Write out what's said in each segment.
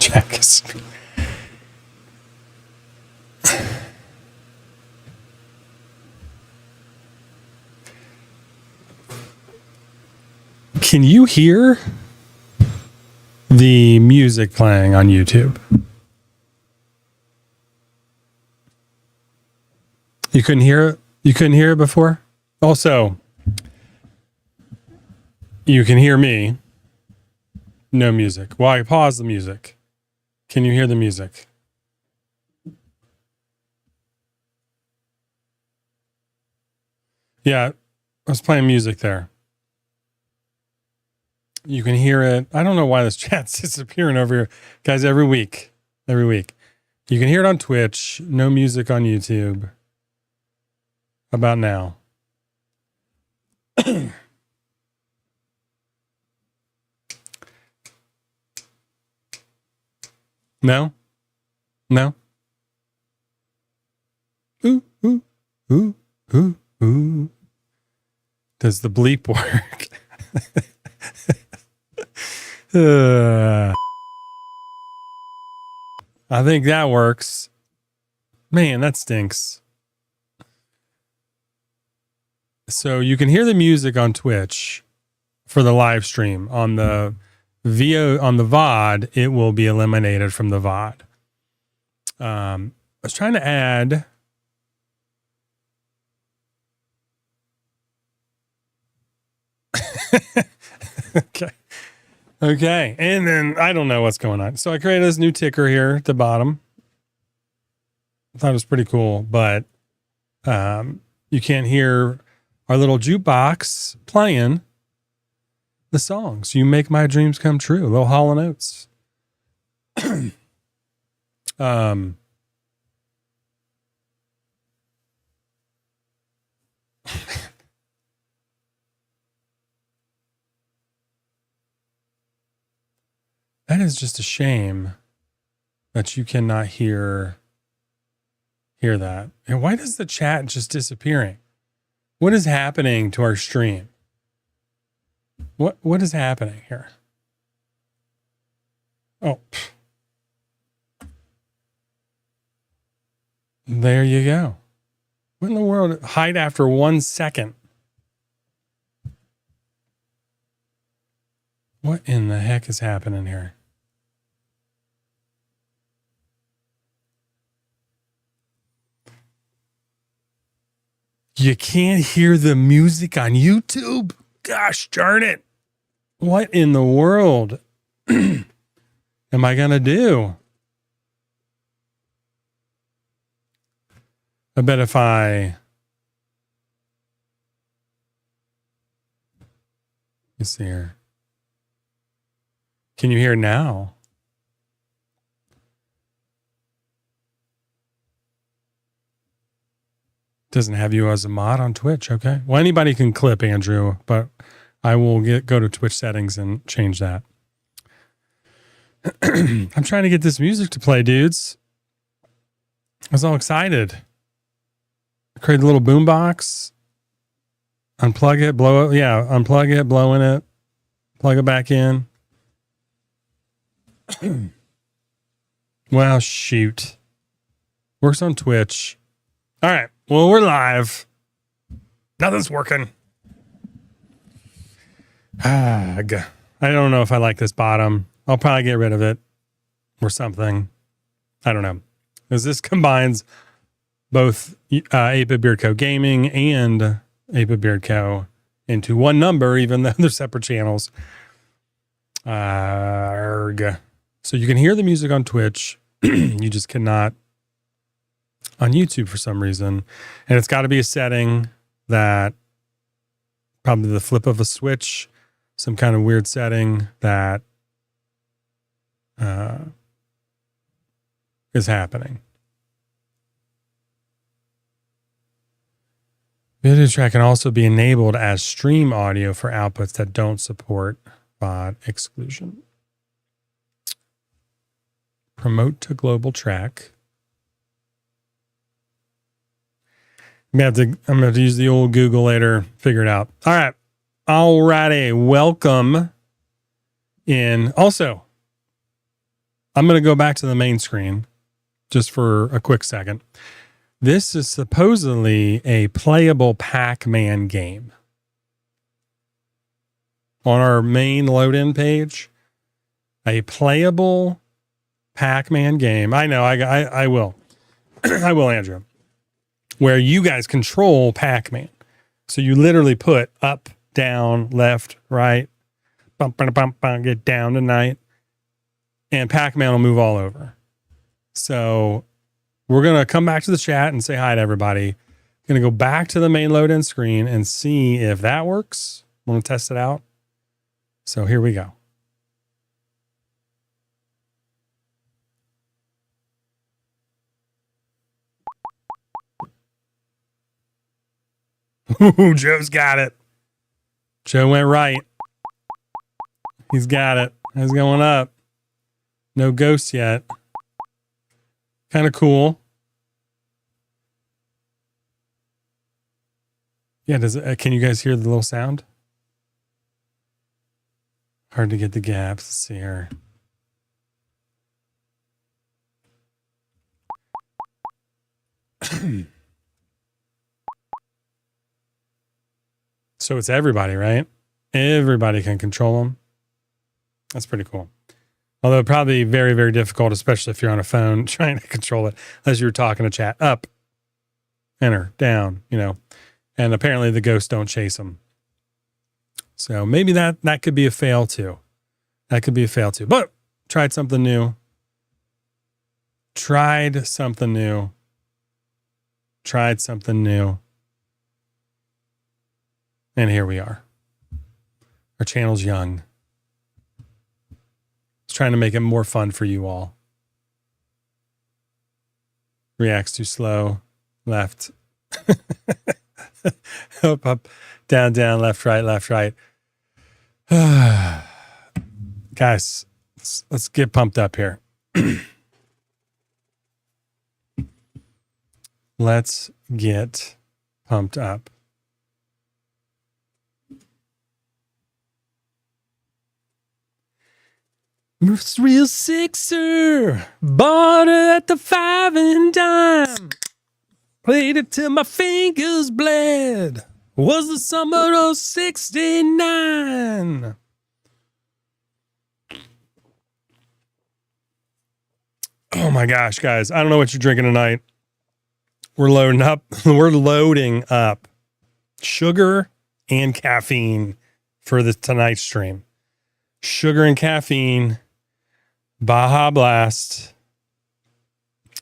check. Can you hear the music playing on YouTube? You couldn't hear it? You couldn't hear it before? Also, you can hear me. No music. Well, I pause the music. Can you hear the music? Yeah, I was playing music there. You can hear it. I don't know why this chat's disappearing over here. Guys, every week. You can hear it on Twitch. No music on YouTube. About now. No? No? Ooh, ooh, ooh, ooh, ooh. Does the bleep work? I think that works. Man, that stinks. So you can hear the music on Twitch for the live stream. On the VOD, it will be eliminated from the VOD. I was trying to add. Okay. And then I don't know what's going on. So I created this new ticker here at the bottom. I thought it was pretty cool, but you can't hear our little jukebox playing the songs. You Make My Dreams Come True, little Hall & Oates. That is just a shame that you cannot hear that. And why does the chat just disappearing? What is happening to our stream? What is happening here? Oh. There you go. What in the world? Hide after 1 second. What in the heck is happening here? You can't hear the music on YouTube? Gosh darn it. What in the world am I going to do? I bet if let's see here. Can you hear now? Doesn't have you as a mod on Twitch. Okay. Well, anybody can clip Andrew, but I will go to Twitch settings and change that. I'm trying to get this music to play, dudes. I was all excited. Create a little boombox. Unplug it, blow it. Yeah, unplug it, blow in it. Plug it back in. Well, shoot. Works on Twitch. All right. Well, we're live. Nothing's working. I don't know if I like this bottom. I'll probably get rid of it or something. I don't know. Because this combines both 8-Bit Beard Co. Gaming and 8-Bit Beard Co. into one number, even though they're separate channels. So you can hear the music on Twitch. You just cannot on YouTube for some reason. And it's got to be a setting that probably the flip of a switch, some kind of weird setting that is happening. Video track can also be enabled as stream audio for outputs that don't support VOD exclusion. Promote to global track. I'm going to have to use the old Google later, figure it out. All right. Alrighty. Welcome in. Also, I'm going to go back to the main screen just for a quick second. This is supposedly a playable Pac-Man game. On our main load-in page, a playable Pac-Man game. I know, I will. I will, Andrew. Where you guys control Pac-Man. So you literally put up, down, left, right, bump, bump, bump, bump, get down tonight, and Pac-Man will move all over. So we're going to come back to the chat and say hi to everybody. Going to go back to the main load-in screen and see if that works. I'm going to test it out. So here we go. Ooh, Joe's got it. Joe went right. He's got it. It's going up. No ghosts yet. Kind of cool. Yeah, does it, can you guys hear the little sound? Hard to get the gaps. Let's see here. So it's everybody, right? Everybody can control them. That's pretty cool. Although probably very, very difficult, especially if you're on a phone trying to control it, as you were talking to chat. Up, enter, down, you know. And apparently the ghosts don't chase them. So maybe that could be a fail too. That could be a fail too. But tried something new. Tried something new. And here we are. Our channel's young. It's trying to make it more fun for you all. Reacts too slow. Left. Up, up, down, down, left, right, left, right. Guys, let's get pumped up here. Let's get pumped up. It's real sixer. Bought it at the 5 and dime. Played it till my fingers bled. Was the summer of 69. Oh my gosh, guys. I don't know what you're drinking tonight. We're loading up. We're loading up sugar and caffeine for the tonight's stream. Sugar and caffeine. Baja Blast.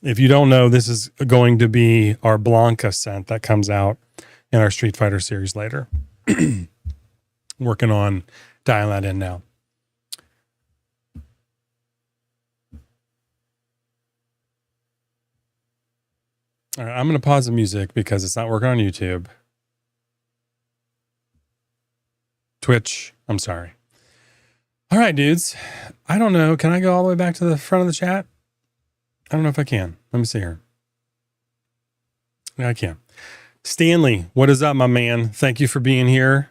If you don't know, this is going to be our Blanca scent that comes out in our Street Fighter series later. Working on dialing that in now. All right, I'm going to pause the music because it's not working on YouTube. Twitch, I'm sorry. All right, dudes. I don't know. Can I go all the way back to the front of the chat? I don't know if I can. Let me see here. Yeah, I can. Stanley, what is up, my man? Thank you for being here.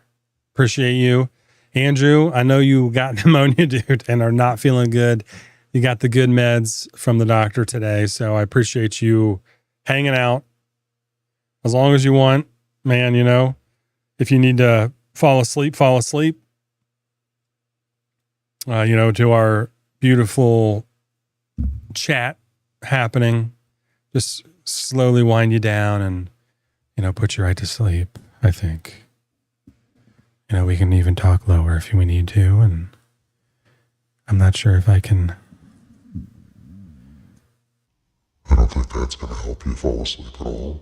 Appreciate you. Andrew, I know you got pneumonia, dude, and are not feeling good. You got the good meds from the doctor today, so I appreciate you hanging out as long as you want, man. You know, if you need to fall asleep, fall asleep. You know, to our beautiful chat happening, just slowly wind you down and, you know, put you right to sleep, I think. You know, we can even talk lower if we need to, and I'm not sure if I can. I don't think that's going to help you fall asleep at all.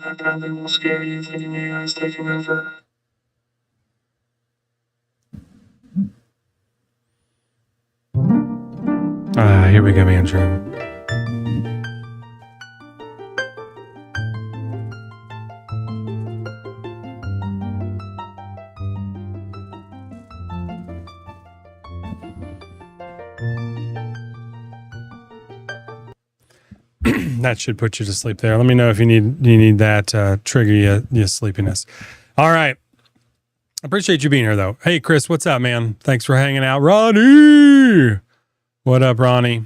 That probably will scare you thinking AI's taking over. Here we go, Andrew. That should put you to sleep there. Let me know if you need that trigger your sleepiness. All right. Appreciate you being here, though. Hey, Chris, what's up, man? Thanks for hanging out. Ronnie! What up, Ronnie?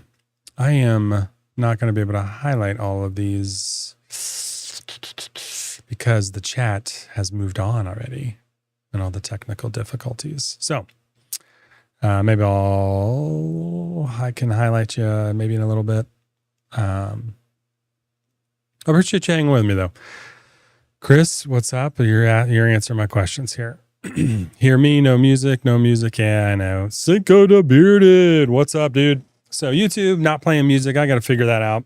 I am not going to be able to highlight all of these because the chat has moved on already and all the technical difficulties. So maybe I can highlight you maybe in a little bit. I appreciate you hanging with me though. Chris, what's up? You're answering my questions here. Hear me, no music, no music. Yeah, I know. Cinco de Bearded. What's up, dude? So YouTube not playing music. I got to figure that out.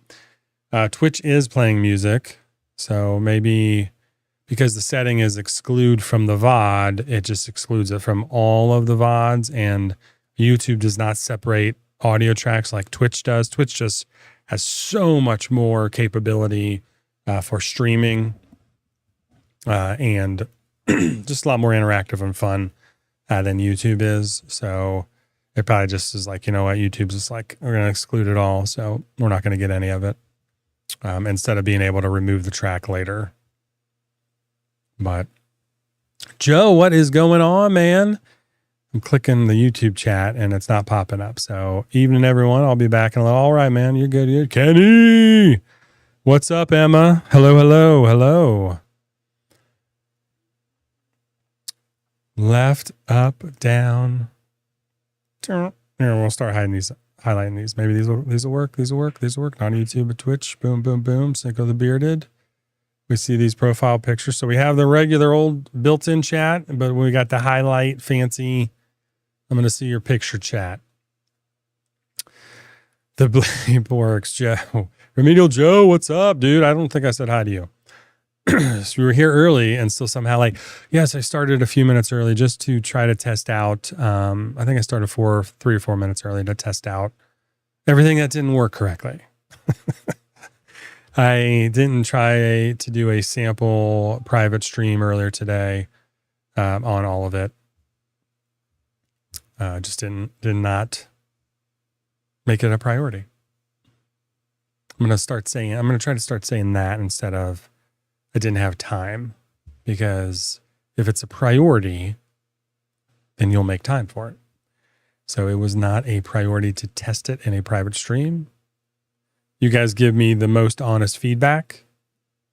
Twitch is playing music. So maybe because the setting is exclude from the VOD, it just excludes it from all of the VODs, and YouTube does not separate audio tracks like Twitch does. Twitch just has so much more capability for streaming and just a lot more interactive and fun than YouTube is. So it probably just is like, you know what, YouTube's just like, we're going to exclude it all. So we're not going to get any of it instead of being able to remove the track later. But Joe, what is going on, man? I'm clicking the YouTube chat and it's not popping up. So evening, everyone. I'll be back in a little. All right, man. You're good. You're Kenny. What's up, Emma? Hello, hello, hello. Left, up, down. Here, we'll start highlighting these. Maybe these will work. These will work. Not YouTube, but Twitch. Boom, boom, boom. Cinco the Bearded. We see these profile pictures. So we have the regular old built-in chat, but we got the highlight fancy. I'm going to see your picture chat. The bleep works, Joe. Remedial Joe, what's up, dude? I don't think I said hi to you. So we were here early and still somehow yes, I started a few minutes early just to try to test out. I think I started 3 or 4 minutes early to test out everything that didn't work correctly. I didn't try to do a sample private stream earlier today on all of it. Just did not make it a priority. I'm going to try to start saying that instead of I didn't have time, because if it's a priority, then you'll make time for it. So it was not a priority to test it in a private stream. You guys give me the most honest feedback.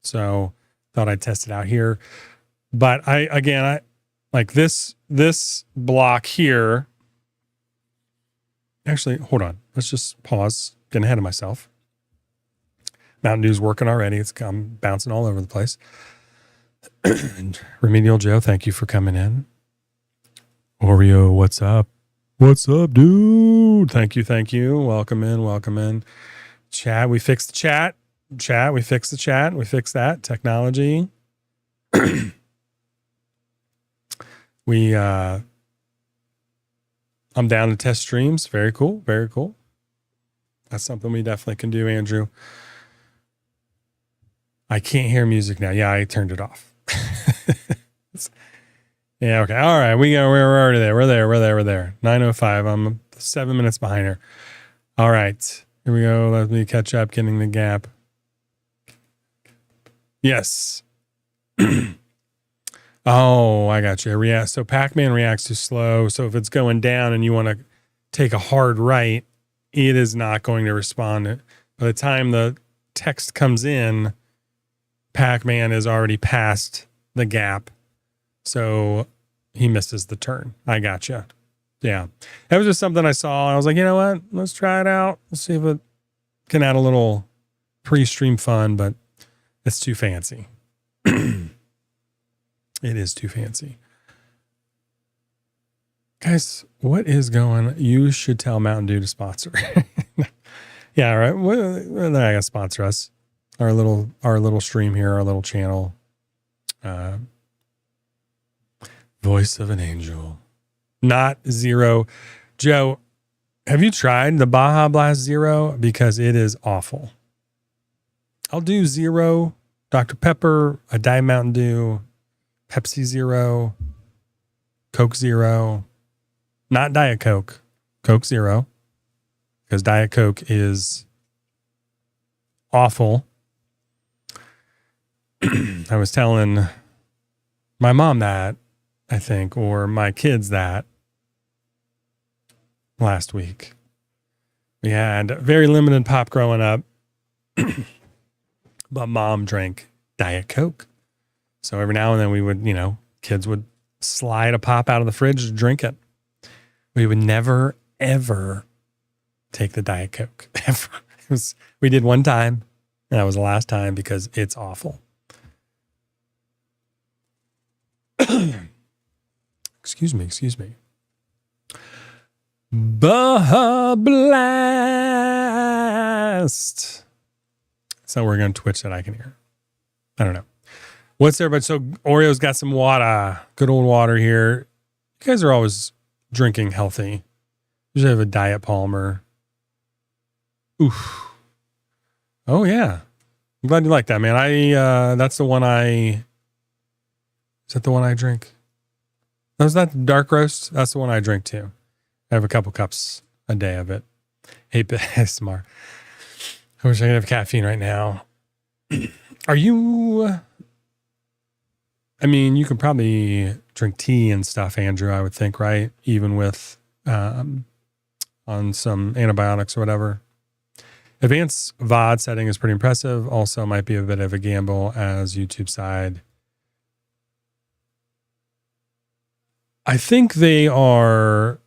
So thought I'd test it out here. But I like this block here. Actually, hold on. Let's just pause. Getting ahead of myself. Mountain Dew's working already. I'm bouncing all over the place. Remedial Joe, thank you for coming in. Oreo, what's up? What's up, dude? Thank you. Welcome in. Chat, we fixed the chat. We fixed the chat. We fixed that. Technology. I'm down to test streams. Very cool. That's something we definitely can do, Andrew. I can't hear music now. Yeah, I turned it off. Yeah, okay. All right. We're already there. We're there. 9:05. I'm 7 minutes behind her. All right. Here we go. Let me catch up, getting the gap. Yes. Oh, I got you. So Pac-Man reacts too slow. So if it's going down and you want to take a hard right, it is not going to respond. By the time the text comes in, Pac-Man is already past the gap. So he misses the turn. I gotcha. Yeah. That was just something I saw. I was like, you know what? Let's try it out. Let's see if it can add a little pre-stream fun, but it's too fancy. It is too fancy. Guys, what is going on? You should tell Mountain Dew to sponsor. Yeah, right. Well, they're not gonna sponsor us. Our little stream here, our little channel. Voice of an angel. Not Zero. Joe, have you tried the Baja Blast Zero? Because it is awful. I'll do Zero, Dr. Pepper, a Diet Mountain Dew, Pepsi Zero, Coke Zero, not Diet Coke, Coke Zero, because Diet Coke is awful. I was telling my mom that, I think, or my kids that last week. We had very limited pop growing up, but mom drank Diet Coke. So every now and then we would, kids would slide a pop out of the fridge to drink it. We would never, ever take the Diet Coke. Ever. We did one time, and that was the last time because it's awful. Excuse me. Baja Blast. So we're going to Twitch that I can hear. I don't know. What's there? But so Oreo's got some water. Good old water here. You guys are always drinking healthy. Usually have a Diet Palmer. Oof. Oh yeah. I'm glad you like that, man. That's the one is that the one I drink? Was that dark roast? That's the one I drink too. I have a couple cups a day of it. 8-bit ASMR. I wish I could have caffeine right now. Are you... I mean, you could probably drink tea and stuff, Andrew, I would think, right? Even with on some antibiotics or whatever. Advanced VOD setting is pretty impressive. Also might be a bit of a gamble as YouTube side. I think they are...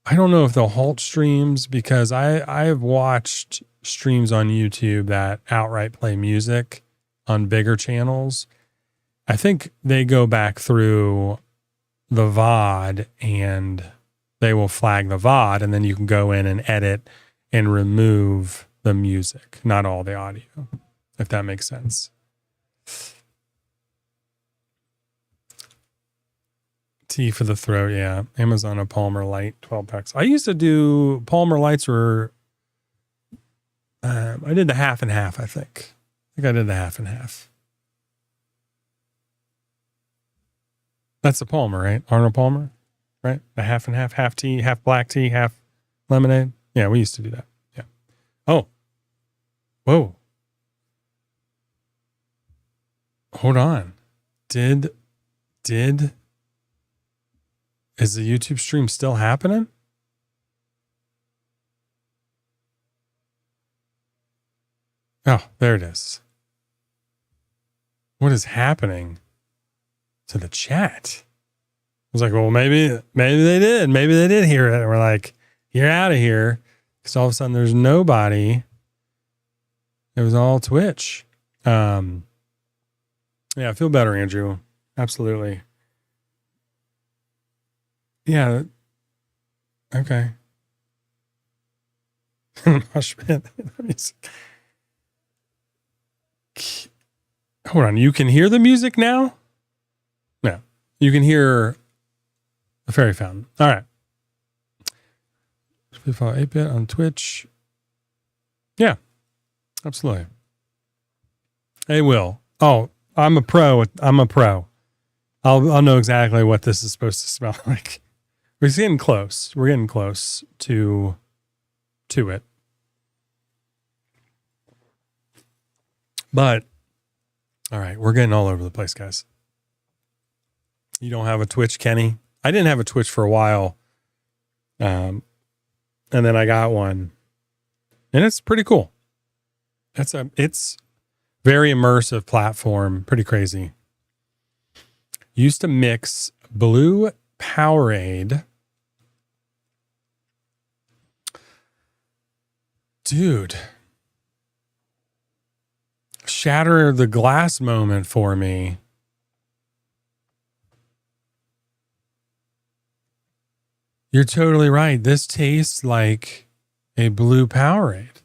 I don't know if they'll halt streams because I've watched streams on YouTube that outright play music on bigger channels. I think they go back through the VOD and they will flag the VOD, and then you can go in and edit and remove the music, not all the audio, if that makes sense. Tea for the throat, yeah. Amazon a Palmer Light 12 packs. I used to do Palmer Lights were I did the half and half, I think. I did the half and half. That's the Palmer, right? Arnold Palmer, right? The half and half tea, half black tea, half lemonade. Yeah, we used to do that. Yeah. Oh. Whoa. Hold on. Is the YouTube stream still happening? Oh, there it is. What is happening to the chat? I was like, well, maybe they did. Maybe they did hear it. And we're like, you're out of here. Because all of a sudden there's nobody. It was all Twitch. Yeah, I feel better, Andrew. Absolutely. Yeah. Okay. Mosh pit. Hold on. You can hear the music now? No. You can hear the fairy fountain. All right. We follow 8-bit on Twitch. Yeah. Absolutely. Hey, Will. Oh, I'm a pro. I'll know exactly what this is supposed to smell like. We're getting close. We're getting close to it. But, all right, we're getting all over the place, guys. You don't have a Twitch, Kenny? I didn't have a Twitch for a while. And then I got one. And it's pretty cool. It's very immersive platform. Pretty crazy. Used to mix Blue Powerade. Dude. Shatter the glass moment for me. You're totally right. This tastes like a Blue Powerade.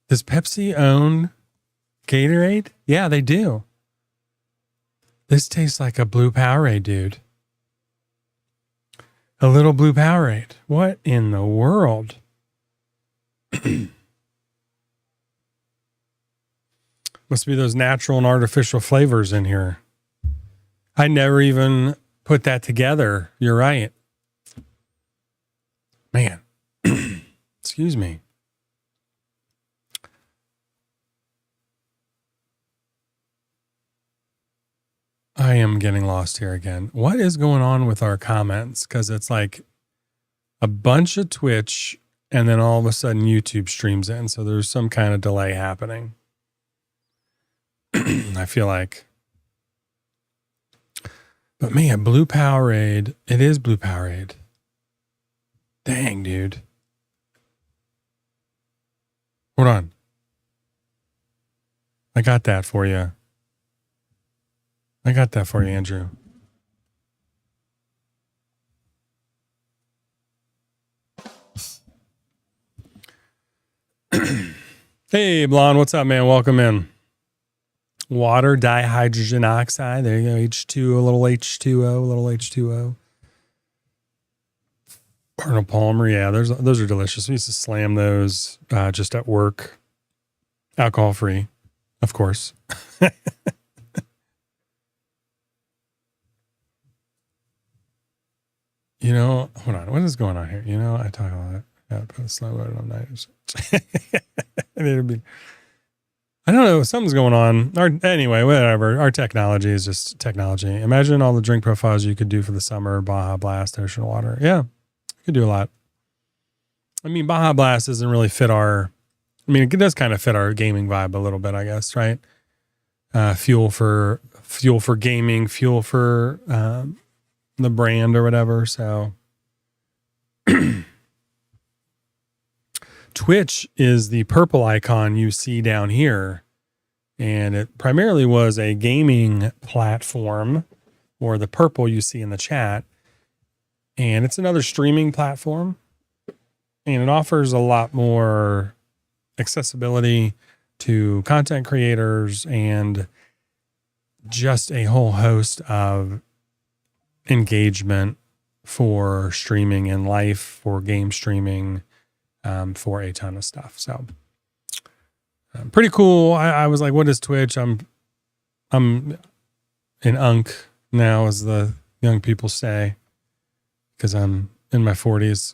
Does Pepsi own Gatorade? Yeah, they do. This tastes like a Blue Powerade, dude. A little Blue Powerade. What in the world? Must be those natural and artificial flavors in here. I never even put that together. You're right. Man. Excuse me. I am getting lost here again. What is going on with our comments? Because it's like a bunch of Twitch, and then all of a sudden YouTube streams in. So there's some kind of delay happening. I feel like. But man, Blue Powerade. It is Blue Powerade. Dang, dude. Hold on. I got that for you. Andrew. Hey, Blonde, what's up, man? Welcome in. Water, dihydrogen oxide. There you go. H2O, a little H2O. Arnold Palmer, yeah, those are delicious. We used to slam those just at work. Alcohol free, of course. You know, hold on. What is going on here? You know, I talk a lot. Gotta put a slow button on that. I don't know. Something's going on. Anyway, whatever. Our technology is just technology. Imagine all the drink profiles you could do for the summer. Baja Blast, ocean water. Yeah, you could do a lot. I mean, Baja Blast doesn't really fit it does kind of fit our gaming vibe a little bit, I guess, right? Fuel for gaming, fuel for the brand or whatever. So Twitch is the purple icon you see down here, and it primarily was a gaming platform, or the purple you see in the chat, and it's another streaming platform, and it offers a lot more accessibility to content creators and just a whole host of engagement for streaming in life, for game streaming, for a ton of stuff. So pretty cool. I was like, what is Twitch? I'm in unk now, as the young people say, because I'm in my 40s.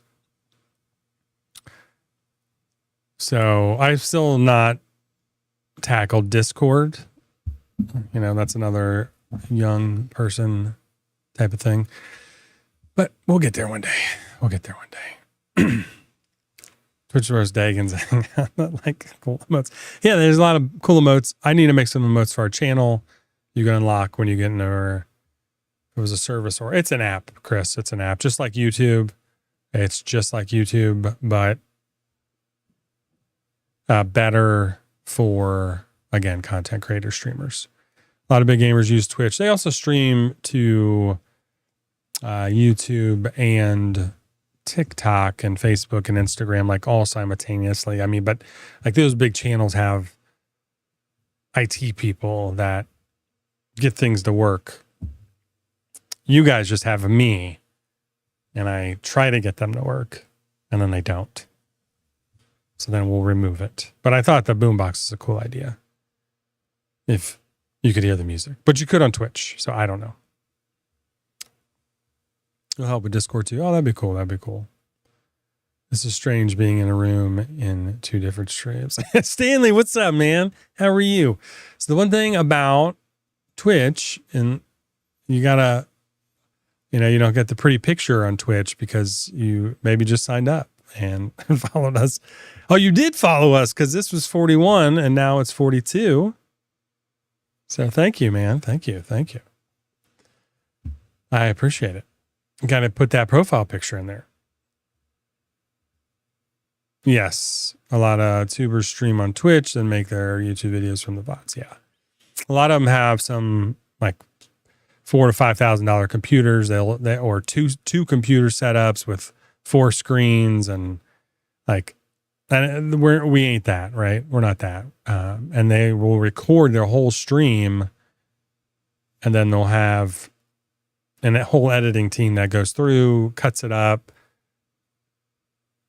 So I've still not tackled Discord. You know, that's another young person type of thing. But we'll get there one day. Twitch Rose Dagan's like cool emotes. Yeah, there's a lot of cool emotes. I need to make some emotes for our channel. You can unlock when you get into it was a service, or it's an app, Chris. It's an app, just like YouTube. It's just like YouTube, but better for, again, content creators, streamers. A lot of big gamers use Twitch. They also stream to YouTube and TikTok and Facebook and Instagram, like all simultaneously. I mean, but like those big channels have IT people that get things to work. You guys just have me, and I try to get them to work, and then they don't. So then we'll remove it. But I thought the boombox is a cool idea, if you could hear the music. But you could on Twitch, so I don't know. It'll help with Discord too. Oh, that'd be cool. This is strange being in a room in two different streams. Stanley, what's up, man? How are you? So the one thing about Twitch, and you gotta, you don't get the pretty picture on Twitch because you maybe just signed up and followed us. Oh, you did follow us, because this was 41 and now it's 42. So thank you, man. Thank you. I appreciate it. Got to put that profile picture in there. Yes. A lot of tubers stream on Twitch and make their YouTube videos from the bots. Yeah. A lot of them have some like $4,000 to $5,000 computers. Or two computer setups with 4 screens, and like, and we ain't that, right? We're not that. And they will record their whole stream, and then they'll have a whole editing team that goes through, cuts it up,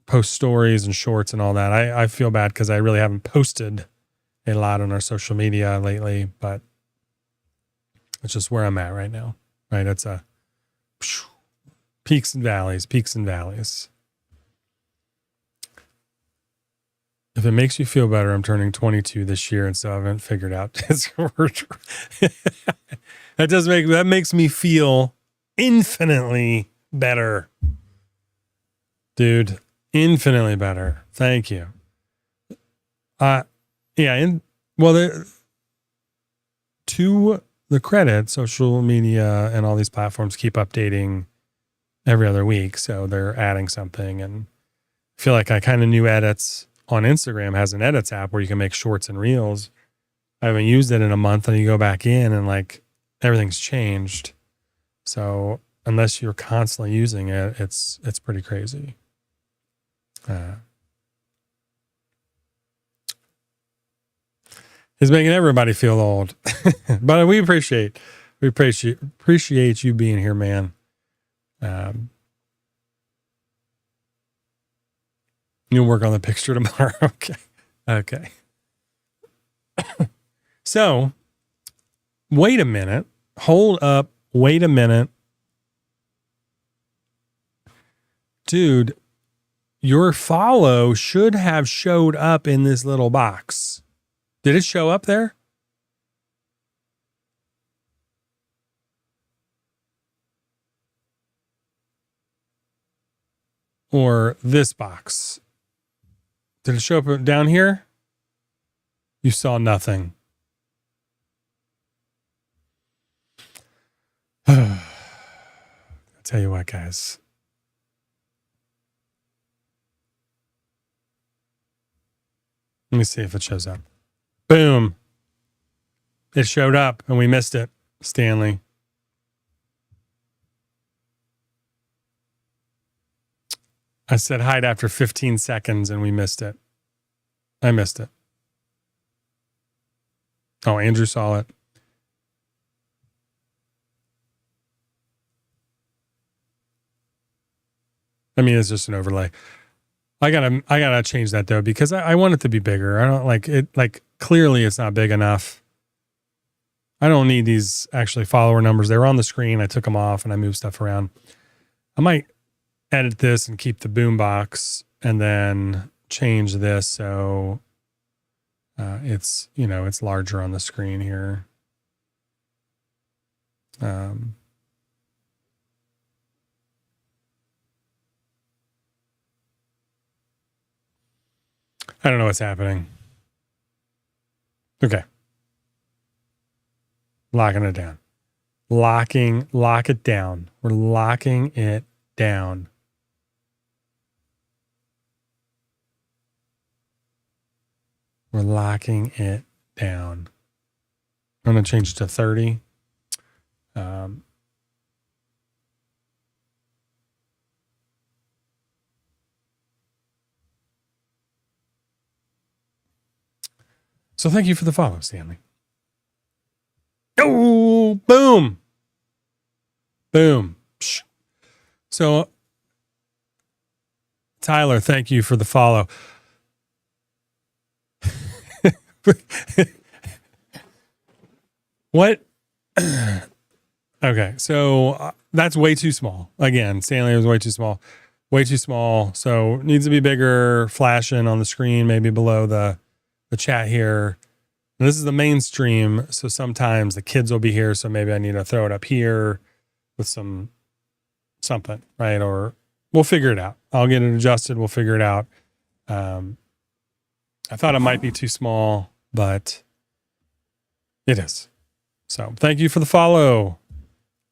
posts stories and shorts and all that. I feel bad because I really haven't posted a lot on our social media lately, but it's just where I'm at right now, right? It's a peaks and valleys. If it makes you feel better, I'm turning 22 this year, and so I haven't figured out this word. That makes me feel infinitely better. Dude, infinitely better. Thank you. Yeah, to the credit, social media and all these platforms keep updating every other week. So they're adding something, and I feel like I kind of knew edits on Instagram has an edits app where you can make shorts and reels. I haven't used it in a month, and you go back in and like everything's changed. So unless you're constantly using it, it's pretty crazy. It's making everybody feel old, but we appreciate you being here, man. You'll work on the picture tomorrow. Okay. So, wait a minute. Hold up. Wait a minute. Dude, your follow should have showed up in this little box. Did it show up there? Or this box? Did it show up down here? You saw nothing. I'll tell you what, guys. Let me see if it shows up. Boom. It showed up and we missed it, Stanley. I said hide after 15 seconds and we missed it. I missed it. Oh, Andrew saw it. I mean, it's just an overlay. I gotta change that though, because I want it to be bigger. I don't like it. Like clearly it's not big enough. I don't need these actually follower numbers. They were on the screen. I took them off and I moved stuff around. I might edit this and keep the boombox and then change this. So it's larger on the screen here. I don't know what's happening. Okay. Locking it down. Lock it down. We're locking it down. We're locking it down. I'm going to change it to 30. So thank you for the follow, Stanley. Oh, boom. Boom. So, Tyler, thank you for the follow. What? Okay, so that's way too small. Again, Stanley was way too small. Way too small. So needs to be bigger, flashing on the screen, maybe below the chat here. And this is the mainstream, so sometimes the kids will be here, so maybe I need to throw it up here with something, right? Or we'll figure it out. I'll get it adjusted. We'll figure it out. I thought it might be too small, but it is. So thank you for the follow,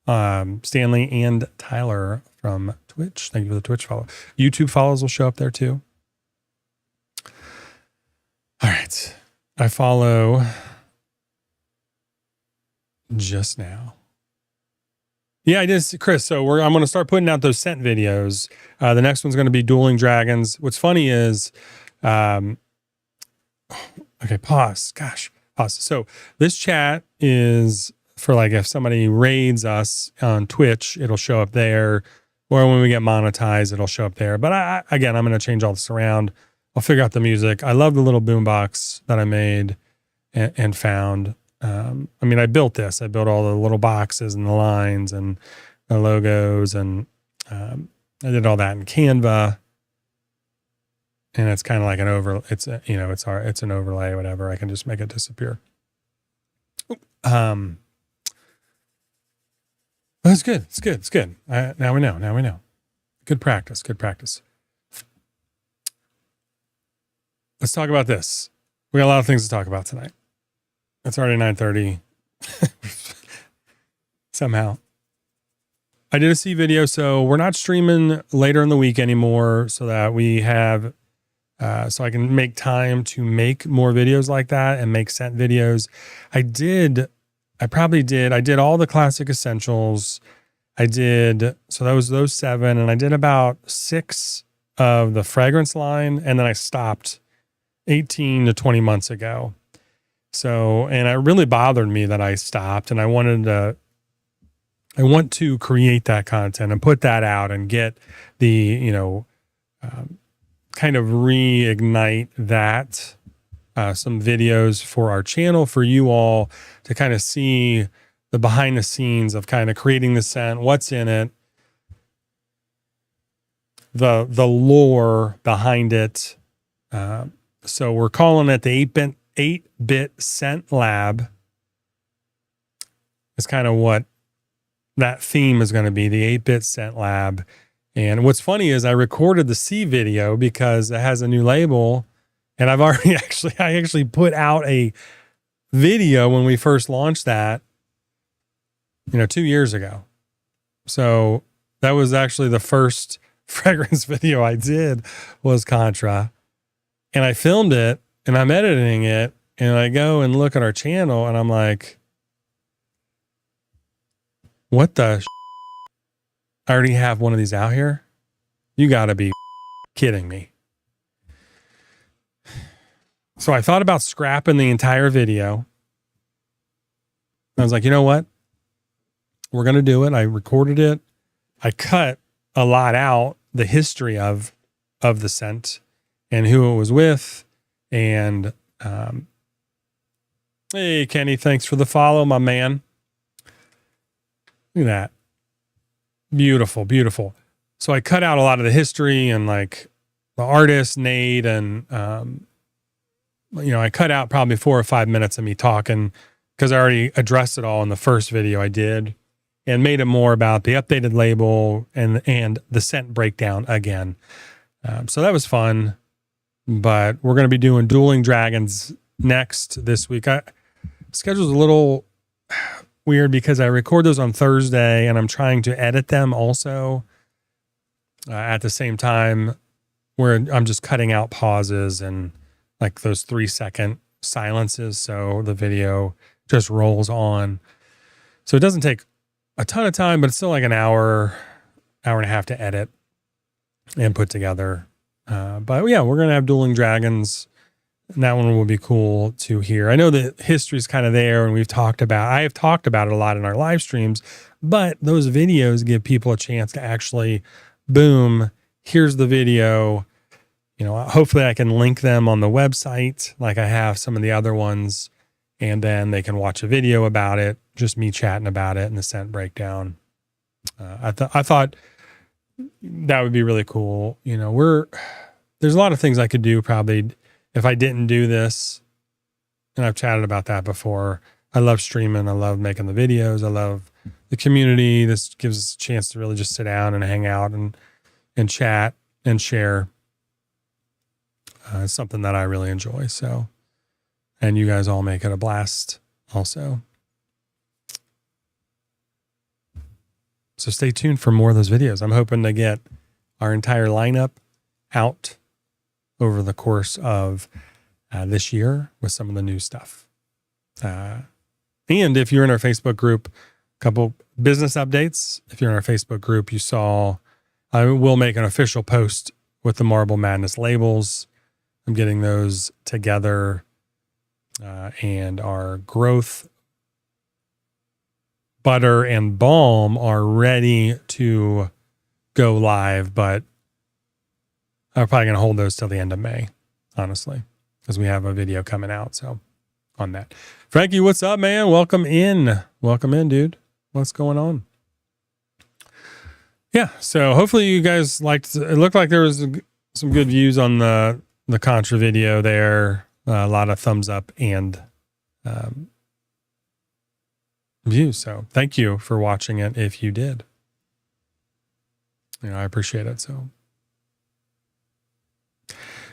Stanley and Tyler from Twitch. Thank you for the Twitch follow. YouTube follows will show up there too. All right. I follow just now. Yeah, I did, Chris. So I'm going to start putting out those scent videos. The next one's going to be Dueling Dragons. What's funny is, okay, pause. Gosh, pause. So this chat is for like if somebody raids us on Twitch, it'll show up there. Or when we get monetized, it'll show up there. But I'm going to change all this around. I'll figure out the music. I love the little boombox that I made and found. I built this. I built all the little boxes and the lines and the logos, and I did all that in Canva. And it's kind of like it's an overlay, whatever. I can just make it disappear. That's good. It's good. Now we know. Good practice. let's talk about this. We got a lot of things to talk about tonight. It's already 9:30. Somehow. I did a C video, so we're not streaming later in the week anymore so that we have, so I can make time to make more videos like that and make scent videos. I did all the classic essentials. So that was those 7, and I did about 6 of the fragrance line, and then I stopped 18 to 20 months ago. So, and it really bothered me that I stopped, and I want to create that content and put that out and get the, kind of reignite that, some videos for our channel for you all to kind of see the behind the scenes of kind of creating the scent, what's in it, the lore behind it. So we're calling it the 8-bit scent lab. It's kind of what that theme is going to be, the 8-bit scent lab. And what's funny is I recorded the C video because it has a new label, and I've already I actually put out a video when we first launched that, 2 years ago. So that was actually the first fragrance video I did was Contra, and I filmed it and I'm editing it, and I go and look at our channel and I'm like, what the I already have one of these out here? You gotta be kidding me. So I thought about scrapping the entire video. I was like, you know what? We're going to do it. I recorded it. I cut a lot out, the history of the scent and who it was with. And, hey, Kenny, thanks for the follow, my man. Look at that. Beautiful, beautiful. So I cut out a lot of the history and like the artist, Nate, and, I cut out probably 4 or 5 minutes of me talking because I already addressed it all in the first video I did and made it more about the updated label and the scent breakdown again. So that was fun, but we're going to be doing Dueling Dragons next this week. Schedule's a little weird because I record those on Thursday and I'm trying to edit them also at the same time, where I'm just cutting out pauses and like those 3-second silences. So the video just rolls on. So it doesn't take a ton of time, but it's still like an hour and a half to edit and put together. But yeah, we're going to have Dueling Dragons. And that one will be cool to hear. I know the history's kind of there, and I have talked about it a lot in our live streams, but those videos give people a chance to actually, boom, here's the video. Hopefully I can link them on the website like I have some of the other ones, and then they can watch a video about it, just me chatting about it and the scent breakdown. I thought that would be really cool. There's a lot of things I could do probably if I didn't do this, and I've chatted about that before. I love streaming. I love making the videos. I love the community. This gives us a chance to really just sit down and hang out and chat and share. It's something that I really enjoy. So, and you guys all make it a blast also. So stay tuned for more of those videos. I'm hoping to get our entire lineup out over the course of this year with some of the new stuff. And if you're in our Facebook group, a couple business updates. If you're in our Facebook group, you saw I will make an official post with the Marble Madness labels. I'm getting those together, and our growth butter and balm are ready to go live, but I'm probably going to hold those till the end of May, honestly, because we have a video coming out. So on that, Frankie, what's up, man? Welcome in, dude. What's going on? Yeah. So hopefully you guys liked, it looked like there was some good views on the Contra video there. A lot of thumbs up and views. So thank you for watching it. If you did, I appreciate it. So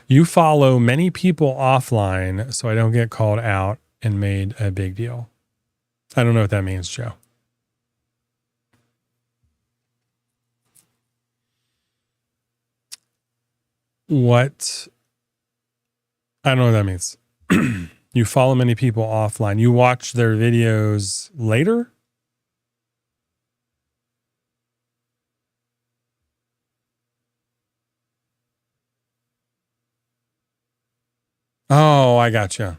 You follow many people offline, so I don't get called out and made a big deal. I don't know what that means, Joe. What? I don't know what that means. You follow many people offline. You watch their videos later? Oh, I gotcha.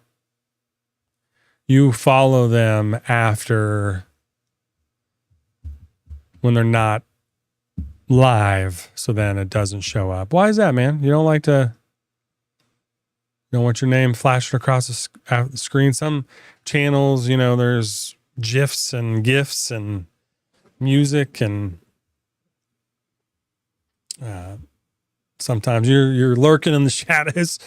You follow them after when they're not live, so then it doesn't show up. Why is that, man? You don't like to, you don't want your name flashing across the screen? Some channels, there's GIFs and GIFs and music, and sometimes you're lurking in the shadows.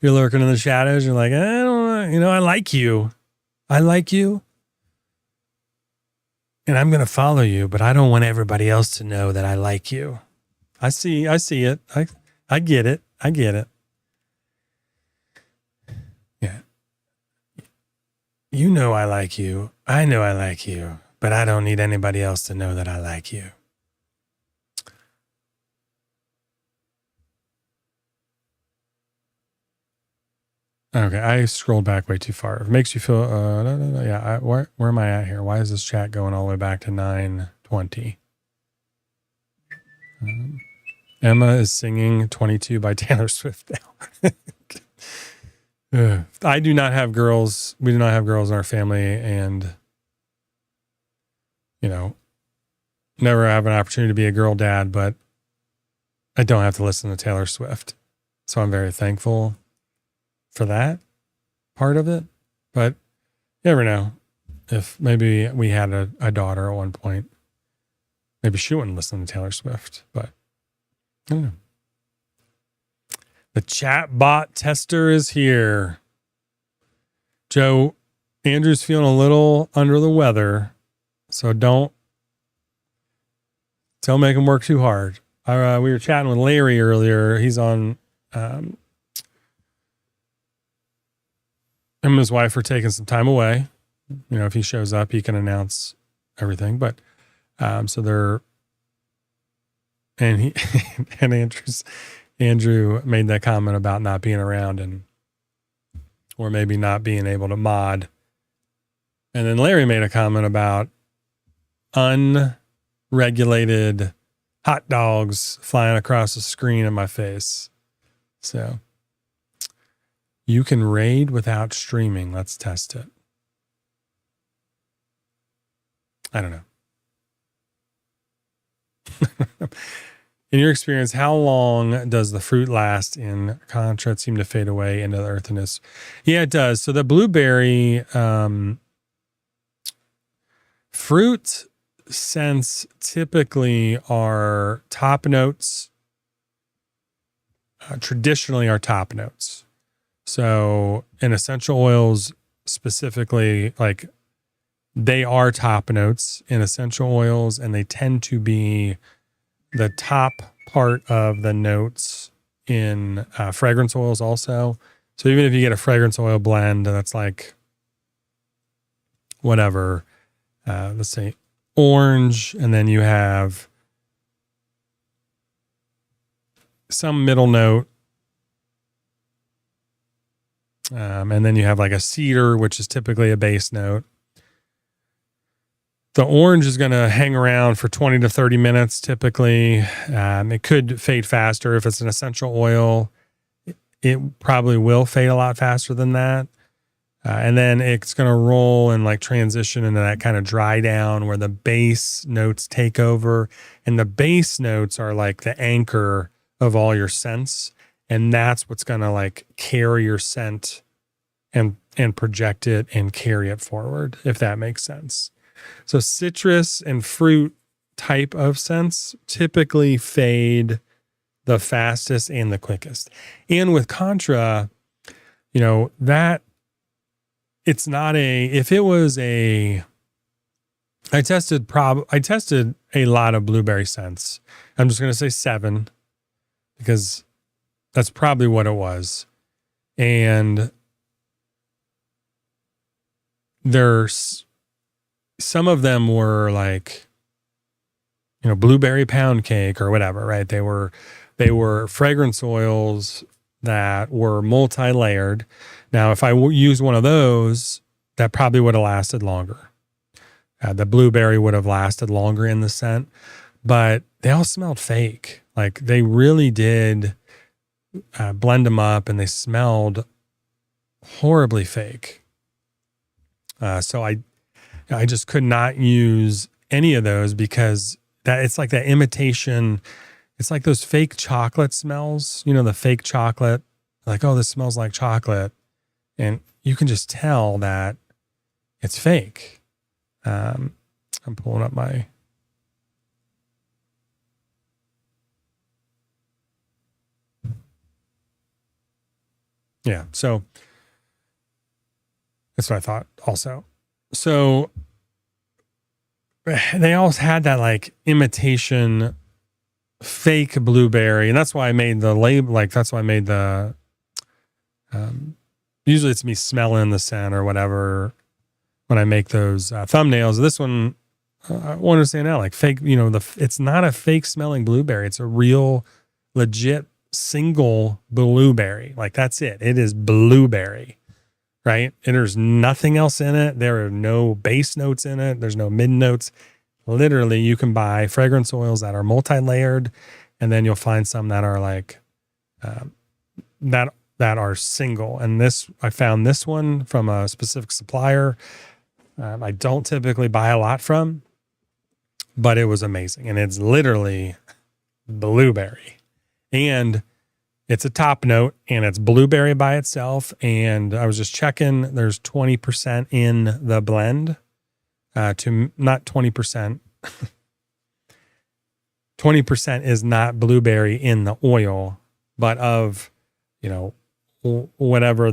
You're lurking in the shadows. You're like, I don't know, I like you. I like you. And I'm going to follow you, but I don't want everybody else to know that I like you. I see it. I get it. I get it. Yeah. You know I like you. I know I like you, but I don't need anybody else to know that I like you. Okay, I scrolled back way too far. It makes you feel, no. Yeah, where am I at here? Why is this chat going all the way back to 9:20? Emma is singing 22 by Taylor Swift now. I do not have girls. We do not have girls in our family, and, never have an opportunity to be a girl dad, but I don't have to listen to Taylor Swift. So I'm very thankful for that part of it. But you never know. If maybe we had a daughter at one point, maybe she wouldn't listen to Taylor Swift, but I don't know. The chat bot tester is here. Joe, Andrew's feeling a little under the weather, so don't make him work too hard. We were chatting with Larry earlier. He's on, him and his wife are taking some time away. If he shows up, he can announce everything. But so they're, and he and Andrew made that comment about not being around or maybe not being able to mod. And then Larry made a comment about unregulated hot dogs flying across the screen in my face. So you can raid without streaming. Let's test it. I don't know. In your experience, how long does the fruit last in Contra? It seemed to fade away into the earthiness. Yeah, it does. So the blueberry fruit scents typically are top notes. Traditionally are top notes. So in essential oils specifically, like they are top notes in essential oils, and they tend to be the top part of the notes in fragrance oils also. So even if you get a fragrance oil blend that's like whatever, let's say orange, and then you have some middle note, and then you have like a cedar, which is typically a base note. The orange is going to hang around for 20 to 30 minutes typically. It could fade faster. If it's an essential oil, it probably will fade a lot faster than that. And then it's going to roll and like transition into that kind of dry down where the base notes take over. And the base notes are like the anchor of all your scents. And that's what's going to like carry your scent and project it and carry it forward, if that makes sense. So citrus and fruit type of scents typically fade the fastest and the quickest. And with Contra, that it's not if it was I tested a lot of blueberry scents. I'm just going to say 7 because That's probably what it was. And there's some of them were like, blueberry pound cake or whatever, right? They were fragrance oils that were multi-layered. Now, if I used one of those, that probably would have lasted longer. The blueberry would have lasted longer in the scent, but they all smelled fake. Like they really did blend them up, and they smelled horribly fake. So I just could not use any of those because that it's like that imitation. It's like those fake chocolate smells, the fake chocolate, like, oh, this smells like chocolate. And you can just tell that it's fake. I'm pulling up my. Yeah. So that's what I thought also. So they all had that like imitation fake blueberry. And that's why I made the label. Like, that's why I made the, usually it's me smelling the scent or whatever when I make those thumbnails. This one, I want to say now, like fake, it's not a fake smelling blueberry. It's a real legit single blueberry. Like that's it. It is blueberry, right? And there's nothing else in it. There are no base notes in it. There's no mid notes. Literally, you can buy fragrance oils that are multi-layered, and then you'll find some that are like, that are single. And I found this one from a specific supplier. I don't typically buy a lot from, but it was amazing. And it's literally blueberry, and it's a top note, and it's blueberry by itself. And I was just checking, there's 20% in the blend, to not 20%. 20% is not blueberry in the oil, but of, whatever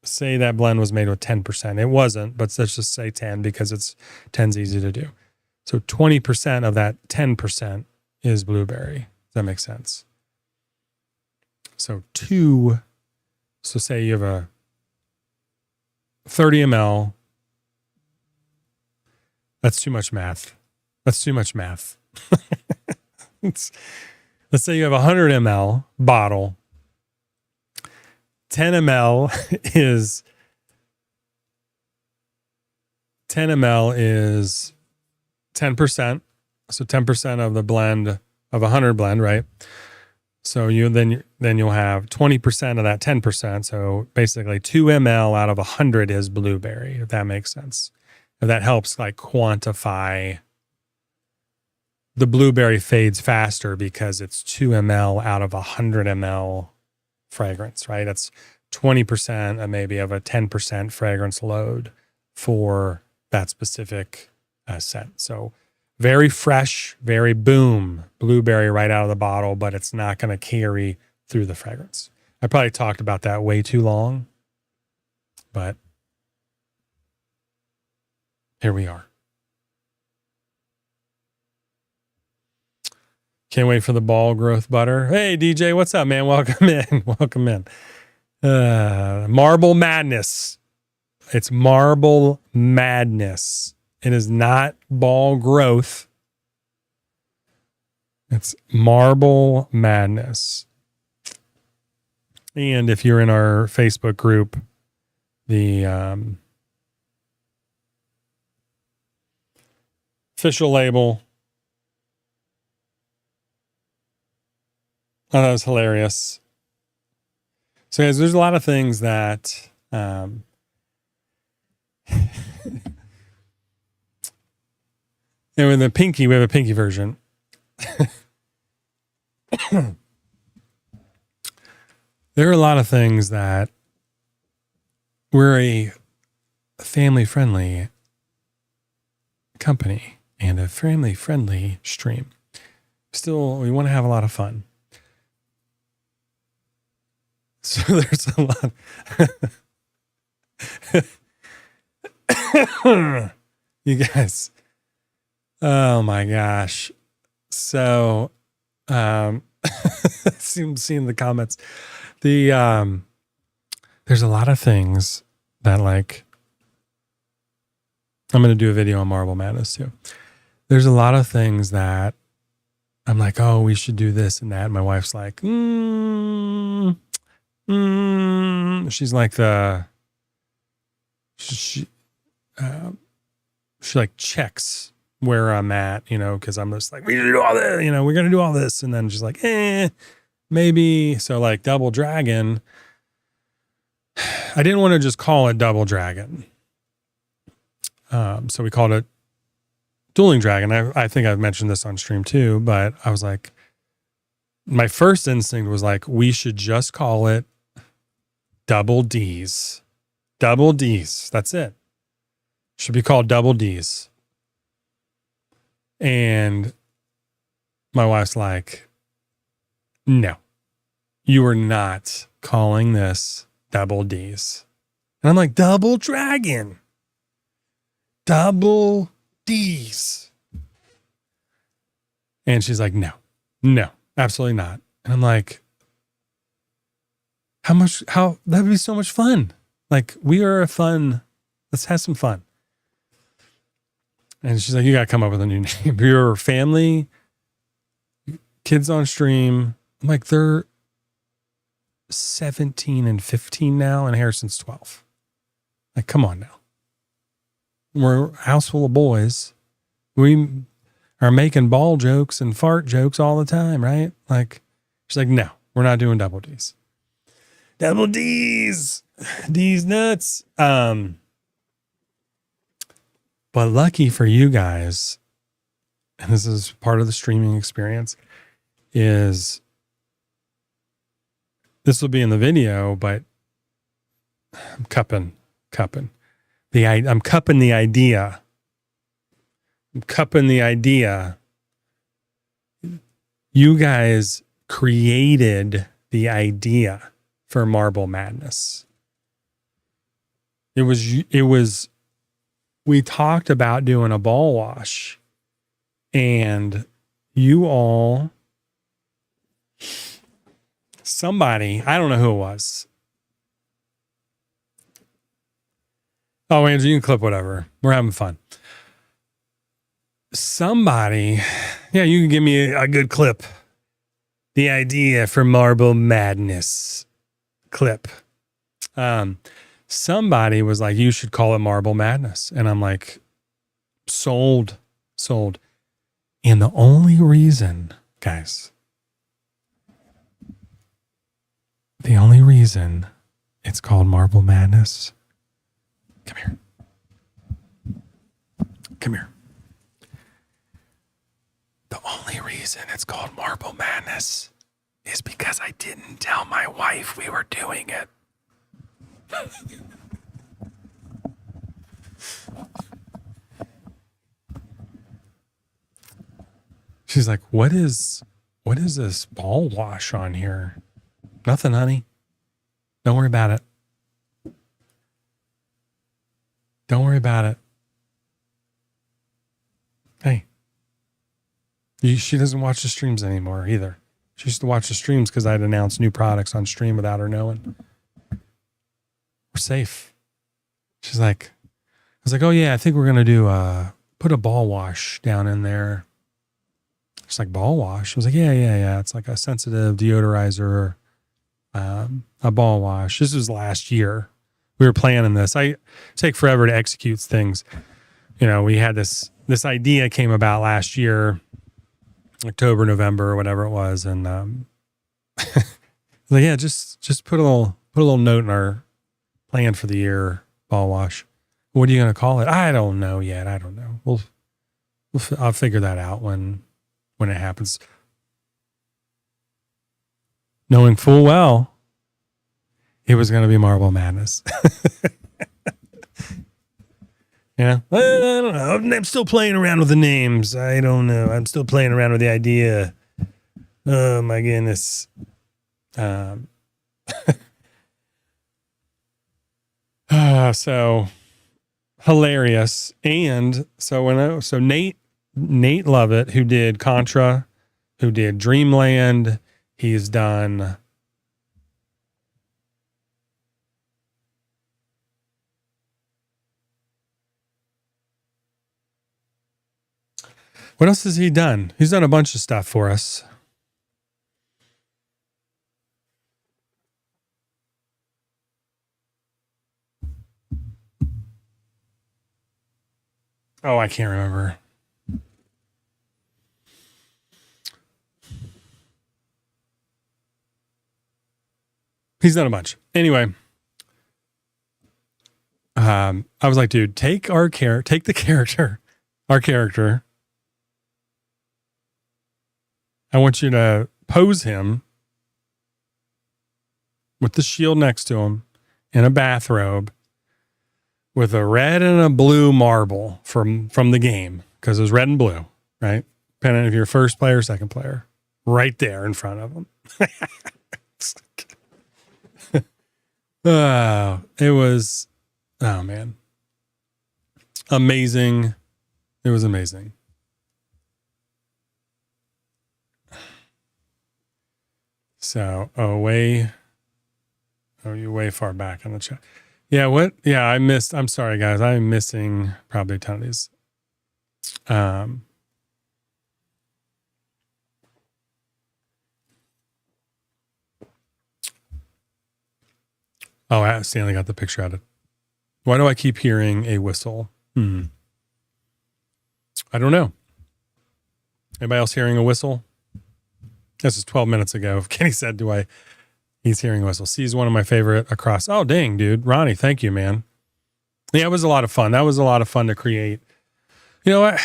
say that blend was made with 10%. It wasn't, but let's just say 10 because 10's easy to do. So 20% of that 10% is blueberry. Does that make sense? So say you have a 30 ml. That's too much math. Let's say you have a 100 ml bottle. 10 ml is 10%. So 10% of the blend of 100 blend, right? So then you'll have 20% of that 10%. So basically 2 ml out of 100 is blueberry, if that makes sense. If that helps like quantify, the blueberry fades faster because it's 2 ml out of 100 ml fragrance, right? That's 20% maybe of a 10% fragrance load for that specific scent. So very fresh, very boom, blueberry right out of the bottle, but it's not going to carry through the fragrance. I probably talked about that way too long, but here we are. Can't wait for the ball growth butter. Hey, DJ, what's up, man? Welcome in. Marble Madness. It's Marble Madness. It is not ball growth. It's Marble Madness. And if you're in our Facebook group, the official label, oh, that was hilarious. So guys, there's a lot of things that and with the pinky, we have a pinky version. There are a lot of things that we're a family-friendly company and a family-friendly stream. Still, we want to have a lot of fun. So there's a lot. You guys. Oh my gosh. So seeing the comments. There's a lot of things that like, I'm going to do a video on Marble Madness too. There's a lot of things that I'm like, oh, we should do this and that. And my wife's like, she's like she like checks where I'm at, you know, because I'm just like, we should do all this, you know, we're gonna do all this, and then she's like, maybe. So like Double Dragon, I didn't want to just call it Double Dragon, so we called it Dueling Dragon. I think I've mentioned this on stream too, but I was like, my first instinct was like, we should just call it Double D's. Double D's. That's it. Should be called Double D's. And my wife's like, no, you are not calling this Double D's. And I'm like, Double Dragon. Double D's. And she's like, no, absolutely not. And I'm like, how that'd be so much fun. Like, we are let's have some fun. And she's like, you got to come up with a new name. Your family, kids on stream. I'm like, they're 17 and 15 now, and Harrison's 12. Like, come on now. We're a house full of boys. We are making ball jokes and fart jokes all the time, right? Like, she's like, no, we're not doing Double D's. Double D's. D's nuts. But lucky for you guys, and this is part of the streaming experience, is this will be in the video, but I'm cupping the idea. I'm cupping the idea. You guys created the idea for Marble Madness. It was, we talked about doing a ball wash, and you all, somebody, I don't know who it was. Oh, Andrew, you can clip whatever. We're having fun. Somebody, yeah, you can give me a good clip. The idea for Marble Madness clip. Somebody was like, you should call it Marble Madness. And I'm like, sold. And the only reason, guys, it's called Marble Madness. Come here. The only reason it's called Marble Madness is because I didn't tell my wife we were doing it. She's like, what is this ball wash on here? Nothing, honey. Don't worry about it. Hey. She doesn't watch the streams anymore either. She used to watch the streams because I'd announce new products on stream without her knowing. We're safe. She's like, I was like, oh yeah, I think we're going to do put a ball wash down in there. She's like, ball wash? I was like, yeah. It's like a sensitive deodorizer, a ball wash. This was last year. We were planning this. I take forever to execute things. You know, we had this idea came about last year, October, November, or whatever it was. And like, yeah, just put a little note in our plan for the year, ball wash. What are you going to call it? I don't know yet. I don't know. I'll figure that out when it happens. Knowing full well it was going to be Marble Madness. Yeah. I don't know. I'm still playing around with the names. I don't know. I'm still playing around with the idea. Oh my goodness. So hilarious. And so Nate Lovett, who did Contra, who did Dreamland, He's done what else has he done? He's done a bunch of stuff for us. Oh, I can't remember. He's done a bunch. Anyway, I was like, dude, take our character. I want you to pose him with the shield next to him in a bathrobe with a red and a blue marble from the game, because it was red and blue, right? Depending if you're first player or second player, right there in front of him. It was, oh man, amazing. It was amazing. So, you're way far back on the chat. Yeah, what? Yeah, I'm sorry, guys. I'm missing probably a ton of these. Oh, Stanley got the picture added. Why do I keep hearing a whistle? I don't know. Anybody else hearing a whistle? This is 12 minutes ago. Kenny said, he's hearing a whistle. C's one of my favorite across. Oh, dang, dude. Ronnie, thank you, man. Yeah, it was a lot of fun. That was a lot of fun to create. You know what?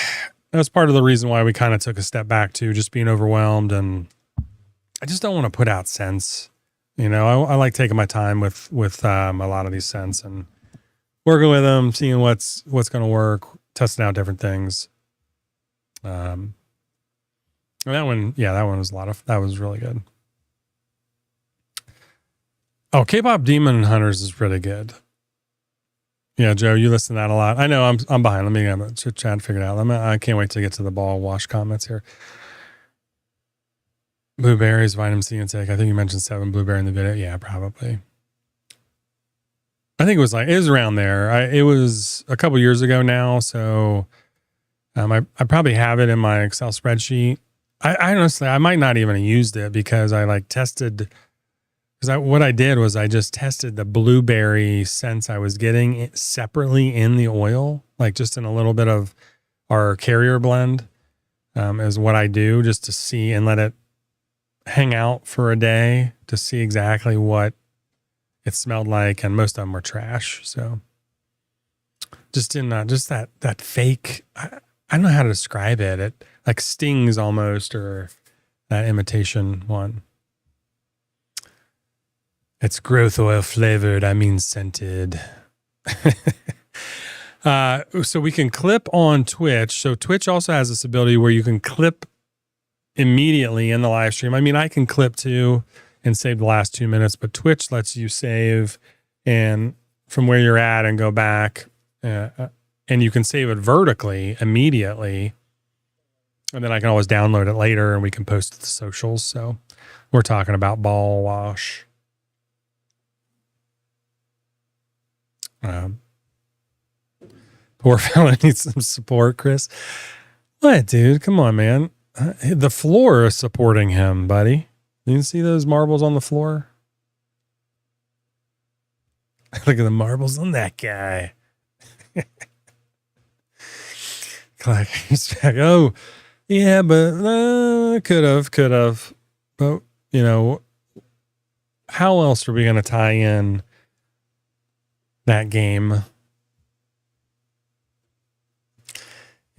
That was part of the reason why we kind of took a step back too, just being overwhelmed. And I just don't want to put out scents. You know, I like taking my time with a lot of these scents and working with them, seeing what's going to work, testing out different things. And that one was that was really good. Oh, K-pop Demon Hunters is pretty good. Yeah, Joe, you listen to that a lot. I know I'm behind. Let me try and figure it out. I can't wait to get to the ball wash comments here. Blueberries, vitamin C intake. I think you mentioned 7 blueberry in the video. Yeah, probably. I think it was around there. It was a couple years ago now, so I probably have it in my Excel spreadsheet. I honestly, I might not even have used it because I tested. Because what I did was I just tested the blueberry scents I was getting separately in the oil, just in a little bit of our carrier blend, is what I do just to see and let it hang out for a day to see exactly what it smelled like. And most of them were trash. So just that fake, I don't know how to describe it. It stings almost, or that imitation one. It's growth oil flavored. I mean, scented. So we can clip on Twitch. So Twitch also has this ability where you can clip immediately in the live stream. I mean, I can clip too and save the last 2 minutes, but Twitch lets you save and from where you're at and go back, and you can save it vertically immediately. And then I can always download it later and we can post it to the socials. So we're talking about ball wash. Poor fella needs some support, Chris. What, dude? Come on, man. The floor is supporting him, buddy. You can see those marbles on the floor? Look at the marbles on that guy. Oh, yeah, but could have. But, how else are we going to tie in that game?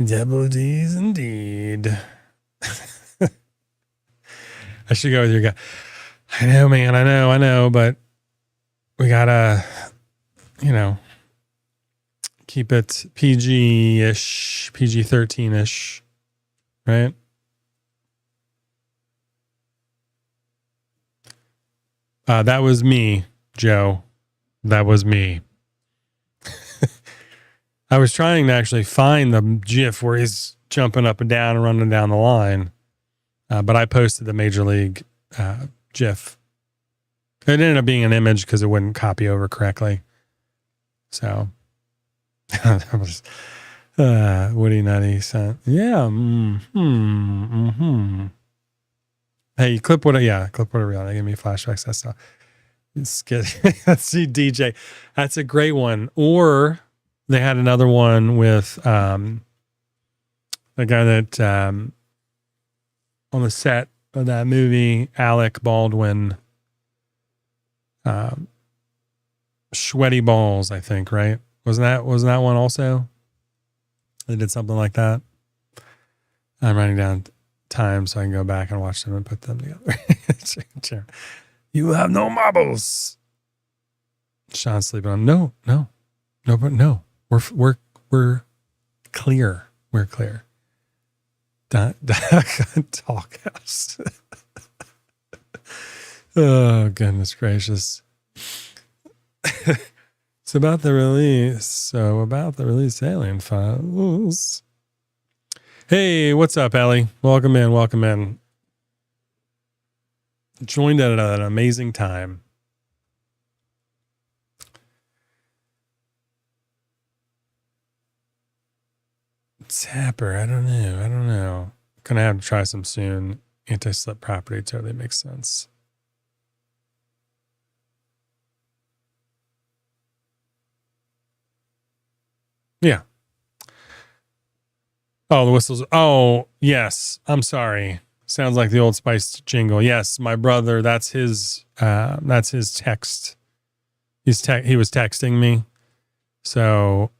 Double D's indeed. I should go with your guy. I know, man. I know, but we gotta, keep it PG-ish, PG-13-ish, right? That was me, Joe. That was me. I was trying to actually find the GIF where he's jumping up and down and running down the line. But I posted the Major League GIF. It ended up being an image because it wouldn't copy over correctly. So that was Woody Nutty sent. Yeah. Hey, clip what? Yeah, clip what real. They give me flashbacks. That's not. It's good. Let's see, DJ. That's a great one. Or they had another one with the guy that on the set of that movie, Alec Baldwin, Sweaty Balls, I think, right? Wasn't that one also? They did something like that. I'm writing down time so I can go back and watch them and put them together. You have no marbles. Shaun sleeping on. No. We're clear. We're clear. Talkhouse. Oh, goodness gracious. It's about the release. So about the release Alien Files. Hey, what's up, Ellie? Welcome in. Joined at an amazing time. Tapper, I don't know. Gonna have to try some soon. Anti-slip property totally makes sense. Yeah. Oh, the whistles. Oh, yes. I'm sorry. Sounds like the Old Spice jingle. Yes, my brother. That's his text. He was texting me, so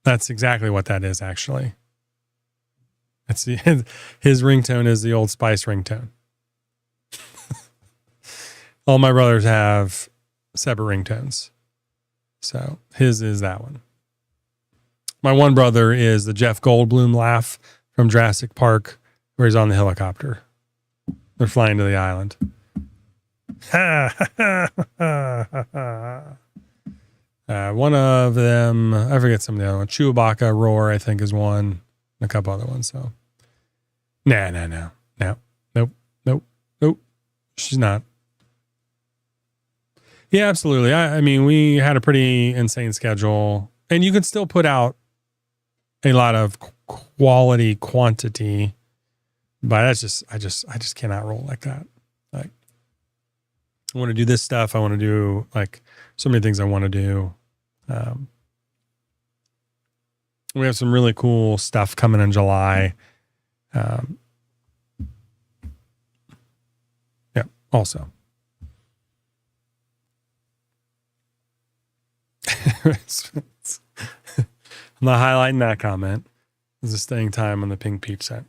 that's exactly what that is. Actually, it's his ringtone is the Old Spice ringtone. All my brothers have separate ringtones, so his is that one. My one brother is the Jeff Goldblum laugh from Jurassic Park, where he's on the helicopter. They're flying to the island. One of them, I forget some of the other ones. Chewbacca roar, I think, is one. A couple other ones. So, no. Nope. She's not. Yeah, absolutely. I mean, we had a pretty insane schedule, and you can still put out a lot of quality quantity, but I just cannot roll like that. Like, I want to do this stuff. I want to do like so many things I want to do. We have some really cool stuff coming in July. Yeah, also. I'm not highlighting that comment. This is staying time on the Pink Peach set.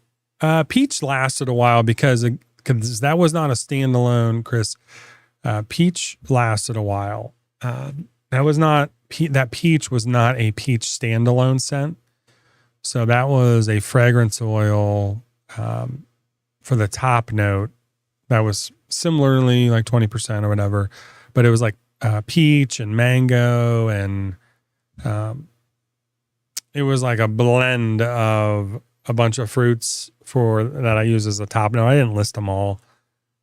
Peach lasted a while because that was not a standalone, Chris. Peach lasted a while. That Peach was not a Peach standalone scent. So that was a fragrance oil for the top note that was similarly like 20% or whatever, but it was like peach and mango, and it was like a blend of a bunch of fruits that I use as a top note. I didn't list them all,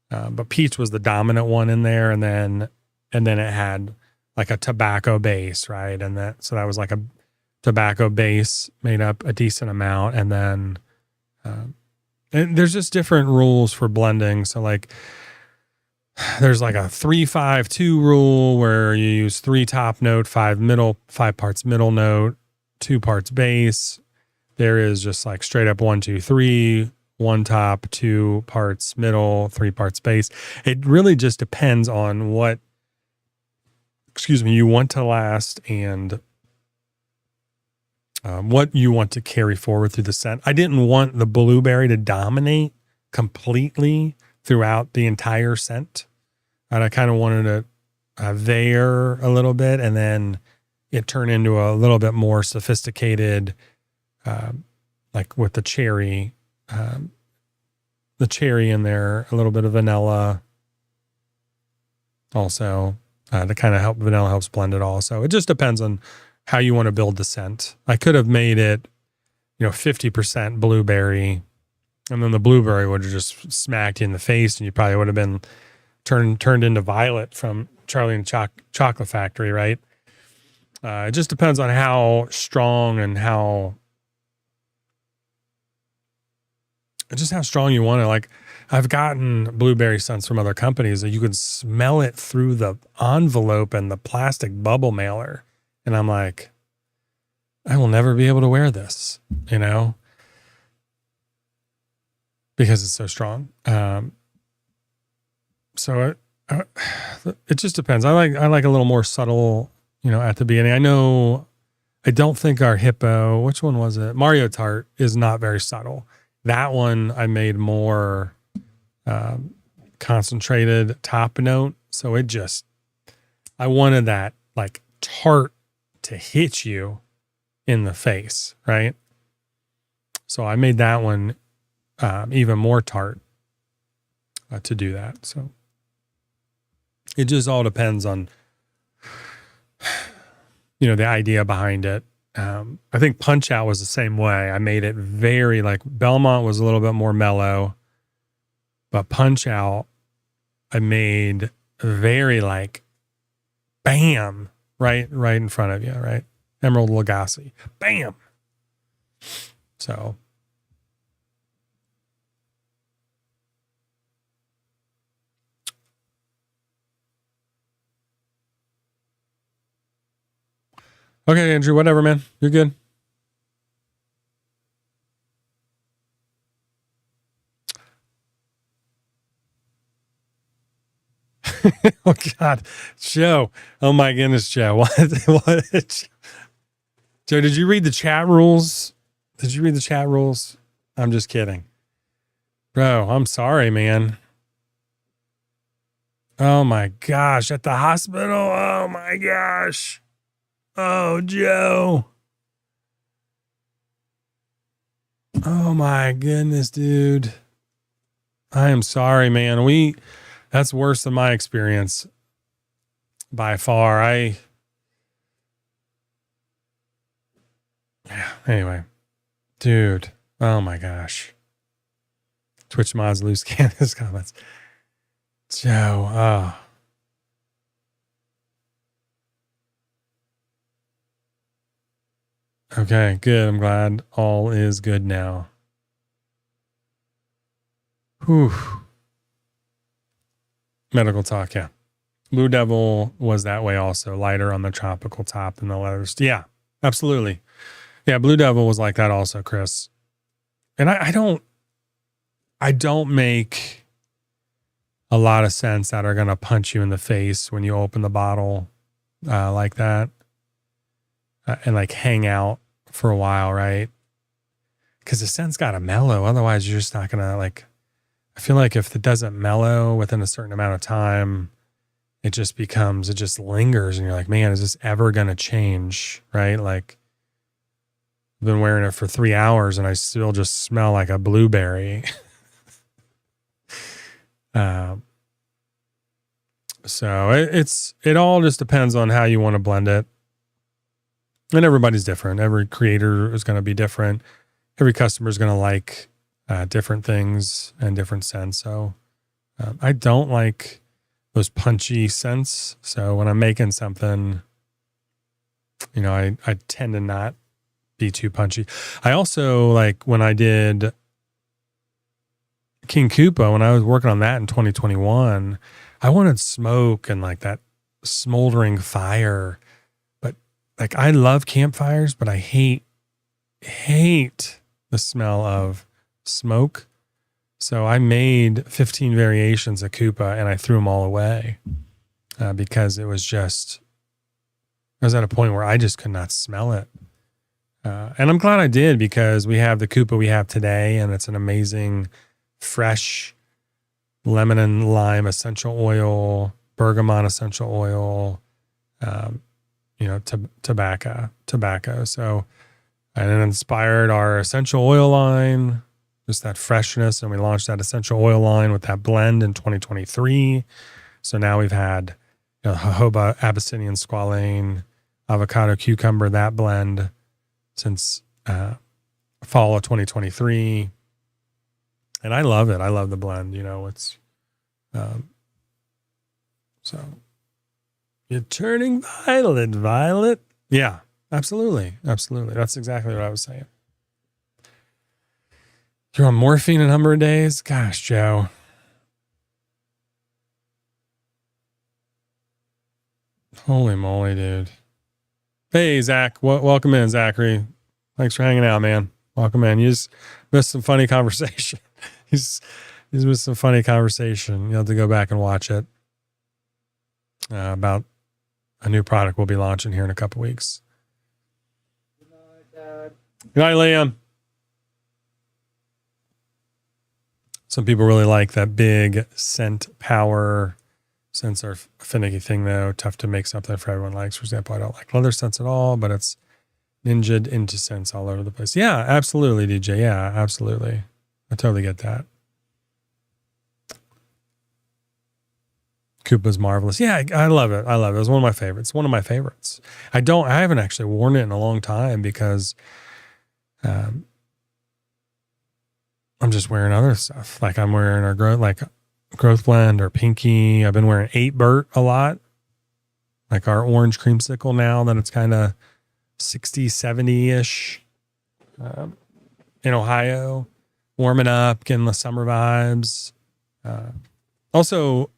but peach was the dominant one in there, and then it had like a tobacco base, right? So that was like a tobacco base made up a decent amount, and then and there's just different rules for blending. So like there's like a 3-5-2 rule where you use 3 top note, 5 parts middle note, 2 parts base. There is just like straight up 1, 2, 3, 1 top, 2 parts middle, 3 parts base. It really just depends on what, you want to last and what you want to carry forward through the scent. I didn't want the blueberry to dominate completely throughout the entire scent. And I kind of wanted to veer a little bit, and then it turned into a little bit more sophisticated, like with the cherry in there, a little bit of vanilla also to kind of help. Vanilla helps blend it all. So it just depends on how you want to build the scent. I could have made it, 50% blueberry And then the blueberry would have just smacked you in the face, and you probably would have been turned into Violet from Charlie and the Chocolate Factory, right? It just depends on how strong and how strong you want it. Like, I've gotten blueberry scents from other companies that you could smell it through the envelope and the plastic bubble mailer. And I'm like, I will never be able to wear this, because it's so strong. So it just depends. I like a little more subtle, at the beginning. I don't think our Hippo, which one was it? Mario Tart is not very subtle. That one I made more concentrated top note. So I wanted that like tart to hit you in the face, right? So I made that one even more tart to do that. So it just all depends on, the idea behind it. I think Punch Out was the same way. I made it very like Belmont was a little bit more mellow, but Punch Out I made very like bam, right in front of you, right? Emerald Lagasse, bam. So okay, Andrew, whatever, man. You're good. Oh God, Joe. Oh my goodness, Joe. What? Joe, did you read the chat rules? I'm just kidding. Bro, I'm sorry, man. Oh my gosh, at the hospital. Oh my gosh. Oh, Joe. Oh my goodness, dude. I am sorry, man. That's worse than my experience by far. Anyway, dude. Oh my gosh. Twitch mods loose Candace comments. Joe. Oh. Okay, good. I'm glad all is good now. Whew. Medical talk, yeah. Blue Devil was that way also, lighter on the tropical top than the leathers. Yeah, absolutely. Yeah, Blue Devil was like that also, Chris. And I don't make a lot of scents that are going to punch you in the face when you open the bottle like that and like hang out for a while, right? Because the scent's got to mellow. Otherwise, you're just not going to like, I feel like if it doesn't mellow within a certain amount of time, it just lingers and you're like, man, is this ever going to change? Right? Like, I've been wearing it for 3 hours and I still just smell like a blueberry. So it all just depends on how you want to blend it. And everybody's different. Every creator is going to be different. Every customer is going to like different things and different scents. So I don't like those punchy scents. So when I'm making something, I tend to not be too punchy. I also like when I did King Koopa, when I was working on that in 2021, I wanted smoke and like that smoldering fire. But like I love campfires, but I hate the smell of smoke. So I made 15 variations of Koopa and I threw them all away because I was at a point where I just could not smell it. And I'm glad I did because we have the Koopa we have today and it's an amazing fresh lemon and lime essential oil, bergamot essential oil, tobacco. So, and it inspired our essential oil line, just that freshness. And we launched that essential oil line with that blend in 2023. So now we've had jojoba, Abyssinian squalane, avocado, cucumber, that blend since fall of 2023. And I love it. I love the blend. It's so you're turning violet, Violet. Yeah, absolutely. Absolutely. That's exactly what I was saying. You're on morphine a number of days? Gosh, Joe. Holy moly, dude. Hey, Zach. Welcome in, Zachary. Thanks for hanging out, man. Welcome in. You just missed some funny conversation. He's missed some funny conversation. You'll have to go back and watch it about a new product we'll be launching here in a couple weeks. Good night, Dad. Good night, Liam. Some people really like that big scent power. Scents are a finicky thing, though. Tough to make something for everyone likes. For example, I don't like leather scents at all, but it's ninja'd into scents all over the place. Yeah, absolutely, DJ. Yeah, absolutely. I totally get that. Koopa's marvelous. Yeah, I love it. I love it. It was one of my favorites. One of my favorites. I haven't actually worn it in a long time because I'm just wearing other stuff. Like I'm wearing our growth blend or pinky. I've been wearing 8-Burt a lot. Like our orange creamsicle now that it's kind of 60, 70-ish in Ohio. Warming up, getting the summer vibes. Also,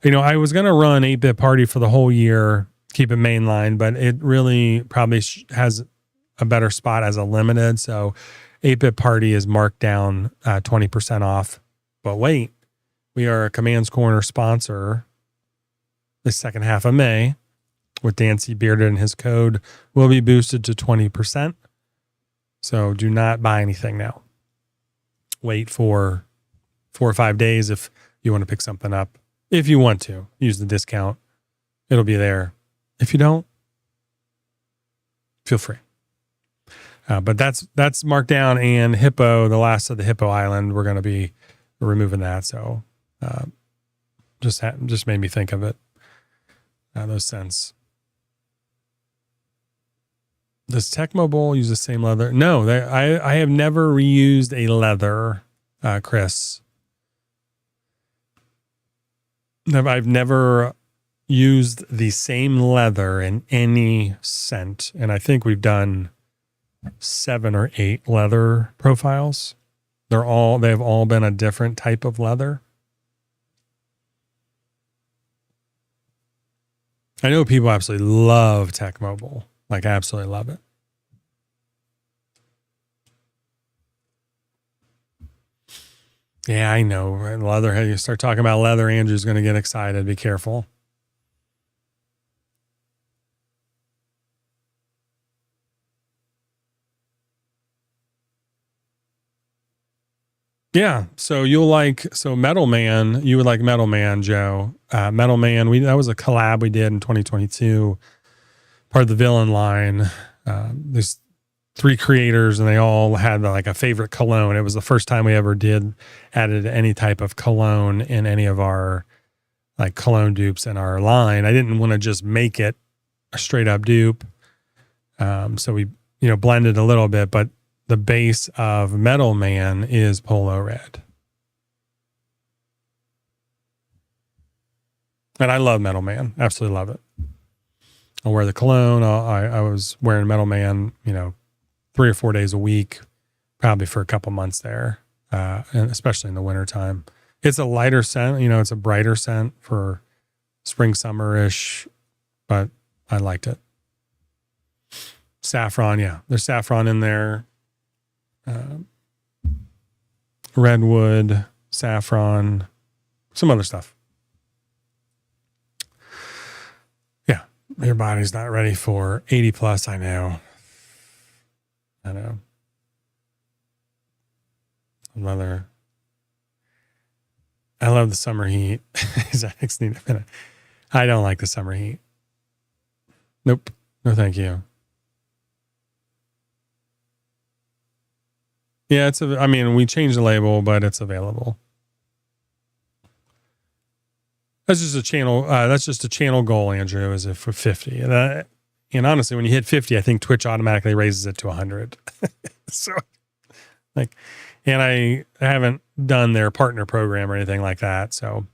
I was going to run 8-Bit Party for the whole year, keep it mainline, but it really probably has a better spot as a limited. So 8-Bit Party is marked down 20% off. But wait, we are a Commands Corner sponsor the second half of May with Dancy Bearded, and his code will be boosted to 20%. So do not buy anything now. Wait for 4 or 5 days if you want to pick something up. If you want to use the discount, it'll be there. If you don't, feel free. But that's marked down, and Hippo, the last of the Hippo Island, we're going to be removing that. So just made me think of it. Those scents. Does Tecmo Bowl use the same leather? No, I have never reused a leather, Chris. I've never used the same leather in any scent. And I think we've done 7 or 8 leather profiles. They've all been a different type of leather. I know people absolutely love Tecmo Bowl. Like absolutely love it. Yeah, I know. Leatherhead, you start talking about leather, Andrew's going to get excited. Be careful. Yeah, so Metal Man, you would like Metal Man, Joe. Metal Man, that was a collab we did in 2022, part of the Villain line. There's 3 creators, and they all had like a favorite cologne. It was the first time we ever added any type of cologne in any of our like cologne dupes in our line. I didn't want to just make it a straight up dupe. So we, blended a little bit, but the base of Metal Man is Polo Red. And I love Metal Man. Absolutely love it. I'll wear the cologne. I was wearing Metal Man, 3 or 4 days a week, probably for a couple months there, and especially in the wintertime. It's a lighter scent, it's a brighter scent for spring, summer-ish, but I liked it. Saffron, yeah. There's saffron in there. Redwood, saffron, some other stuff. Yeah, your body's not ready for 80 plus. I know. Leather. I love the summer heat. I don't like the summer heat. Nope. No, thank you. Yeah, we changed the label, but it's available. That's just a channel goal, Andrew, is it for 50. And honestly, when you hit 50, I think Twitch automatically raises it to 100. So Like, and I haven't done their partner program or anything like that. So,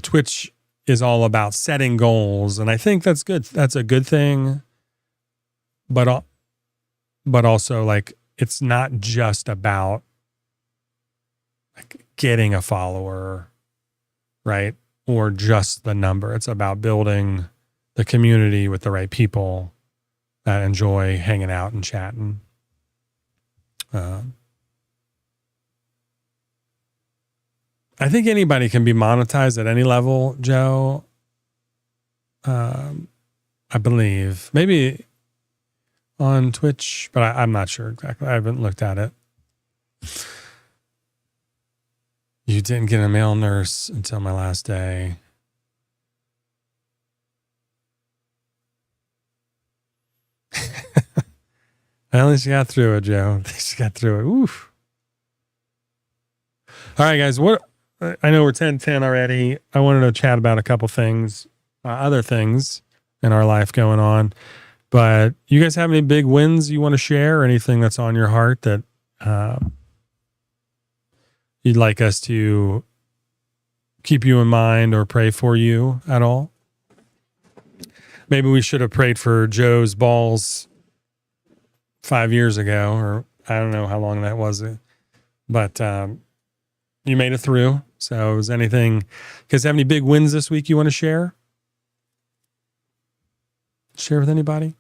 Twitch is all about setting goals, and I think that's good. That's a good thing. But also, like, it's not just about like getting a follower, right? Or just the number. It's about building the community with the right people that enjoy hanging out and chatting. I think anybody can be monetized at any level, Joe. I believe maybe on Twitch, but I'm not sure exactly. I haven't looked at it. You didn't get a male nurse until my last day. At least you got through it, Joe. At least you got through it. Oof. All right, guys. I know we're 10:10 already. I wanted to chat about a couple things, other things in our life going on. But you guys have any big wins you want to share, or anything that's on your heart that you'd like us to keep you in mind or pray for you at all? Maybe we should have prayed for Joe's balls 5 years ago, or I don't know how long that was. But you made it through. So is anything, you guys have any big wins this week you want to share? Share with anybody?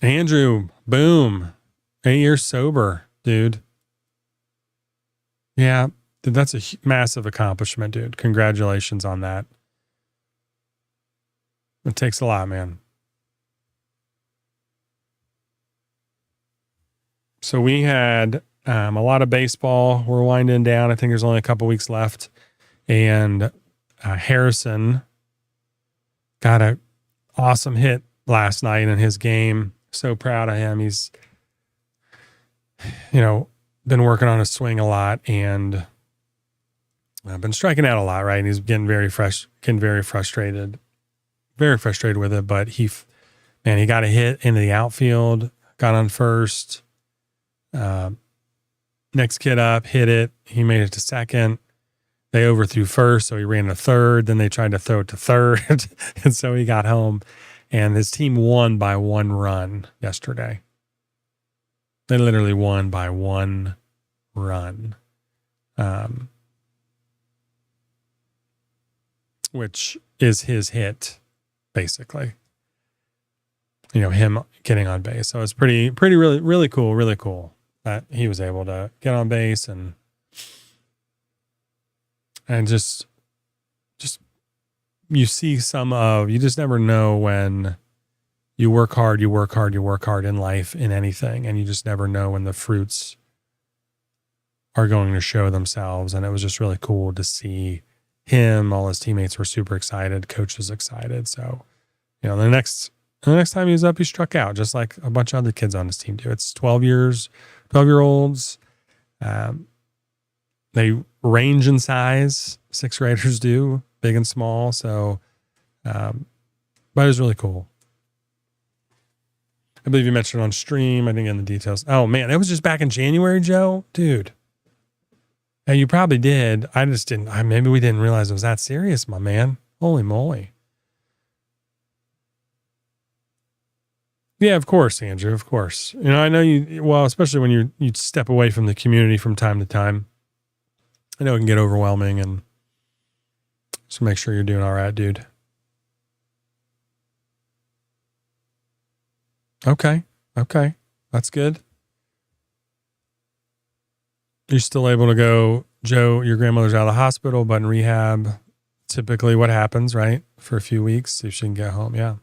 Andrew, boom. 8 years sober, dude. Yeah, dude, that's a massive accomplishment, dude. Congratulations on that. It takes a lot, man. So we had a lot of baseball. We're winding down. I think there's only a couple weeks left. And Harrison got an awesome hit last night in his game. So proud of him. He's, been working on his swing a lot, and been striking out a lot, right? And he's getting very frustrated with it. But he got a hit into the outfield, got on first. Next kid up, hit it. He made it to second. They overthrew first, so he ran to third. Then they tried to throw it to third, and so he got home. And his team won by 1 run yesterday. They literally won by 1 run, which is his hit, basically. Him getting on base. So it's pretty, really, really cool, really cool that he was able to get on base and just you see you just never know when you work hard in life, in anything, and you just never know when the fruits are going to show themselves. And it was just really cool to see him. All his teammates were super excited. Coach was excited. So, the next time he was up, he struck out, just like a bunch of other kids on his team do. It's 12-year-olds. They range in size. 6th graders do, big and small. So, but it was really cool. I believe you mentioned on stream. I didn't get in the details. Oh man, it was just back in January, Joe, dude. And you probably did. I just didn't. Maybe we didn't realize it was that serious, my man. Holy moly. Yeah, of course, Andrew. Of course. I know you. Well, especially when you step away from the community from time to time. I know it can get overwhelming, and so make sure you're doing all right, dude. Okay. That's good. You're still able to go, Joe, your grandmother's out of the hospital, but in rehab, typically what happens, right? For a few weeks, see if she can get home. Yeah.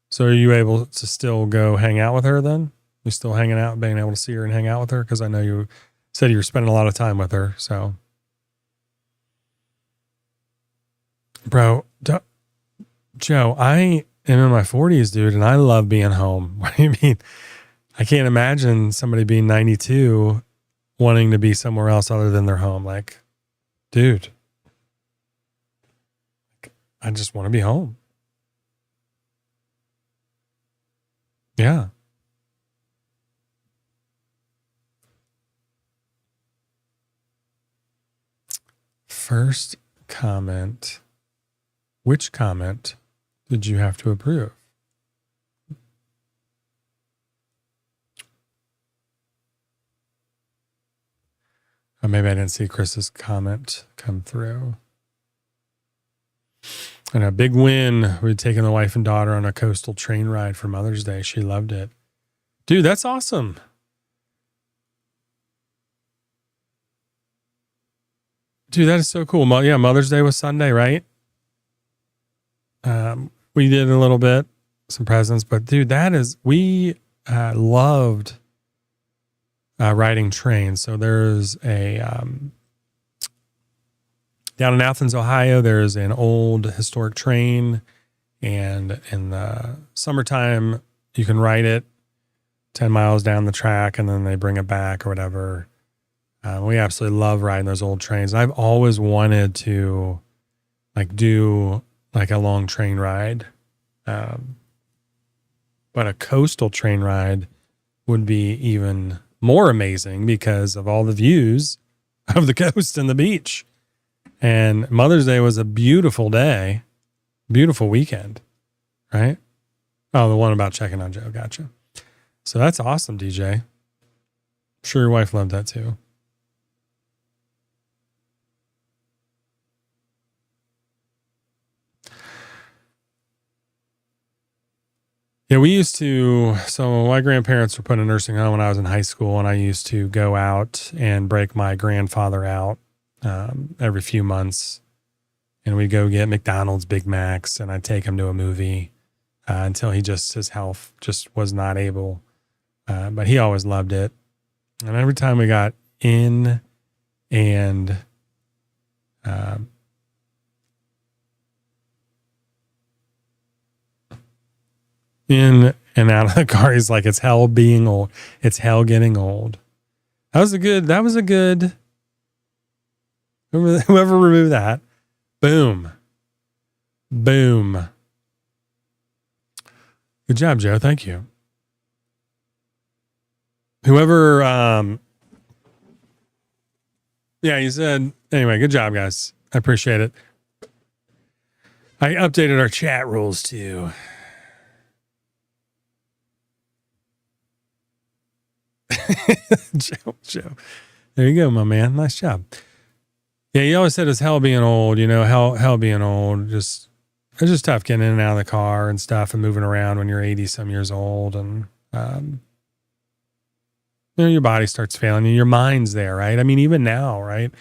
So are you able to still go hang out with her then? You still hanging out, being able to see her and hang out with her? Because I know you said you were spending a lot of time with her. So, bro, Joe, I am in my 40s, dude, and I love being home. What do you mean? I can't imagine somebody being 92 wanting to be somewhere else other than their home. Like, dude, I just want to be home. Yeah. First comment. Which comment did you have to approve? Or maybe I didn't see Chris's comment come through. And a big win. We'd taken the wife and daughter on a coastal train ride for Mother's Day. She loved it. Dude, that's awesome. Dude, that is so cool. Yeah, Mother's Day was Sunday, right? We did a little bit, some presents, but dude, we loved riding trains. So there's down in Athens, Ohio, there's an old historic train, and in the summertime, you can ride it 10 miles down the track, and then they bring it back or whatever. We absolutely love riding those old trains. I've always wanted to do a long train ride. But a coastal train ride would be even more amazing because of all the views of the coast and the beach. And Mother's Day was a beautiful day, beautiful weekend, right? Oh, the one about checking on Joe. Gotcha. So that's awesome, DJ. I'm sure your wife loved that too. Yeah, so my grandparents were put in a nursing home when I was in high school, and I used to go out and break my grandfather out every few months, and we'd go get McDonald's Big Macs, and I'd take him to a movie until his health just was not able. But he always loved it. And every time we got in and in and out of the car, he's like, it's hell being old. It's hell getting old. That was a good, whoever removed that. Boom. Good job, Joe. Thank you. Whoever, yeah, you said, anyway, good job, guys. I appreciate it. I updated our chat rules too. Joe. There you go, my man. Nice job. Yeah, you always said it's hell being old, hell being old. It's just tough getting in and out of the car and stuff and moving around when you're 80 some years old. And, your body starts failing you. Your mind's there, right? I mean, even now, right?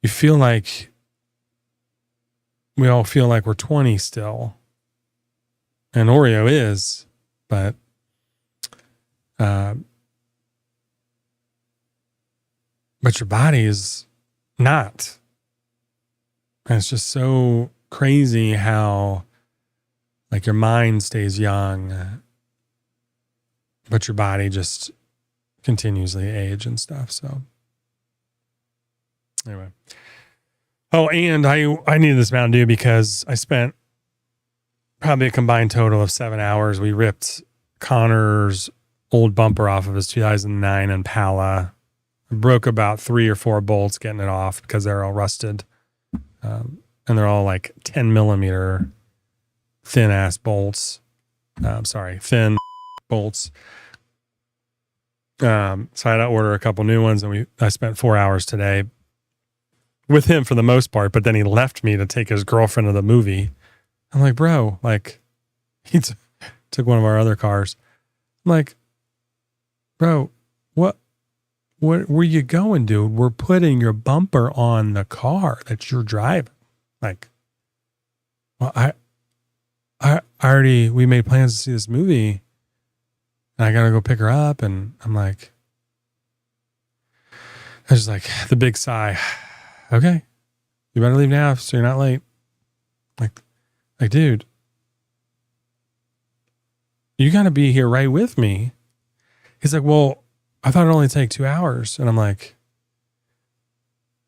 You feel like we all feel like we're 20 still. And Oreo is, but, but your body is not. And it's just so crazy how your mind stays young, but your body just continuously age and stuff. So anyway. Oh, and I needed this Mountain Dew because I spent probably a combined total of 7 hours. We ripped Connor's old bumper off of his 2009 Impala. Broke about 3 or 4 bolts getting it off because they're all rusted. And they're all 10 millimeter thin ass bolts. Thin bolts. So I had to order a couple new ones, and I spent 4 hours today with him for the most part, but then he left me to take his girlfriend to the movie. I'm like, bro, he took one of our other cars. I'm like, bro, what were you going, dude? We're putting your bumper on the car that you're driving. Well, we made plans to see this movie, and I got to go pick her up. And I'm like, I was like the big sigh. Okay, you better leave now so you're not late. Like, dude, you got to be here right with me. He's like, well, I thought it'd only take 2 hours. And I'm like,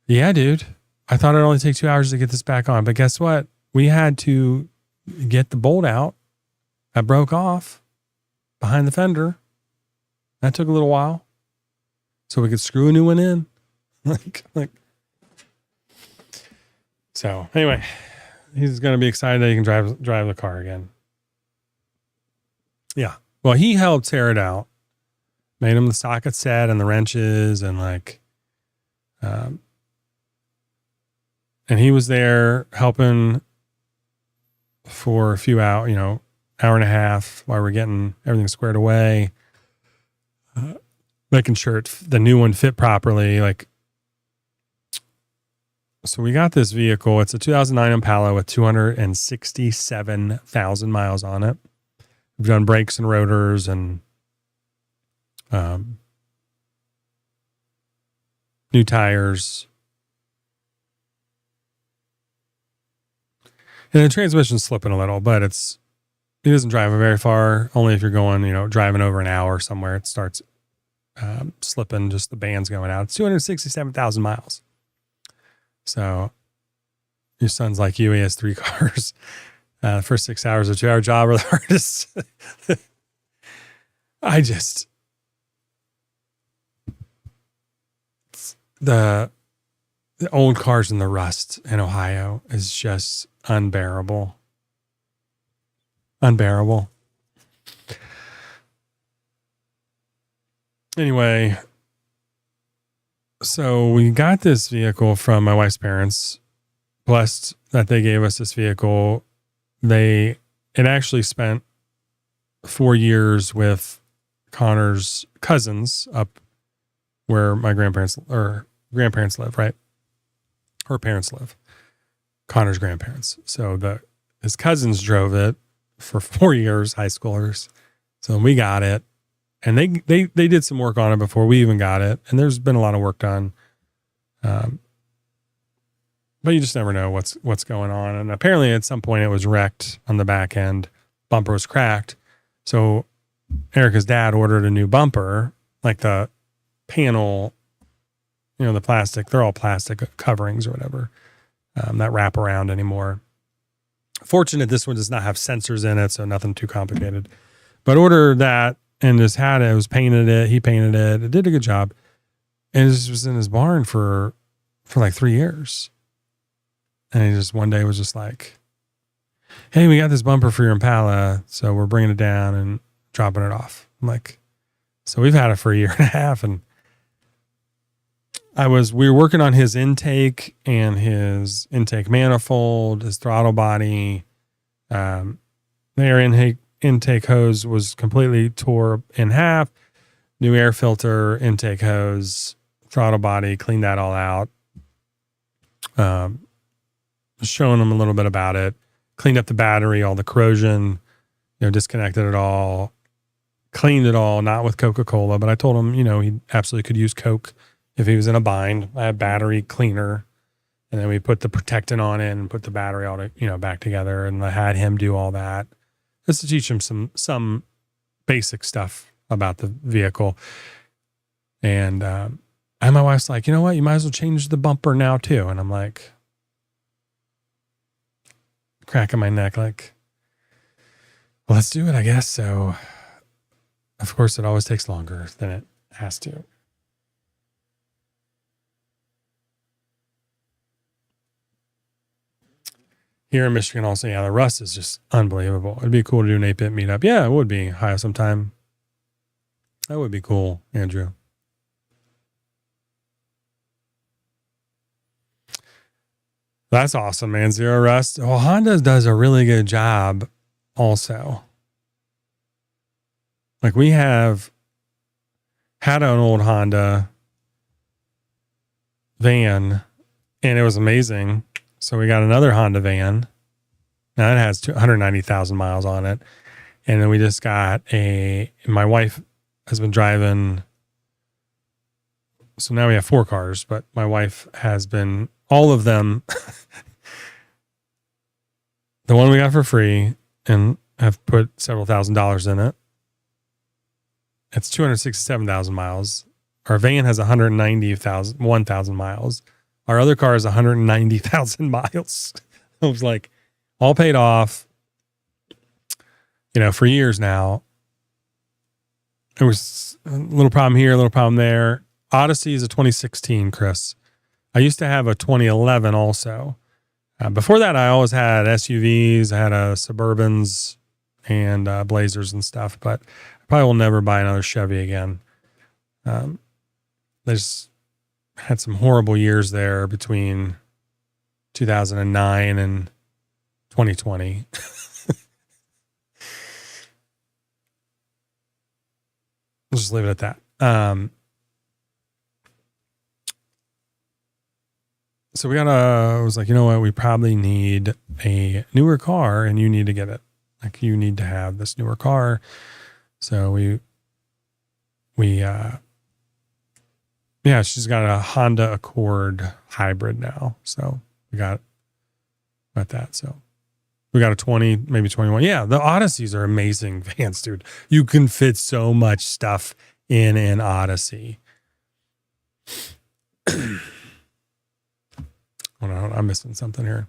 yeah, dude, I thought it'd only take 2 hours to get this back on. But guess what? we had to get the bolt out that broke off behind the fender. That took a little while so we could screw a new one in. So anyway, he's going to be excited that he can drive the car again. Yeah. Well, he helped tear it out, made him the socket set and the wrenches and and he was there helping for a few hours, hour and a half while we're getting everything squared away, making sure the new one fit properly. So we got this vehicle. It's a 2009 Impala with 267,000 miles on it. We've done brakes and rotors and new tires. And the transmission's slipping a little, but it doesn't drive very far. Only if you're going, driving over an hour somewhere, it starts slipping. Just the band's going out. It's 267,000 miles. So your son's like you. He has 3 cars. The first 6 hours of a 2-hour job are the hardest. The old cars in the rust in Ohio is just unbearable. Anyway, so we got this vehicle from my wife's parents. Blessed that they gave us this vehicle. It actually spent 4 years with Connor's cousins up where my grandparents live, right? Her parents live. Connor's grandparents. So his cousins drove it for 4 years, high schoolers. So we got it. And they did some work on it before we even got it. And there's been a lot of work done. But you just never know what's going on. And apparently at some point it was wrecked on the back end. Bumper was cracked. So Erica's dad ordered a new bumper, like the panel, the plastic, they're all plastic coverings or whatever, that wrap around anymore. Fortunate this one does not have sensors in it, so nothing too complicated. But ordered that and just had it. It was painted it. He painted it. It did a good job. And it just was in his barn for like 3 years. And he just one day was just like, hey, we got this bumper for your Impala, so we're bringing it down and dropping it off. I'm like, so we've had it for a year and a half. And we were working on his intake and his intake manifold, his throttle body. The air intake hose was completely tore in half. New air filter, intake hose, throttle body, cleaned that all out. Showing them a little bit about it. Cleaned up the battery, all the corrosion, disconnected it all, cleaned it all, not with Coca-Cola, but I told him, he absolutely could use Coke if he was in a bind. I had battery cleaner, and then we put the protectant on it and put the battery all back together, and I had him do all that just to teach him some basic stuff about the vehicle. And my wife's like, you know what, you might as well change the bumper now too. And I'm like, cracking my neck, like, well, let's do it, I guess. So of course it always takes longer than it has to. Here in Michigan also, the rust is just unbelievable. It'd be cool to do an 8-bit meetup. Yeah, it would be high sometime. That would be cool, Andrew. That's awesome, man. Zero rust. Well, Honda does a really good job also. Like we had an old Honda van and it was amazing. So we got another Honda van. Now it has 190,000 miles on it. And then we just got my wife has been driving. So now we have 4 cars, but my wife has been, all of them, the one we got for free and have put several $1,000s in it. It's 267,000 miles. Our van has 1,000 miles. Our other car is 190,000 miles. I was like, all paid off, for years now. There was a little problem here, a little problem there. Odyssey is a 2016, Chris. I used to have a 2011 also. Before that, I always had SUVs. I had Suburbans and Blazers and stuff, but I probably will never buy another Chevy again. They just had some horrible years there between 2009 and 2020. We'll just leave it at that. So I was like, you know what? We probably need a newer car and you need to get it. Like you need to have this newer car. So she's got a Honda Accord hybrid now. So we got that. So we got a 20, maybe 21. Yeah. The Odysseys are amazing vans, dude. You can fit so much stuff in an Odyssey. Hold on, I'm missing something here.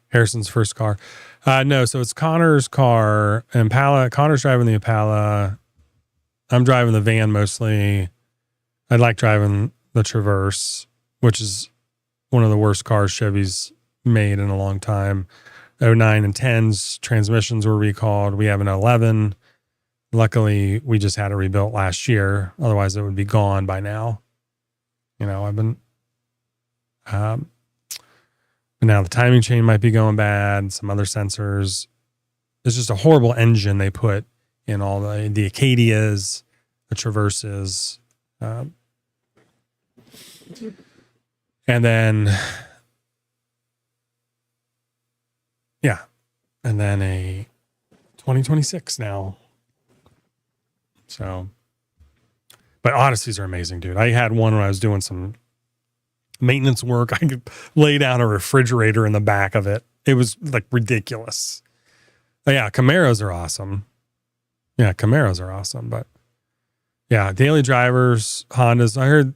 Harrison's first car. No, so it's Connor's car, Impala. Connor's driving the Impala. I'm driving the van mostly. I like driving the Traverse, which is one of the worst cars Chevy's made in a long time. 09 and 10s transmissions were recalled. We have an 11. Luckily, we just had it rebuilt last year. Otherwise, it would be gone by now. I've been... but now the timing chain might be going bad, some other sensors. It's just a horrible engine they put in all the Acadias, the Traverses. And then a 2026 now. So, but Odysseys are amazing, dude. I had one when I was doing some maintenance work. I could lay down a refrigerator in the back of it. It was like ridiculous. But yeah, Camaros are awesome. But yeah, daily drivers, Hondas. I heard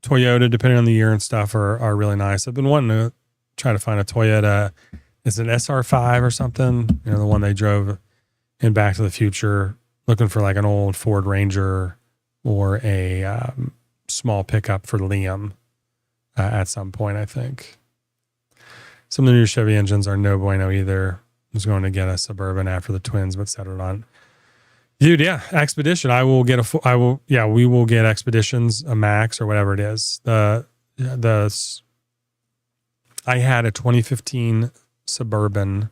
Toyota, depending on the year and stuff, are really nice. I've been wanting to try to find a Toyota. It's an SR5 or something. The one they drove in Back to the Future. Looking for like an old Ford Ranger or a small pickup for Liam. At some point, I think. Some of the new Chevy engines are no bueno either. I was going to get a Suburban after the twins, but settled on. Dude, yeah, Expedition. We will get Expeditions, a Max or whatever it is. I had a 2015 Suburban,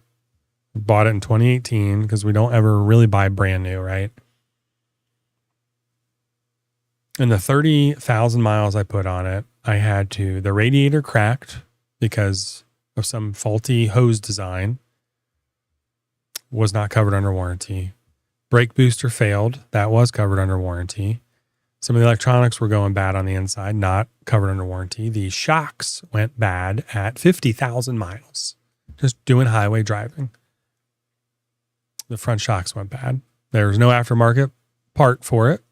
bought it in 2018 because we don't ever really buy brand new, right? And the 30,000 miles I put on it, the radiator cracked because of some faulty hose design, was not covered under warranty. Brake booster failed. That was covered under warranty. Some of the electronics were going bad on the inside, not covered under warranty. The shocks went bad at 50,000 miles, just doing highway driving. The front shocks went bad. There was no aftermarket part for it.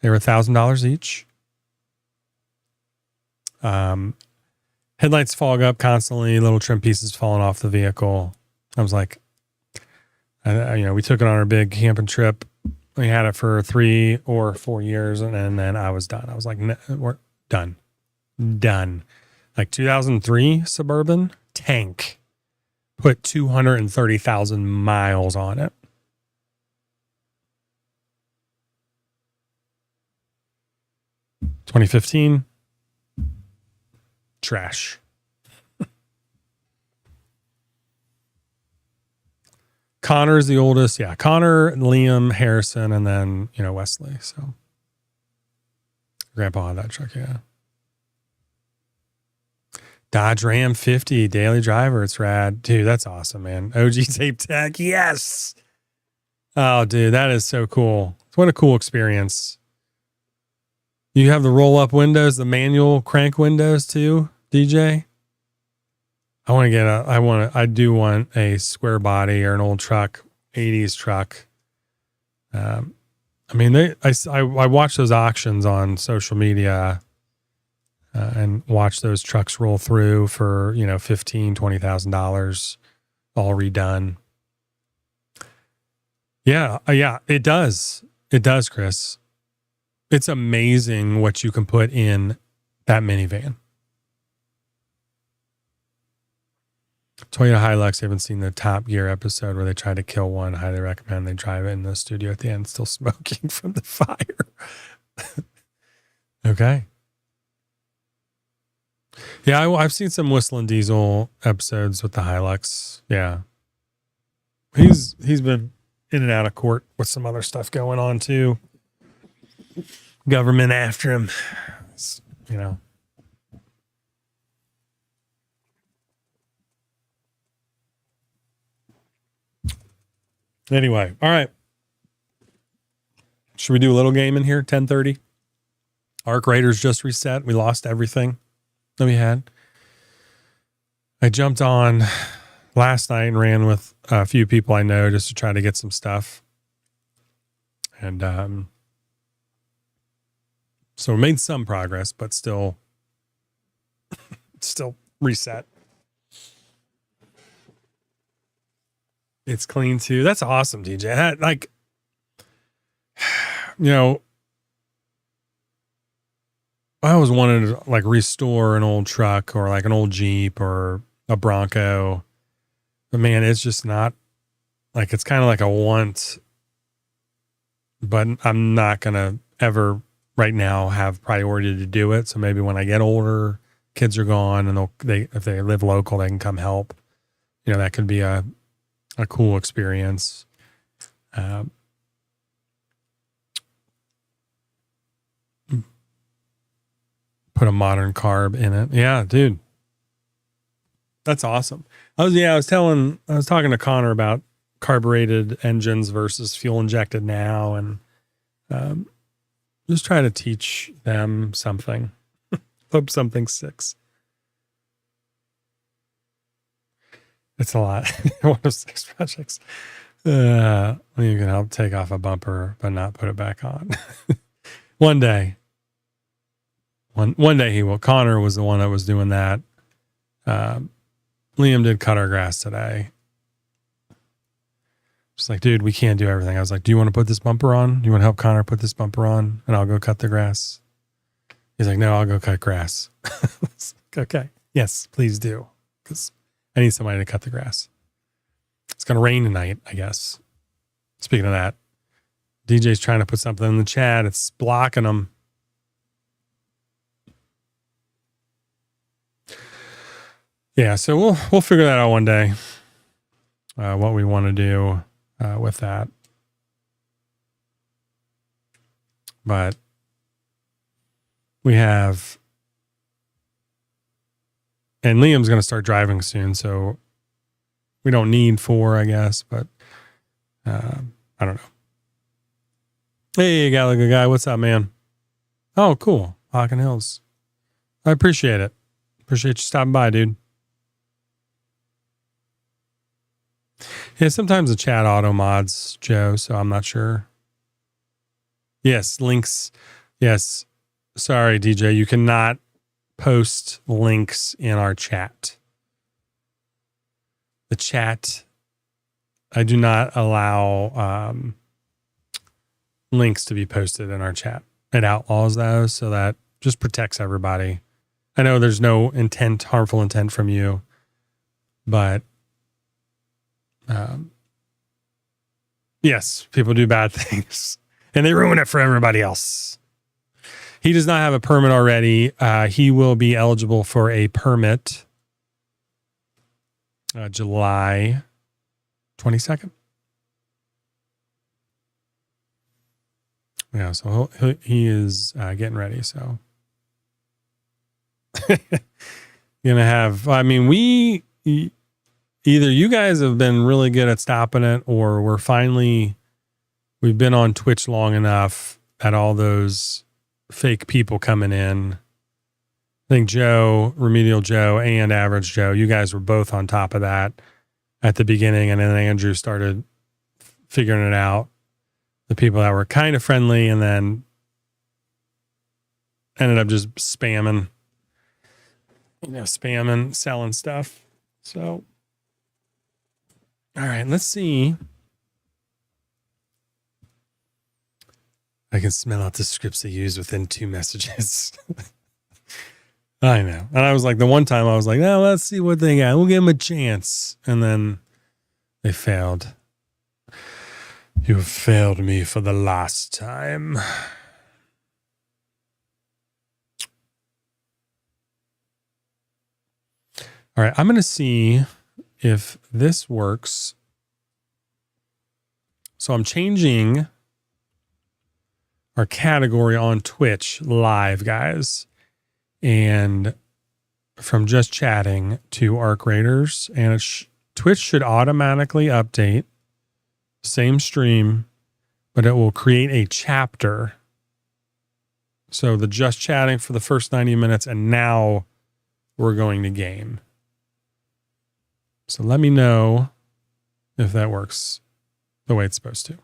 They were $1,000 each. Headlights fog up constantly, little trim pieces falling off the vehicle. I was like, we took it on our big camping trip. We had it for 3 or 4 years, and then I was done. I was like, we're done. Like 2003 Suburban tank, put 230,000 miles on it. $2015, trash. Connor's the oldest. Yeah. Connor, Liam, Harrison, and then, Wesley. So Grandpa had that truck. Yeah. Dodge Ram 50 daily driver. It's rad. Dude, that's awesome, man. OG tape tech. Yes. Oh, dude, that is so cool. What a cool experience. You have the roll up windows, the manual crank windows too, DJ. I do want a square body or an old truck, 80s truck. I watch those auctions on social media and watch those trucks roll through for, $15,000, $20,000 all redone. Yeah. Yeah, it does. It does, Chris. It's amazing what you can put in that minivan. Toyota Hilux, I haven't seen the Top Gear episode where they try to kill one. Highly recommend they drive it in the studio at the end, still smoking from the fire. Okay. Yeah, I've seen some Whistling Diesel episodes with the Hilux. Yeah. He's been in and out of court with some other stuff going on too. Government after him. Anyway, all right. Should we do a little game in here? 10:30. Arc Raiders just reset. We lost everything that we had. I jumped on last night and ran with a few people I know just to try to get some stuff. And so we made some progress, but still reset. It's clean too. That's awesome, DJ. I always wanted to restore an old truck or an old Jeep or a Bronco. But man, it's just not it's kind of like a want, but I'm not going to ever right now have priority to do it. So maybe when I get older, kids are gone and if they live local, they can come help. That could be a cool experience. Put a modern carb in it. Yeah, dude. That's awesome. I was talking to Connor about carbureted engines versus fuel injected now, and just try to teach them something. Hope something sticks. It's a lot. One of 6 projects. You can help take off a bumper, but not put it back on. One day. One day he will. Connor was the one that was doing that. Liam did cut our grass today. Just dude, we can't do everything. I was like, do you want to put this bumper on? Do you want to help Connor put this bumper on? And I'll go cut the grass. He's like, no, I'll go cut grass. Okay. Yes, please do. Because I need somebody to cut the grass. It's going to rain tonight, I guess. Speaking of that, DJ's trying to put something in the chat. It's blocking him. Yeah, so we'll figure that out one day. What we want to do with that, but we have, and Liam's going to start driving soon, so we don't need 4, I guess. But I don't know. Hey, Gallagher guy, what's up, man? Oh, cool, Hockin Hills. I appreciate it. Appreciate you stopping by, dude. Yeah, sometimes the chat auto mods, Joe, so I'm not sure. Yes, links. Yes. Sorry, DJ. You cannot post links in our chat. The chat, I do not allow links to be posted in our chat. It outlaws those, so that just protects everybody. I know there's no harmful intent from you, but yes, people do bad things and they ruin it for everybody else. He does not have a permit already. He will be eligible for a permit July 22nd. Yeah, so he is getting ready. So gonna have, either you guys have been really good at stopping it, or we've been on Twitch long enough at all those fake people coming in. I think Joe, Remedial Joe, and Average Joe, you guys were both on top of that at the beginning, and then Andrew started figuring it out. The people that were kind of friendly and then ended up just spamming spamming, selling stuff. So, all right, let's see. I can smell out the scripts they use within 2 messages. I know. And I was like, the one time I was like, no, let's see what they got. We'll give them a chance. And then they failed. You have failed me for the last time. All right, I'm going to see if this works. So I'm changing our category on Twitch live, guys. And from just chatting to Arc Raiders. And Twitch should automatically update. Same stream, but it will create a chapter. So the just chatting for the first 90 minutes, and now we're going to game. So let me know if that works the way it's supposed to.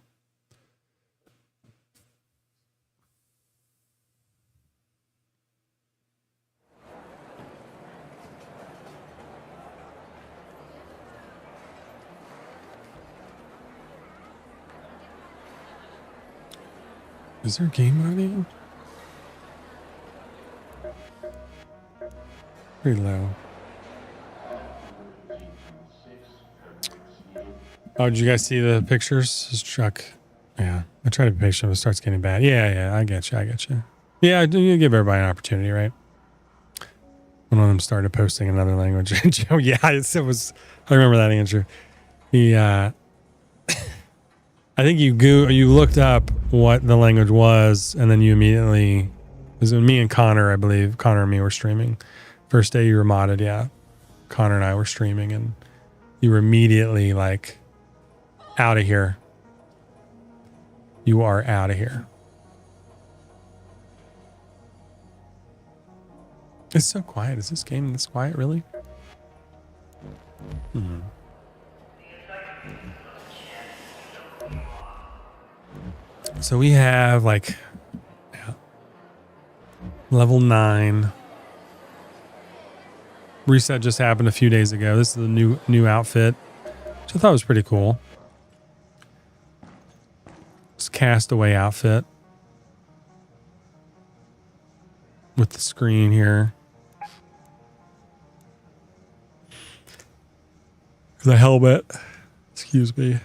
Is there game running? Pretty low. Oh, did you guys see the pictures? His truck. Yeah. I try to be patient if it starts getting bad. Yeah. I get you. Yeah, you give everybody an opportunity, right? One of them started posting another language. Joe, yeah, it was. I remember that answer. He, I think you looked up what the language was, and then you immediately, it was me and Connor, I believe. Connor and me were streaming. First day you were modded, yeah. Connor and I were streaming, and you were immediately like, out of here. You are out of here. It's so quiet. Is this game this quiet, really? So we have like level 9. Reset just happened a few days ago. This is the new outfit, which I thought was pretty cool. It's Castaway outfit with the screen here. The helmet. Excuse me.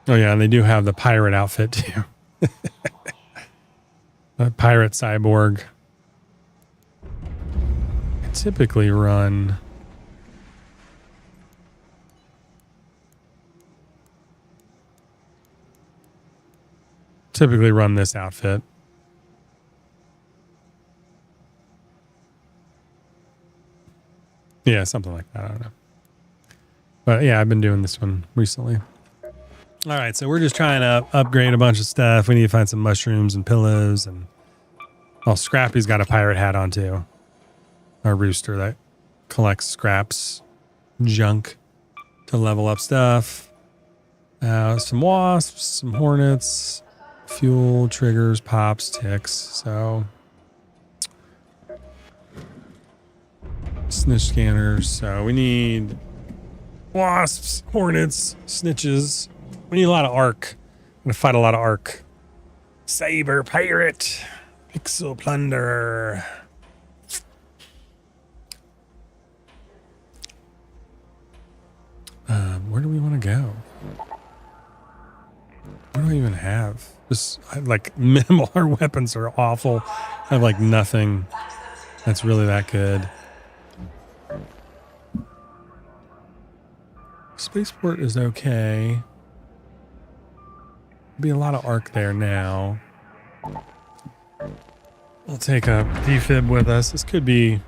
Oh yeah, and they do have the pirate outfit too. The pirate cyborg. I typically run this outfit. Yeah, something like that. I don't know. But yeah, I've been doing this one recently. All right, so we're just trying to upgrade a bunch of stuff. We need to find some mushrooms and pillows. And Scrappy's got a pirate hat on too. Our rooster that collects scraps, junk to level up stuff. Some wasps, some hornets, fuel, triggers, pops, ticks. So snitch scanners. So we need wasps, hornets, snitches. We need a lot of arc. I'm gonna fight a lot of arc. Saber pirate, pixel plunderer. Where do we want to go? What do I even have? Just like minimal. Our weapons are awful. I have like nothing that's really that good. Spaceport is okay. Be a lot of arc there now. We'll take a defib with us. This could get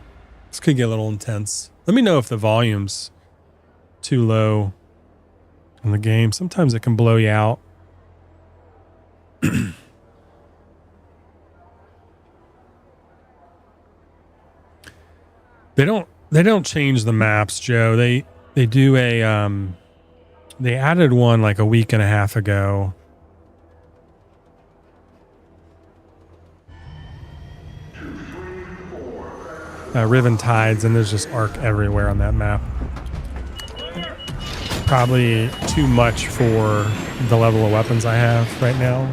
a little intense. Let me know if the volume's too low in the game. Sometimes it can blow you out. They don't change the maps, Joe. They do they added one like a week and a half ago. Riven Tides, and there's just arc everywhere on that map. Probably too much for the level of weapons I have right now.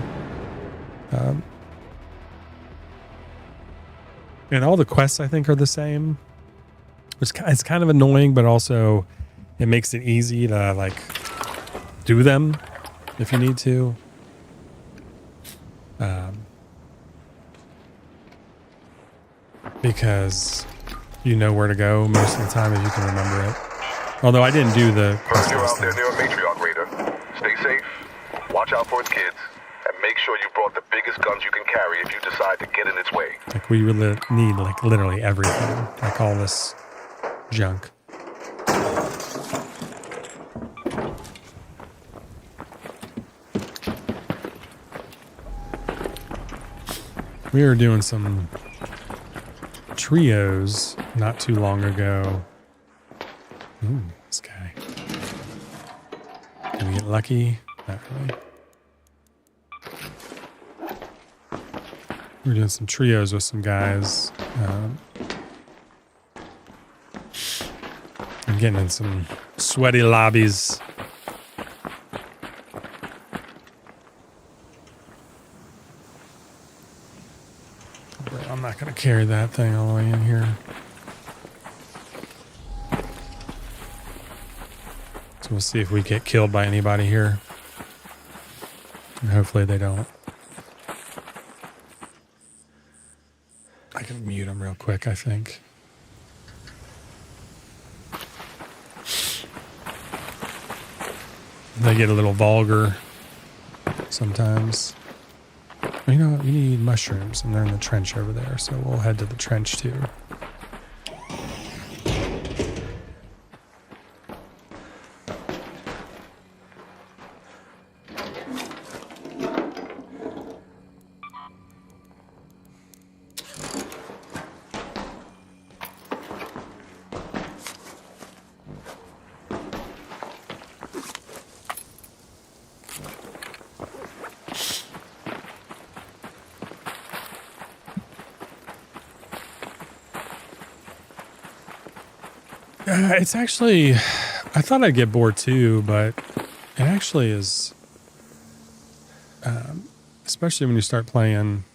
And all the quests I think are the same, which is kind of annoying, but also it makes it easy to like do them if you need to. Because you know where to go most of the time if you can remember it. Although I didn't do the quest You're out list there thing. near a matriarch raider. Stay safe, watch out for its kids, and make sure you brought the biggest guns you can carry if you decide to get in its way. Like we really need like literally everything. Like all this junk. We were doing some trios not too long ago. Ooh, this guy. Can we get lucky? Not really. We were doing some trios with some guys. I'm getting in some sweaty lobbies. I'm not going to carry that thing all the way in here. So we'll see if we get killed by anybody here. And hopefully they don't. I can mute them real quick, I think. They get a little vulgar sometimes. You know what? We need mushrooms, and they're in the trench over there, so we'll head to the trench too. It's actually, I thought I'd get bored too, but it actually is, especially when you start playing.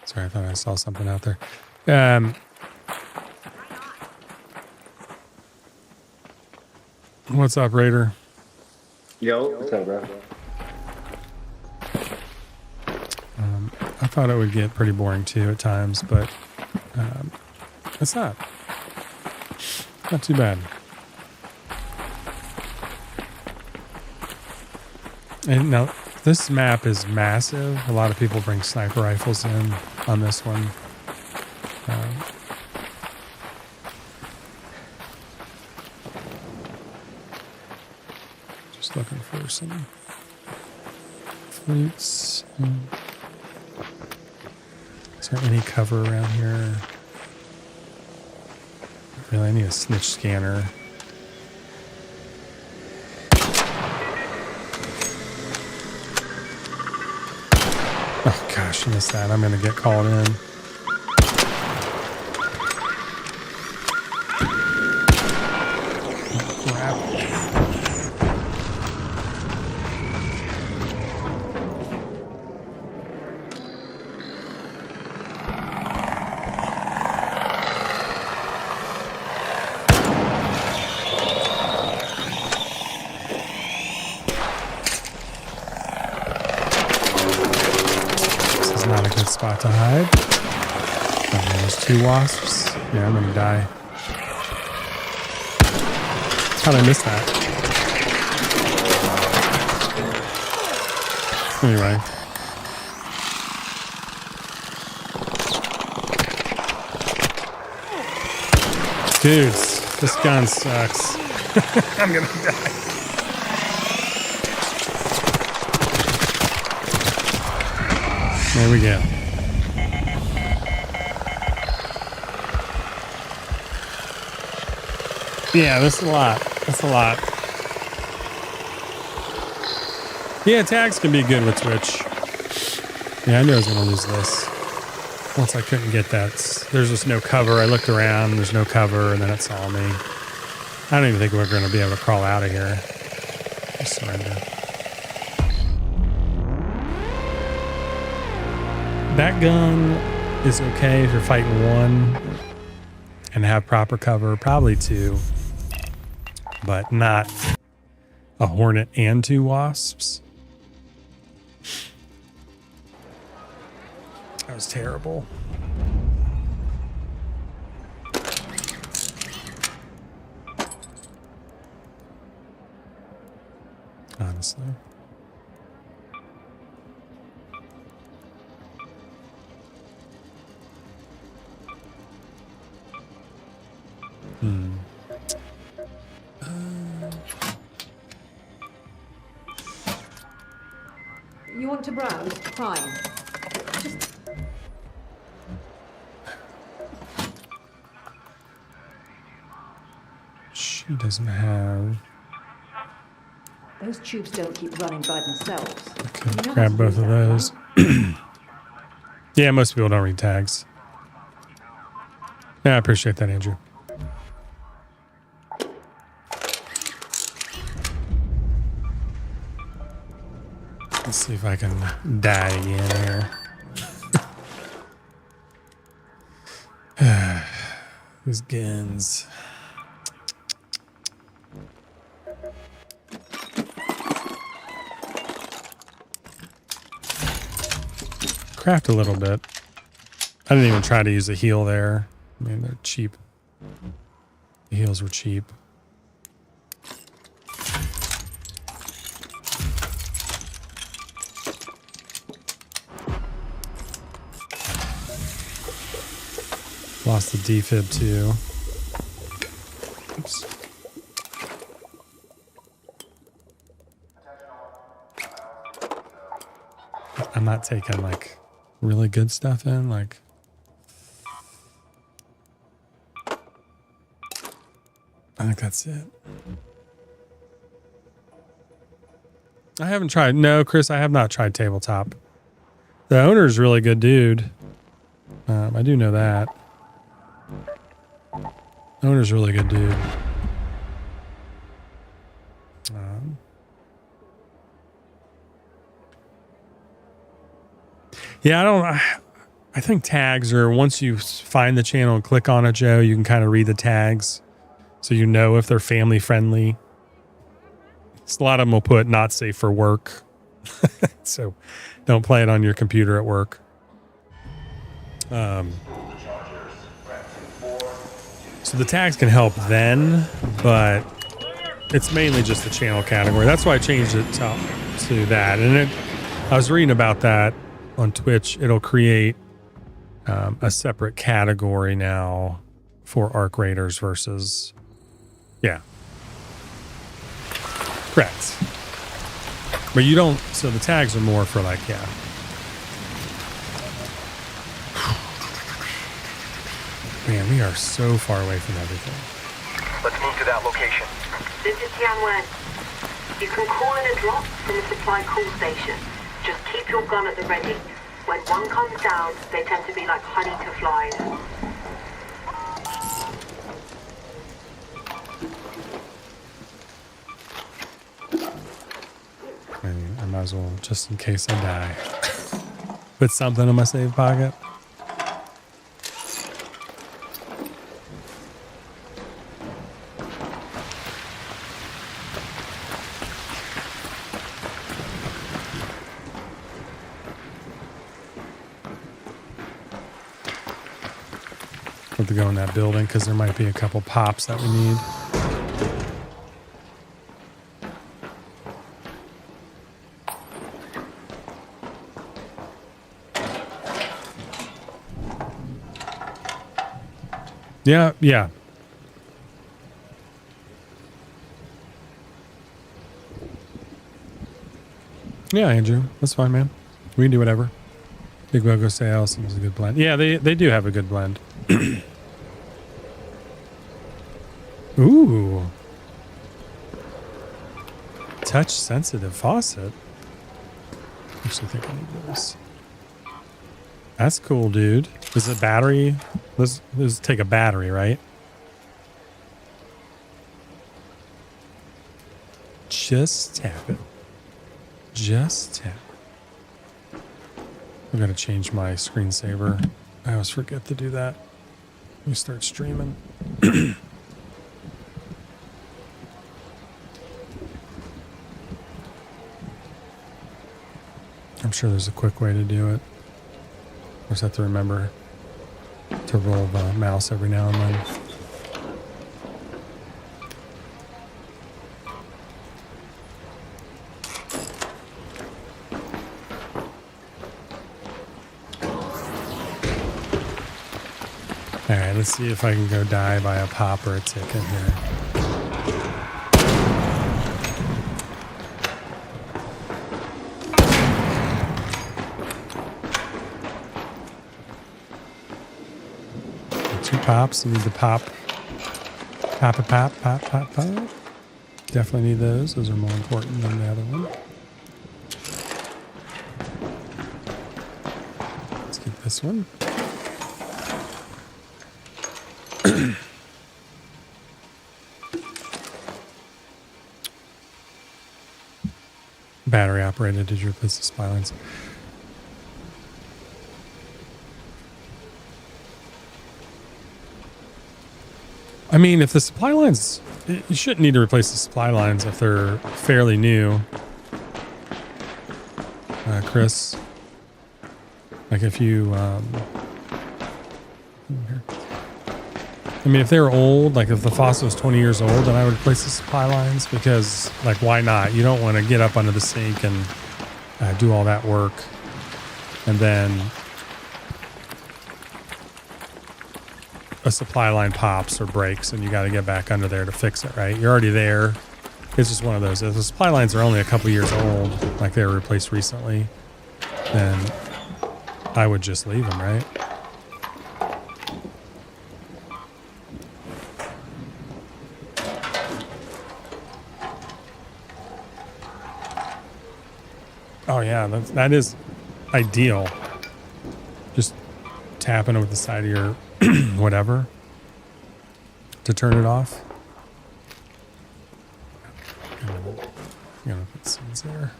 Sorry, I thought I saw something out there. What's up, Raider? Yo, what's up, bro? I thought it would get pretty boring too at times, but it's not. Not too bad. And now, this map is massive. A lot of people bring sniper rifles in on this one. Just looking for some fleets. Is there any cover around here? Really, I need a snitch scanner. Oh gosh, I missed that. I'm gonna get called in. Oh, crap. Not a good spot to hide. Oh, there's two wasps. Yeah, I'm gonna die. How'd I miss that? Anyway. Dudes, this gun sucks. I'm gonna die. There we go. Yeah, that's a lot. That's a lot. Yeah, tags can be good with Twitch. Yeah, I knew I was going to lose this. Once I couldn't get that, there's just no cover. I looked around, there's no cover, and then it saw me. I don't even think we're going to be able to crawl out of here. Just surrender. That gun is okay if you're fighting one and have proper cover, probably two, but not a hornet and two wasps. That was terrible. Honestly. You want to browse? Fine. Just She doesn't have. those tubes don't keep running by themselves. Okay, You know how grab to both do of that, those. right? Yeah, most people don't read tags. Yeah, I appreciate that, Andrew. Let's see if I can die again here. These guns. Craft a little bit. I didn't even try to use a heal there. I mean, they're cheap. The heals were cheap. Lost the defib too. Oops. I'm not taking like really good stuff in, like I think that's it. I haven't tried. No, Chris, I have not tried tabletop. The owner's really good dude. I do know that. The owner's really good dude. Yeah, I think tags are, once you find the channel and click on it, Joe, you can kind of read the tags so you know if they're family friendly. A lot of them will put not safe for work. So don't play it on your computer at work. So the tags can help then, but it's mainly just the channel category. That's why I changed it to that. And I was reading about that on Twitch. It'll create a separate category now for Arc Raiders versus, yeah. Correct. But you don't, so the tags are more for like, yeah. Man, we are so far away from everything. Let's move to that location. This is Tianwen. You can call in a drop from the supply call station. Just keep your gun at the ready. When one comes down, they tend to be like honey to flies. I might as well, just in case I die, put something in my save pocket. Have to go in that building because there might be a couple pops that we need. Yeah, yeah. Yeah, Andrew, that's fine, man. We can do whatever. Big Logo Sales is a good blend. Yeah, they do have a good blend. Ooh. Touch sensitive faucet. I actually think I need this. That's cool, dude. Is it battery? Let's take a battery, right? Just tap it. Just tap it. I'm gonna change my screensaver. I always forget to do that. We start streaming. I'm sure there's a quick way to do it. Just have to remember to roll the mouse every now and then. All right, let's see if I can go die by a pop or a ticket here. Two pops. You need the pop. Pop a pop, pop, pop, pop. Definitely need those. Those are more important than the other one. Let's get this one. Battery operated. Did you replace the supply lines? I mean, if the supply lines, you shouldn't need to replace the supply lines if they're fairly new. Chris, like if you, I mean, if they're old, like if the faucet was 20 years old, then I would replace the supply lines because, like, why not? You don't want to get up under the sink and do all that work and then a supply line pops or breaks and you got to get back under there to fix it, right? You're already there. It's just one of those. If the supply lines are only a couple years old, like they were replaced recently, then I would just leave them, right? Oh yeah, that is ideal. Just tapping over the side of your whatever to turn it off. I'm gonna put seeds there.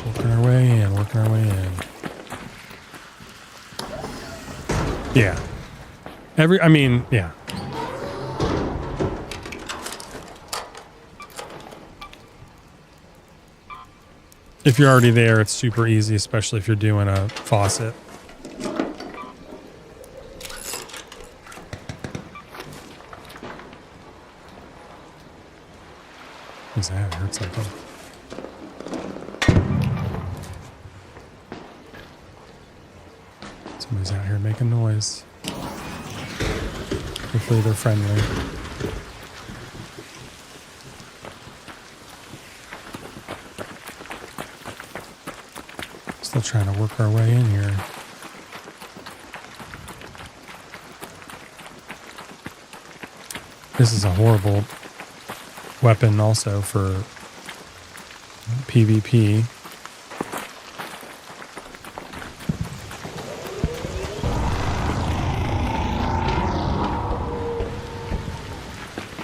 Working our way in, working our way in. Yeah. I mean, yeah. If you're already there, it's super easy, especially if you're doing a faucet. What's that? I heard something. Somebody's out here making noise. Hopefully they're friendly. Still trying to work our way in here. This is a horrible weapon also for PvP.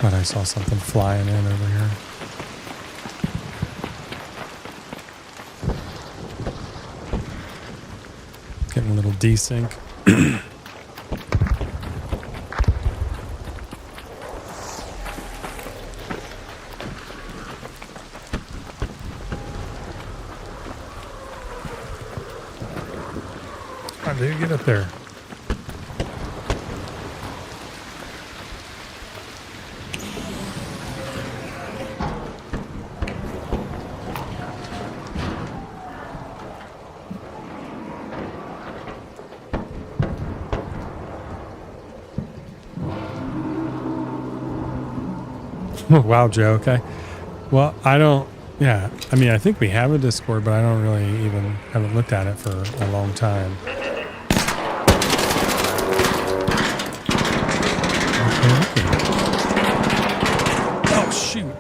But I saw something flying in over here. Getting a little desync. Come on, dude, get up there. Wow, Joe. Okay. Well, yeah. I mean, I think we have a Discord, but I don't really haven't looked at it for a long time. Okay. Oh, shoot.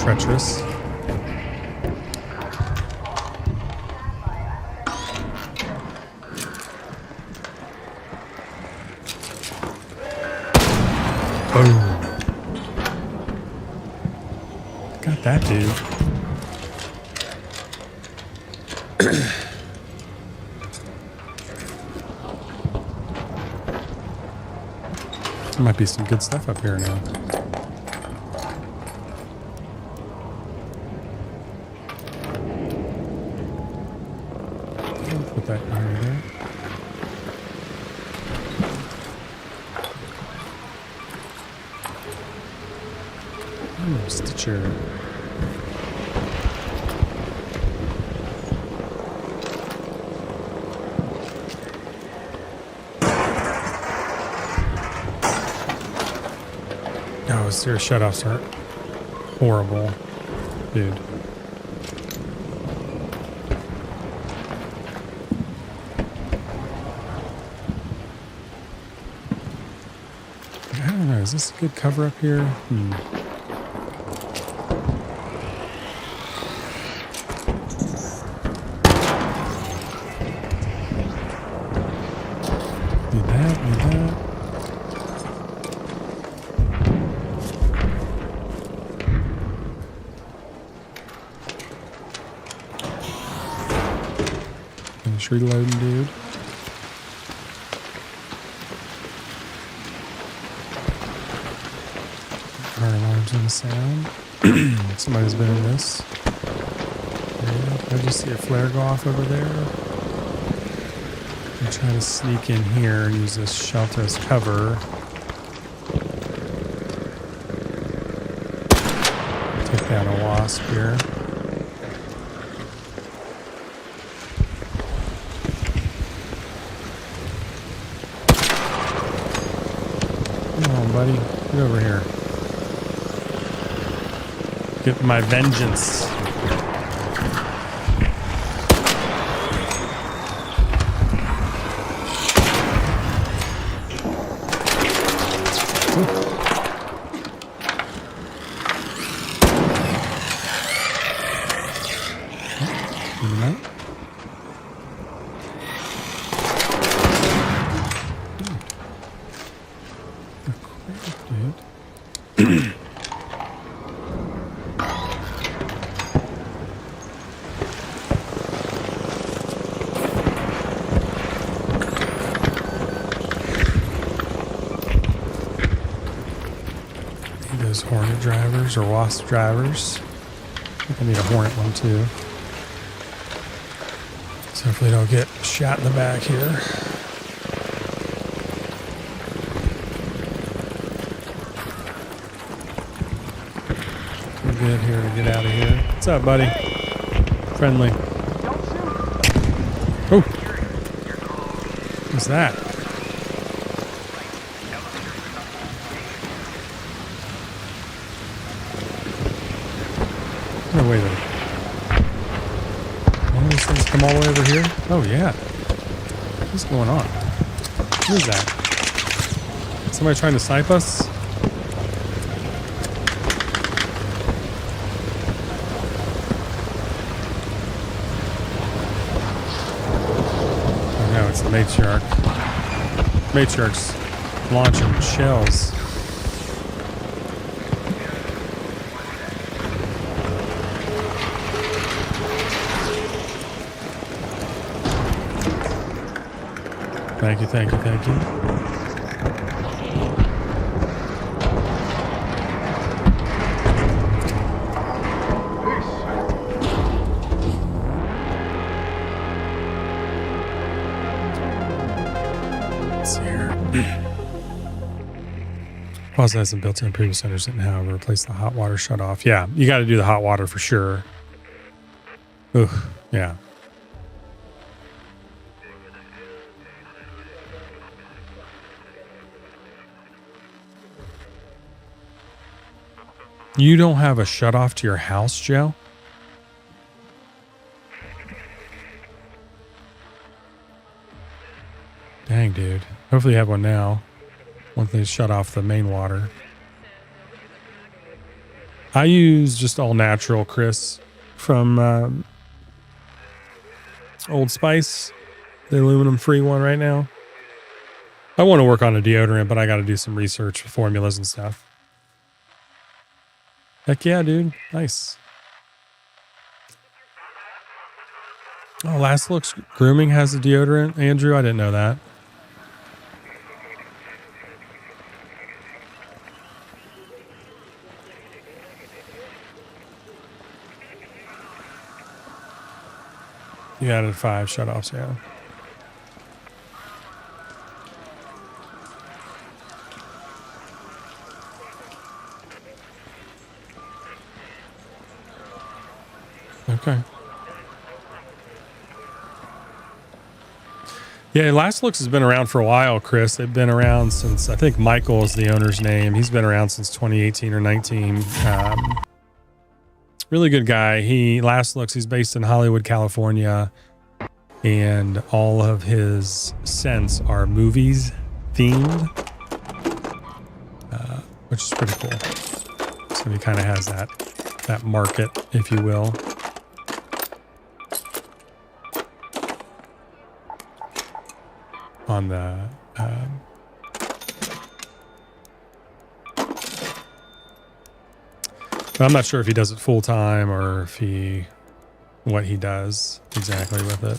treacherous. Boom. Got that dude. There might be some good stuff up here now. I'll put that under there. Ooh, Stitcher. Oh, zero shutoffs are horrible, dude. I don't know. Is this a good cover up here? Need that, need that. Finish reloading, dude. Car alarms in the sound. Somebody's been in this. I just see a flare go off over there. I'm trying to sneak in here and use this shelter as cover. Take down a wasp here. Come on, buddy. Get over here. Get my vengeance. Those Hornet drivers or Wasp drivers. I think I need a Hornet one too. So hopefully don't get shot in the back here. We're good here to get out of here. What's up, buddy? Friendly. Oh! What's that? No, wait a minute. One of these things come all the way over here? Oh, yeah. What's going on? Who is that? Somebody trying to snipe us? Oh, no, it's the matriarch. Matriarch's launching shells. Thank you, thank you, thank you. Let's see here. Plaza has some built-in previous centers and however replace the hot water shut off. Yeah, you got to do the hot water for sure. Ugh, yeah. You don't have a shutoff to your house, Joe? Dang, dude. Hopefully you have one now. Once they shut off the main water. I use just all natural Chris from Old Spice, the aluminum free one right now. I want to work on a deodorant, but I got to do some research for formulas and stuff. Heck yeah, dude. Nice. Oh, Last Looks Grooming has a deodorant. Andrew, I didn't know that. You added 5 shutoffs, yeah. Okay. Yeah, Last Looks has been around for a while, Chris. They've been around since, I think Michael is the owner's name. He's been around since 2018 or 19. Really good guy. Last Looks, he's based in Hollywood, California. And all of his scents are movies themed, which is pretty cool. So he kind of has that market, if you will. On the but I'm not sure if he does it full time or if what he does exactly with it.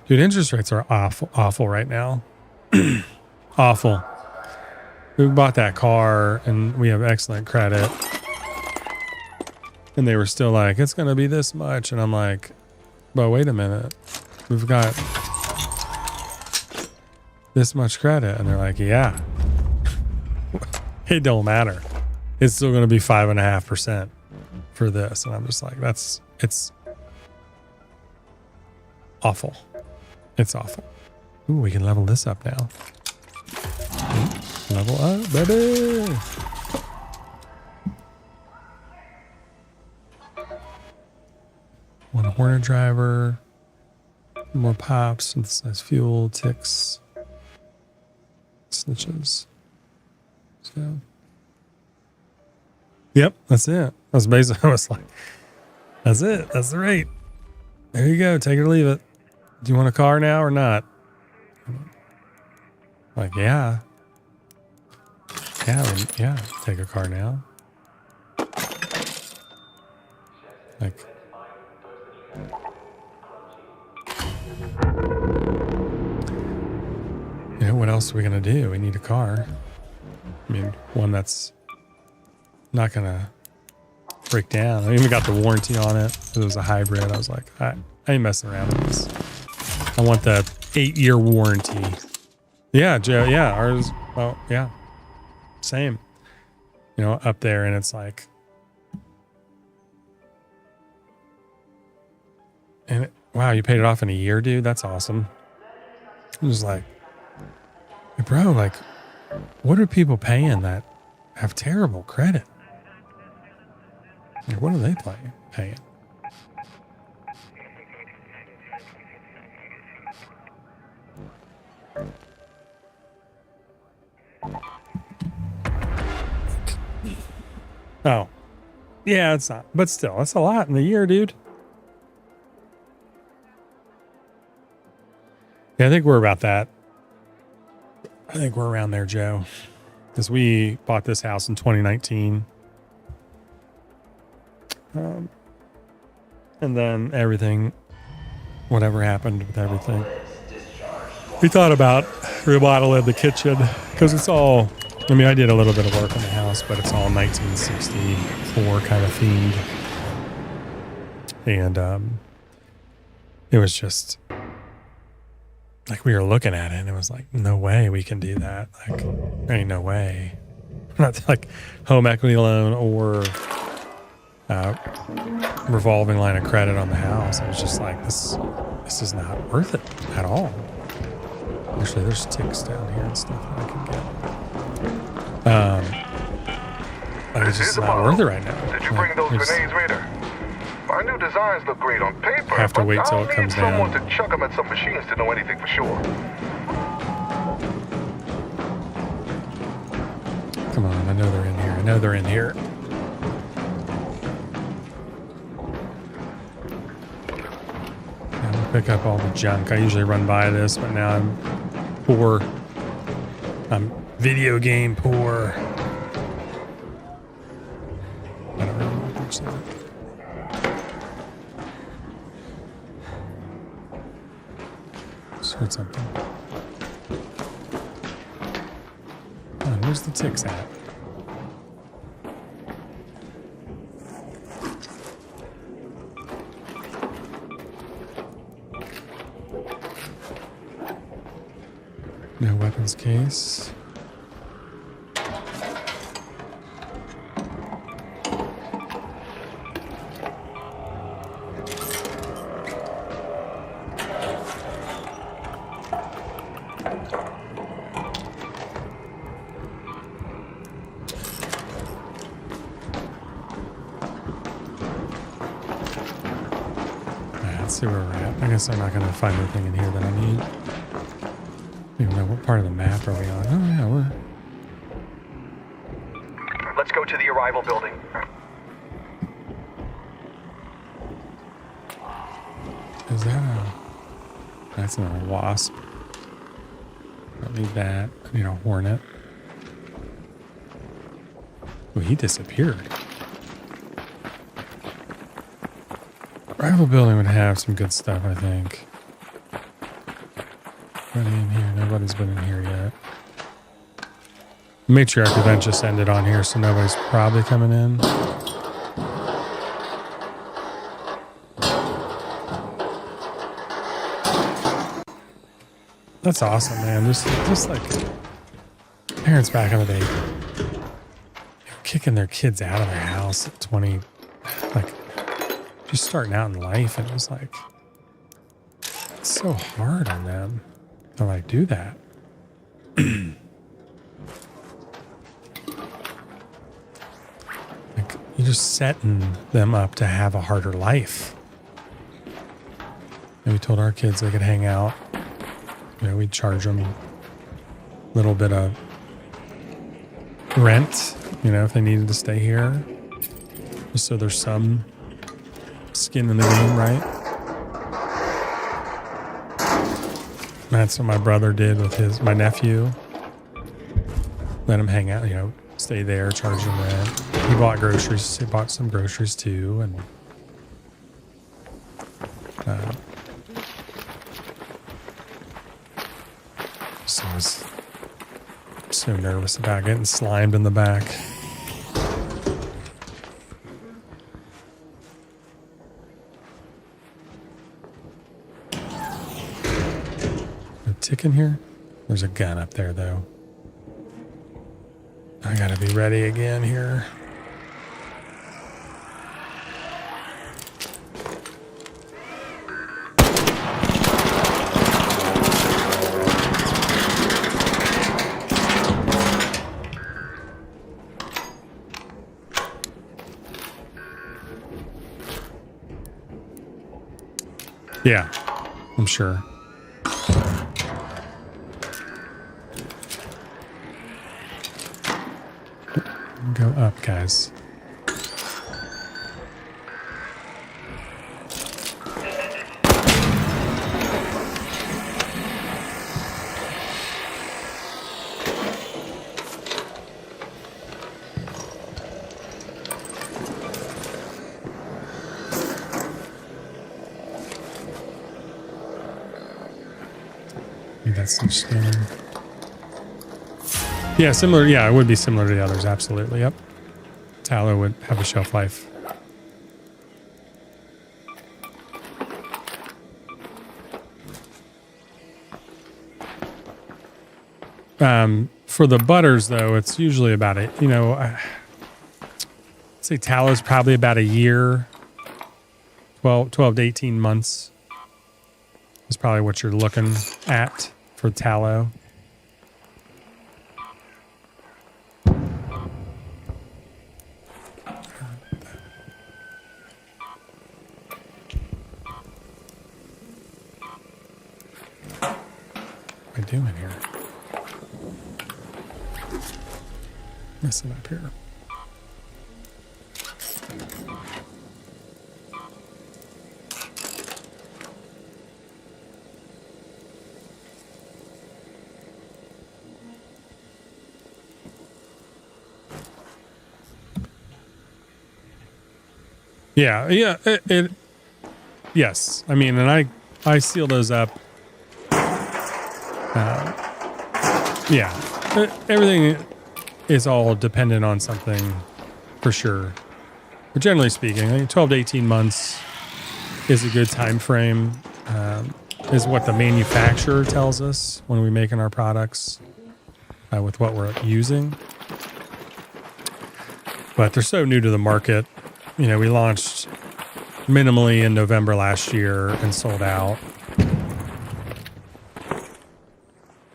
Dude, interest rates are awful right now. Awful. We bought that car and we have excellent credit. And they were still like, it's going to be this much. And I'm like, but wait a minute. We've got this much credit. And they're like, yeah. It don't matter. It's still going to be 5.5% for this. And I'm just like, it's awful. It's awful. Ooh, we can level this up now. Level up, baby. One Horner driver. More pops. Synthesized fuel. Ticks. Snitches. So. Yep, that's it. That's basically, I was like, that's it. That's the rate. There you go. Take it or leave it. Do you want a car now or not? Like, yeah. Yeah, take a car now. Like, you know, what else are we going to do? We need a car. I mean, one that's not going to break down. I even got the warranty on it. It was a hybrid. I was like, I ain't messing around with this. I want the 8-year warranty. Yeah, Joe. Yeah, ours. Oh, yeah. Same. You know, up there, and it's like, wow, you paid it off in a year, dude. That's awesome. I'm just like, hey, bro, like, what are people paying that have terrible credit? Like, what are they paying? Oh, yeah, it's not, but still, that's a lot in a year, dude. Yeah, I think we're about that. I think we're around there, Joe, because we bought this house in 2019. And then everything, whatever happened with everything, we thought about remodeling the kitchen because it's all, I mean, I did a little bit of work on the house, but it's all 1964 kind of themed. And it was just like we were looking at it and it was like, no way we can do that. Like, there ain't no way. Not like home equity loan or revolving line of credit on the house. I was just like, this is not worth it at all. Actually, there's ticks down here and stuff that I can get. But it's just not worth it right now. Did you bring those grenades, Raider? My new designs look great on paper, Have to but wait till I'll it need comes someone down. to chuck them at some machines to know anything for sure. Come on, I know they're in here. I know they're in here. I'm gonna pick up all the junk. I usually run by this, but now I'm poor. I'm video game poor. I don't really want to touch that. Just heard something. Oh, where's the ticks at? No weapons case. Let's see where we're at. I guess I'm not going to find anything in here that I need. I don't even know what part of the map are we on. Oh yeah, we're... Let's go to the arrival building. Is that a... That's not a wasp. Don't need that. I need a hornet. Oh, he disappeared. Rival building would have some good stuff, I think. Nobody in here. Nobody's been in here yet. Matriarch event just ended on here, so nobody's probably coming in. That's awesome, man. Just like parents back in the day, kicking their kids out of their house at 20, like just starting out in life, and it was like it's so hard on them to like do that. Like you're just setting them up to have a harder life. And we told our kids they could hang out. You know, we'd charge them a little bit of rent, you know, if they needed to stay here. Just so there's some skin in the game, right? That's what my brother did with my nephew. Let him hang out, you know, stay there, charge him rent. He bought groceries. He bought some groceries too, and so I was so nervous about getting slimed in the back. No tick in here? There's a gun up there, though. I gotta be ready again here. Yeah, I'm sure. Go up, guys. That's some stone. Yeah, similar. Yeah, it would be similar to the others. Absolutely. Yep. Tallow would have a shelf life. For the butters, though, it's usually about a, you know, I'd say tallow's probably about a year, 12 to 18 months is probably what you're looking at for tallow. I doing here? Messing up here. Yeah, yes. I mean, and I seal those up. Yeah, everything is all dependent on something for sure. But generally speaking, I think 12 to 18 months is a good time frame, is what the manufacturer tells us when we're making our products with what we're using. But they're so new to the market. You know, we launched minimally in November last year and sold out.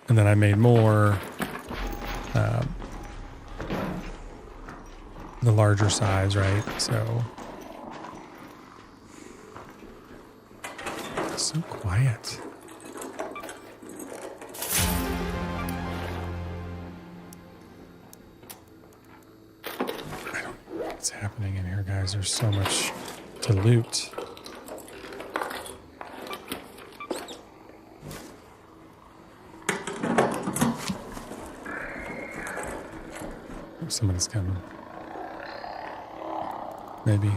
And then I made more, the larger size, right? So quiet. I don't know what's happening in here, guys. There's so much to loot. Somebody's coming. Maybe.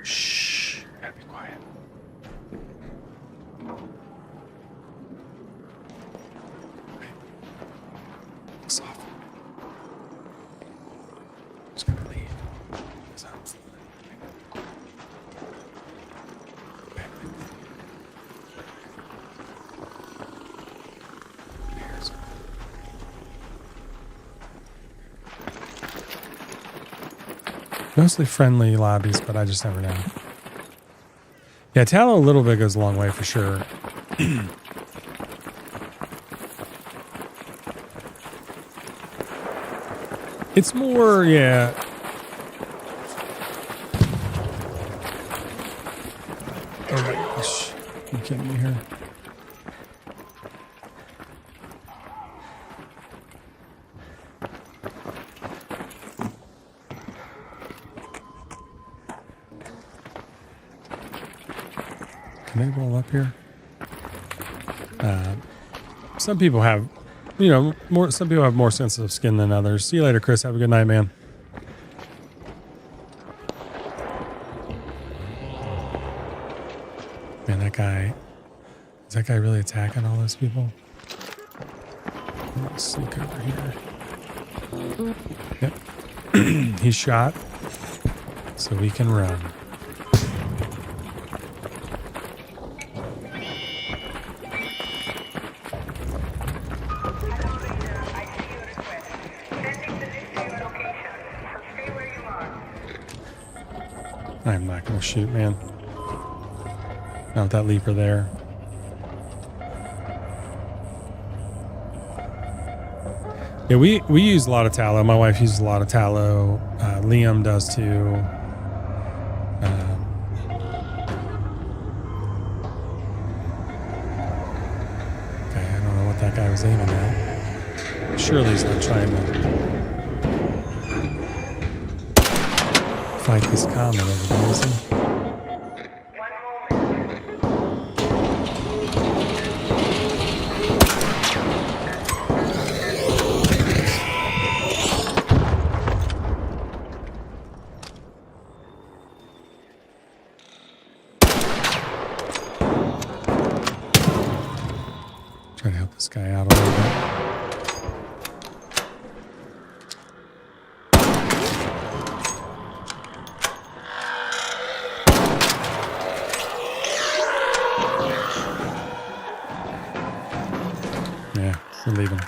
Shh. Gotta be quiet. Soft. Just gonna leave. Mostly friendly lobbies, but I just never know. Yeah, tallow a little bit goes a long way for sure. It's more, yeah. Oh my gosh. You kidding me here? Can they roll up here? Some people have, you know, more. Some people have more sensitive skin than others. See you later, Chris. Have a good night, man. Man, that guy. Is that guy really attacking all those people? Let's sneak over here. Yep. He's shot, so we can run. I'm not going to shoot, man. Not with that leaper there. Yeah, we use a lot of tallow. My wife uses a lot of tallow. Liam does too. Okay, I don't know what that guy was aiming at. Surely he's not trying to fight this comet over there, is he? Trying to help this guy out a little bit. Yeah, we're leaving.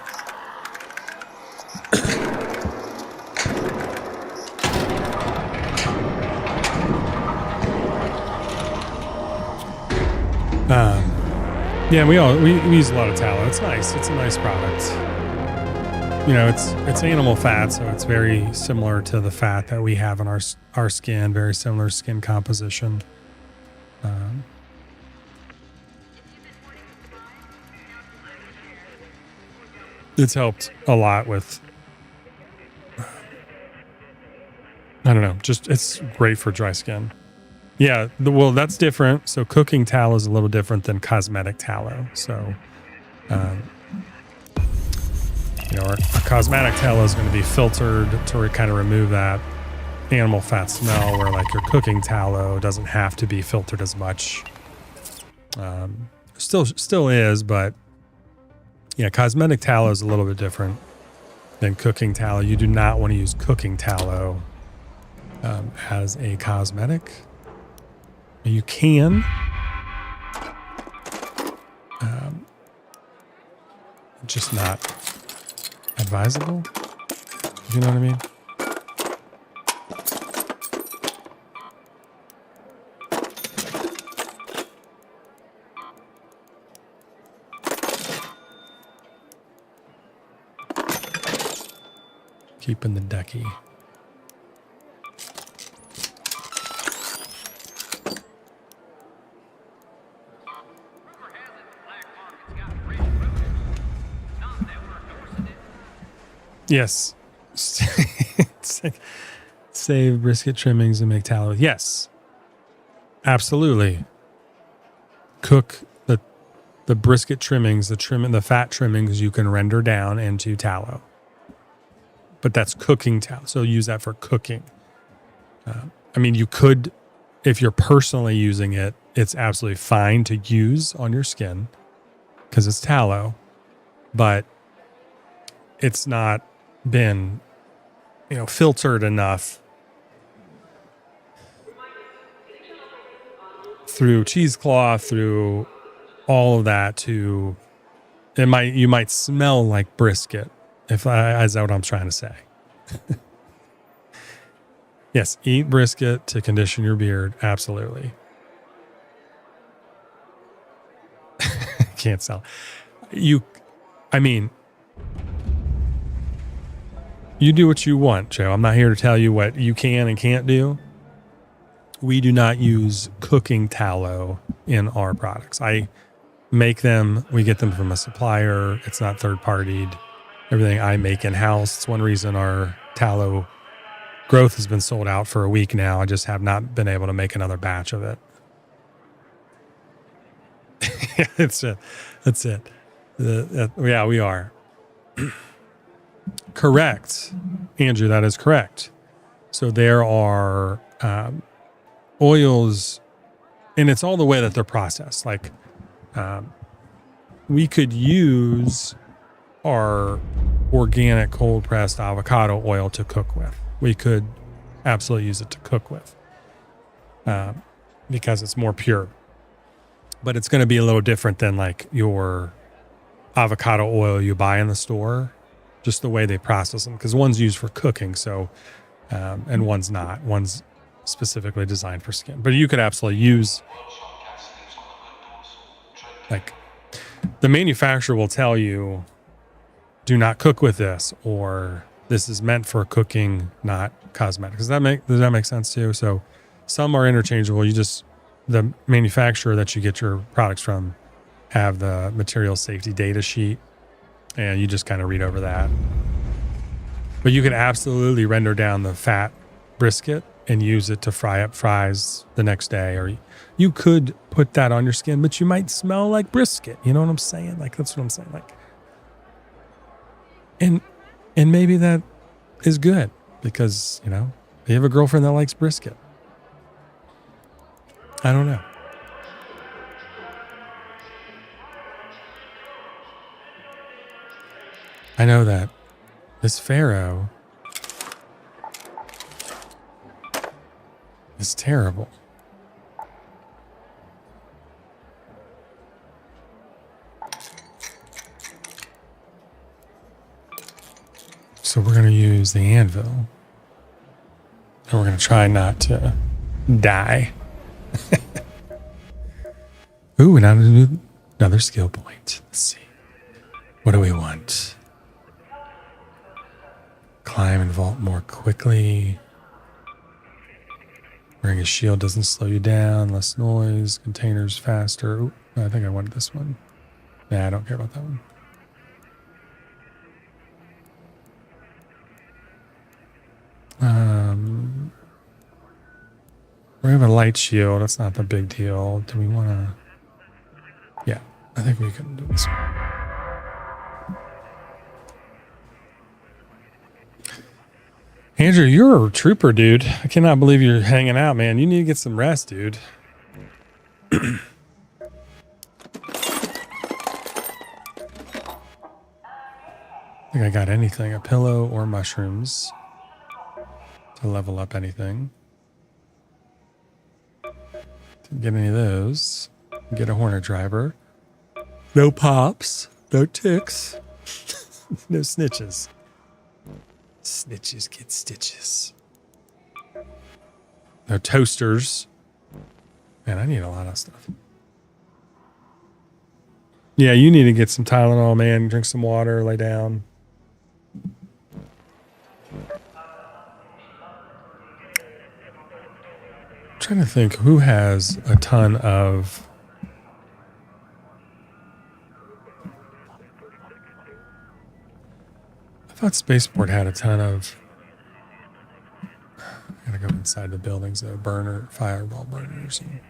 Yeah, we use a lot of tallow. It's nice. It's a nice product. you know, it's animal fat, so it's very similar to the fat that we have in our skin. Very similar skin composition. It's helped a lot with. I don't know. Just it's great for dry skin. Yeah. Well, that's different. So cooking tallow is a little different than cosmetic tallow. So. You know, our cosmetic tallow is going to be filtered to kind of remove that animal fat smell, where like your cooking tallow doesn't have to be filtered as much. Still is, but yeah, cosmetic tallow is a little bit different than cooking tallow. You do not want to use cooking tallow as a cosmetic. You can. Just not advisable, if you know what I mean. Keeping the ducky. Yes. Save brisket trimmings and make tallow. Yes. Absolutely. Cook the brisket trimmings, the fat trimmings you can render down into tallow. But that's cooking tallow. So use that for cooking. I mean, you could, if you're personally using it, it's absolutely fine to use on your skin because it's tallow, but it's not been, you know, filtered enough through cheesecloth, through all of that to, you might smell like brisket. Is that what I'm trying to say? Yes, eat brisket to condition your beard. Absolutely. Can't sell. You do what you want, Joe. I'm not here to tell you what you can and can't do. We do not use cooking tallow in our products. I make them. We get them from a supplier. It's not third-partied. Everything I make in-house. It's one reason our tallow growth has been sold out for a week now. I just have not been able to make another batch of it. That's it. Yeah, we are. Correct. Andrew, that is correct. So there are oils, and it's all the way that they're processed. Like we could use our organic cold pressed avocado oil to cook with. We could absolutely use it to cook with because it's more pure. But it's going to be a little different than like your avocado oil you buy in the store, just the way they process them. Because one's used for cooking, so and one's not. One's specifically designed for skin. But you could absolutely use, like, the manufacturer will tell you, do not cook with this, or this is meant for cooking, not cosmetic. Does that make sense too? So some are interchangeable. The manufacturer that you get your products from have the material safety data sheet, and you just kind of read over that. But you can absolutely render down the fat brisket and use it to fry up fries the next day. Or you could put that on your skin, but you might smell like brisket. You know what I'm saying? Like, that's what I'm saying. Like, and maybe that is good because, you know, you have a girlfriend that likes brisket. I don't know. I know that this Pharaoh is terrible. So we're going to use the anvil. And we're going to try not to die. Ooh, another skill point. Let's see. What do we want? Climb and vault more quickly. Wearing a shield doesn't slow you down. Less noise. Containers faster. Ooh, I think I wanted this one. Nah, I don't care about that one. We have a light shield. That's not the big deal. Do we want to? Yeah, I think we can do this one. Andrew, you're a trooper, dude. I cannot believe you're hanging out, man. You need to get some rest, dude. I think I got anything, a pillow or mushrooms to level up anything. Didn't get any of those. Get a Hornet driver. No pops, no ticks, no snitches. Snitches get stitches. No toasters. Man, I need a lot of stuff. Yeah, you need to get some Tylenol, man. Drink some water, lay down. I'm trying to think who has a ton of... I thought Spaceport had a ton of... I gotta go inside the buildings, though. Fireball burners. And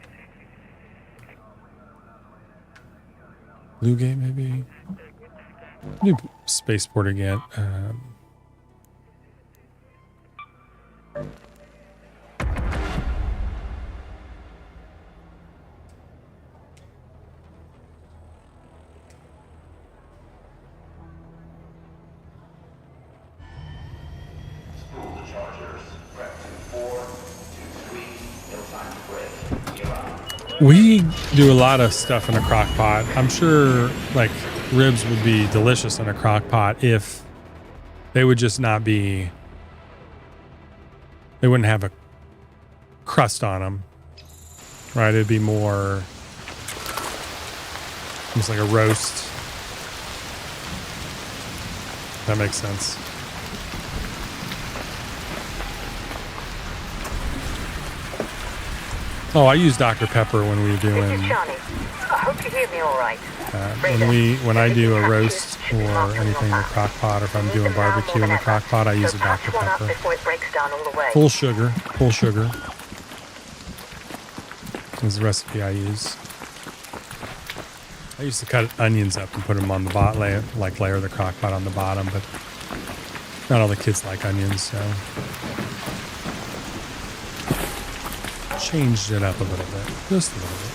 Blue Gate, maybe? Do Spaceport again. We do a lot of stuff in a crock pot. I'm sure like ribs would be delicious in a crock pot if they would just not be, they wouldn't have a crust on them, right? It'd be more almost like a roast. That makes sense. Oh, I use Dr. Pepper when we were doing. This is Shaun. I hope you hear me all right. When I do a roast or anything in the crock pot, or if I'm doing barbecue in the crock pot, I use a Dr. Pepper. Before it breaks down all the way. Full sugar. Is the recipe I use. I used to cut onions up and put them on the bottom, layer the crock pot on the bottom, but not all the kids like onions, so changed it up a little bit, just a little bit.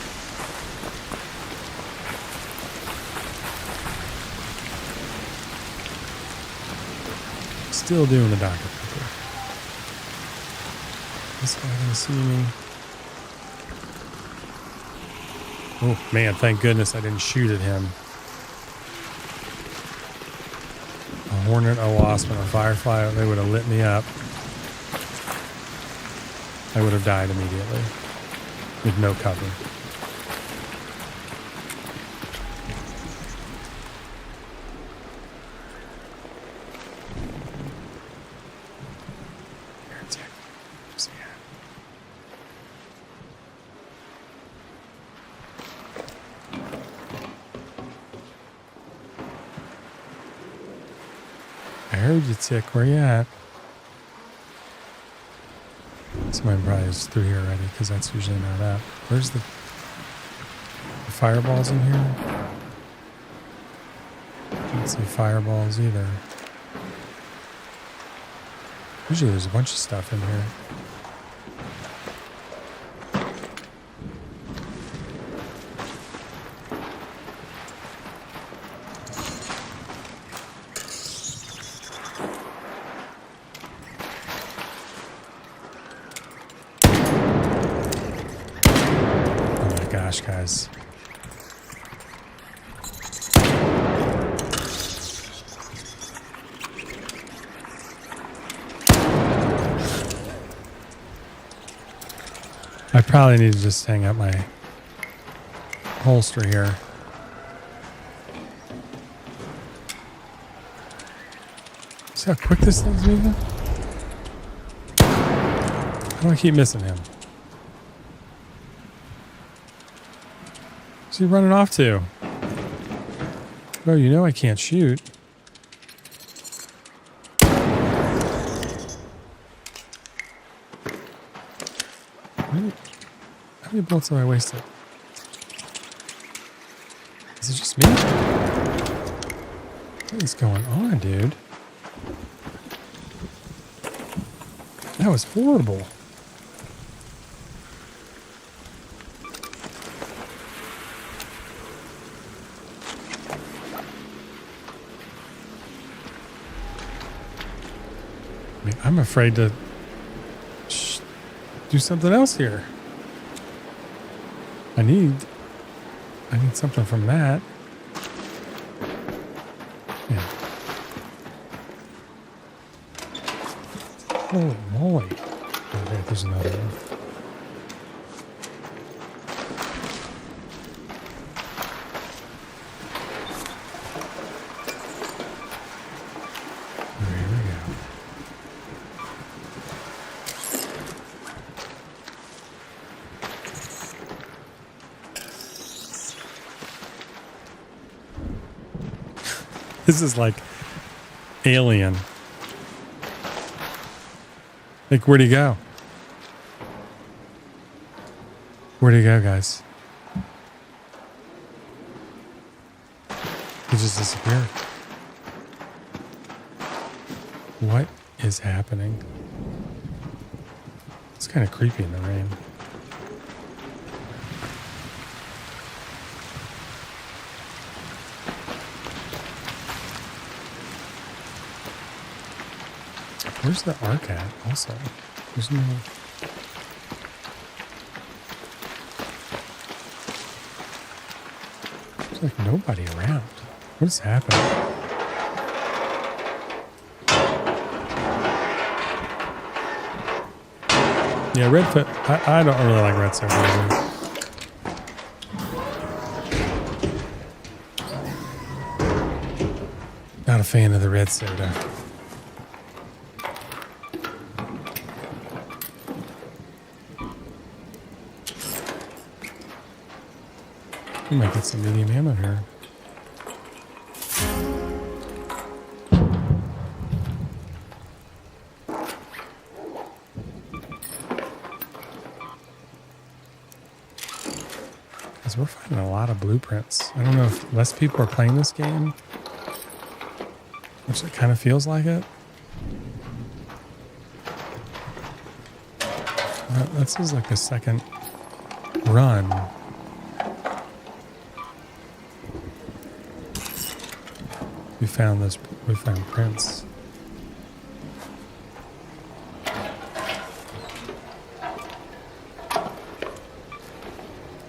Still doing the Dr. Pepper. This guy didn't see me. Oh man, thank goodness I didn't shoot at him. A hornet, a wasp, and a firefly, they would have lit me up. I would have died immediately with no cover. I heard you, Tick. Where you at? Somebody probably is through here already, because that's usually not up. Where's the fireballs in here? Don't see fireballs either. Usually there's a bunch of stuff in here. Guys. I probably need to just hang up my holster here. See how quick this thing's moving? How do I keep missing him? Where's he running off to? Bro, you know I can't shoot. How many bullets have I wasted? Is it just me? What is going on, dude? That was horrible. I mean, I'm afraid to do something else here. I need something from that. Yeah. Holy moly. Okay, there's another one. There we go. This is like Alien. Like, where'd he go? Where'd he go, guys? He just disappeared. What is happening? It's kind of creepy in the rain. Where's the arc at? Also, there's no. There's like nobody around. What is happening? Yeah, Redfoot. I don't really like red soda either. Not a fan of the red soda. We might get some medium ammo here. Because we're finding a lot of blueprints. I don't know if less people are playing this game, which it kind of feels like it. This is like the second run. We found prints.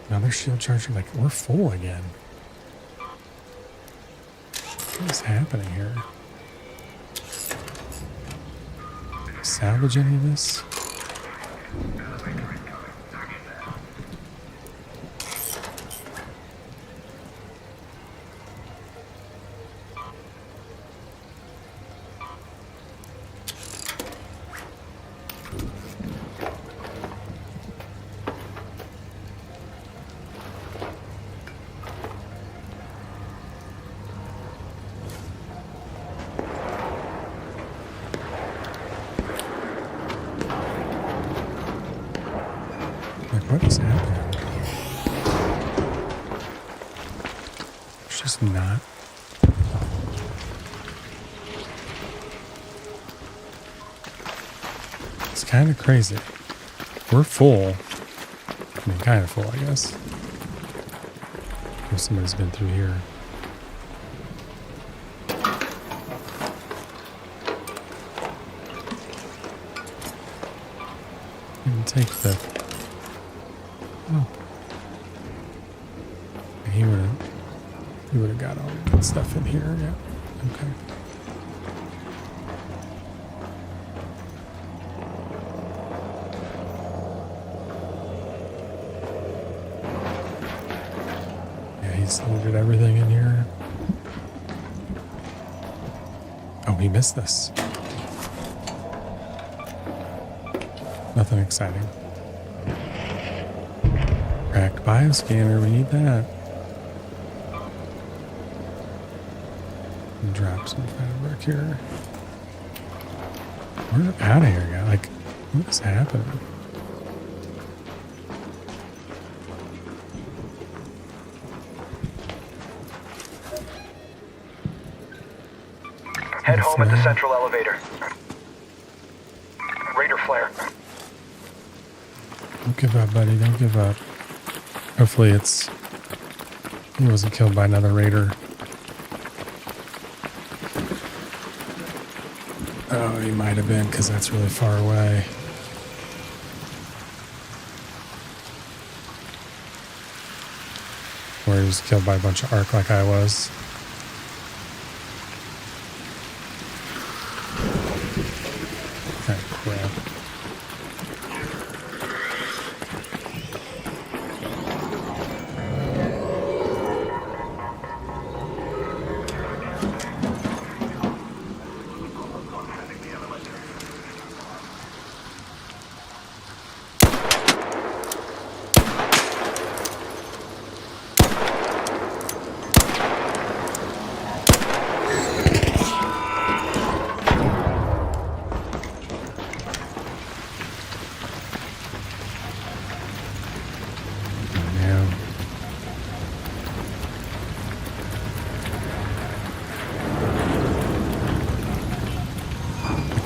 Another shield charger. Like, we're full again. What is happening here? Salvage any of this? What is happening? It's just not. It's kind of crazy. We're full. I mean, kind of full, I guess. If somebody's been through here. You can take the. Oh. He would have got all the good stuff in here, yeah. Okay. Yeah, he's loaded everything in here. Oh, he missed this. Nothing exciting. Cracked bioscanner, we need that. And drop some fabric here. We're out of here, guys. Like, what is happening? Head home at the central elevator. Raider flare. Don't give up, buddy. Don't give up. Hopefully he wasn't killed by another raider. Oh, he might have been, because that's really far away. Or he was killed by a bunch of arc like I was. Okay, crap.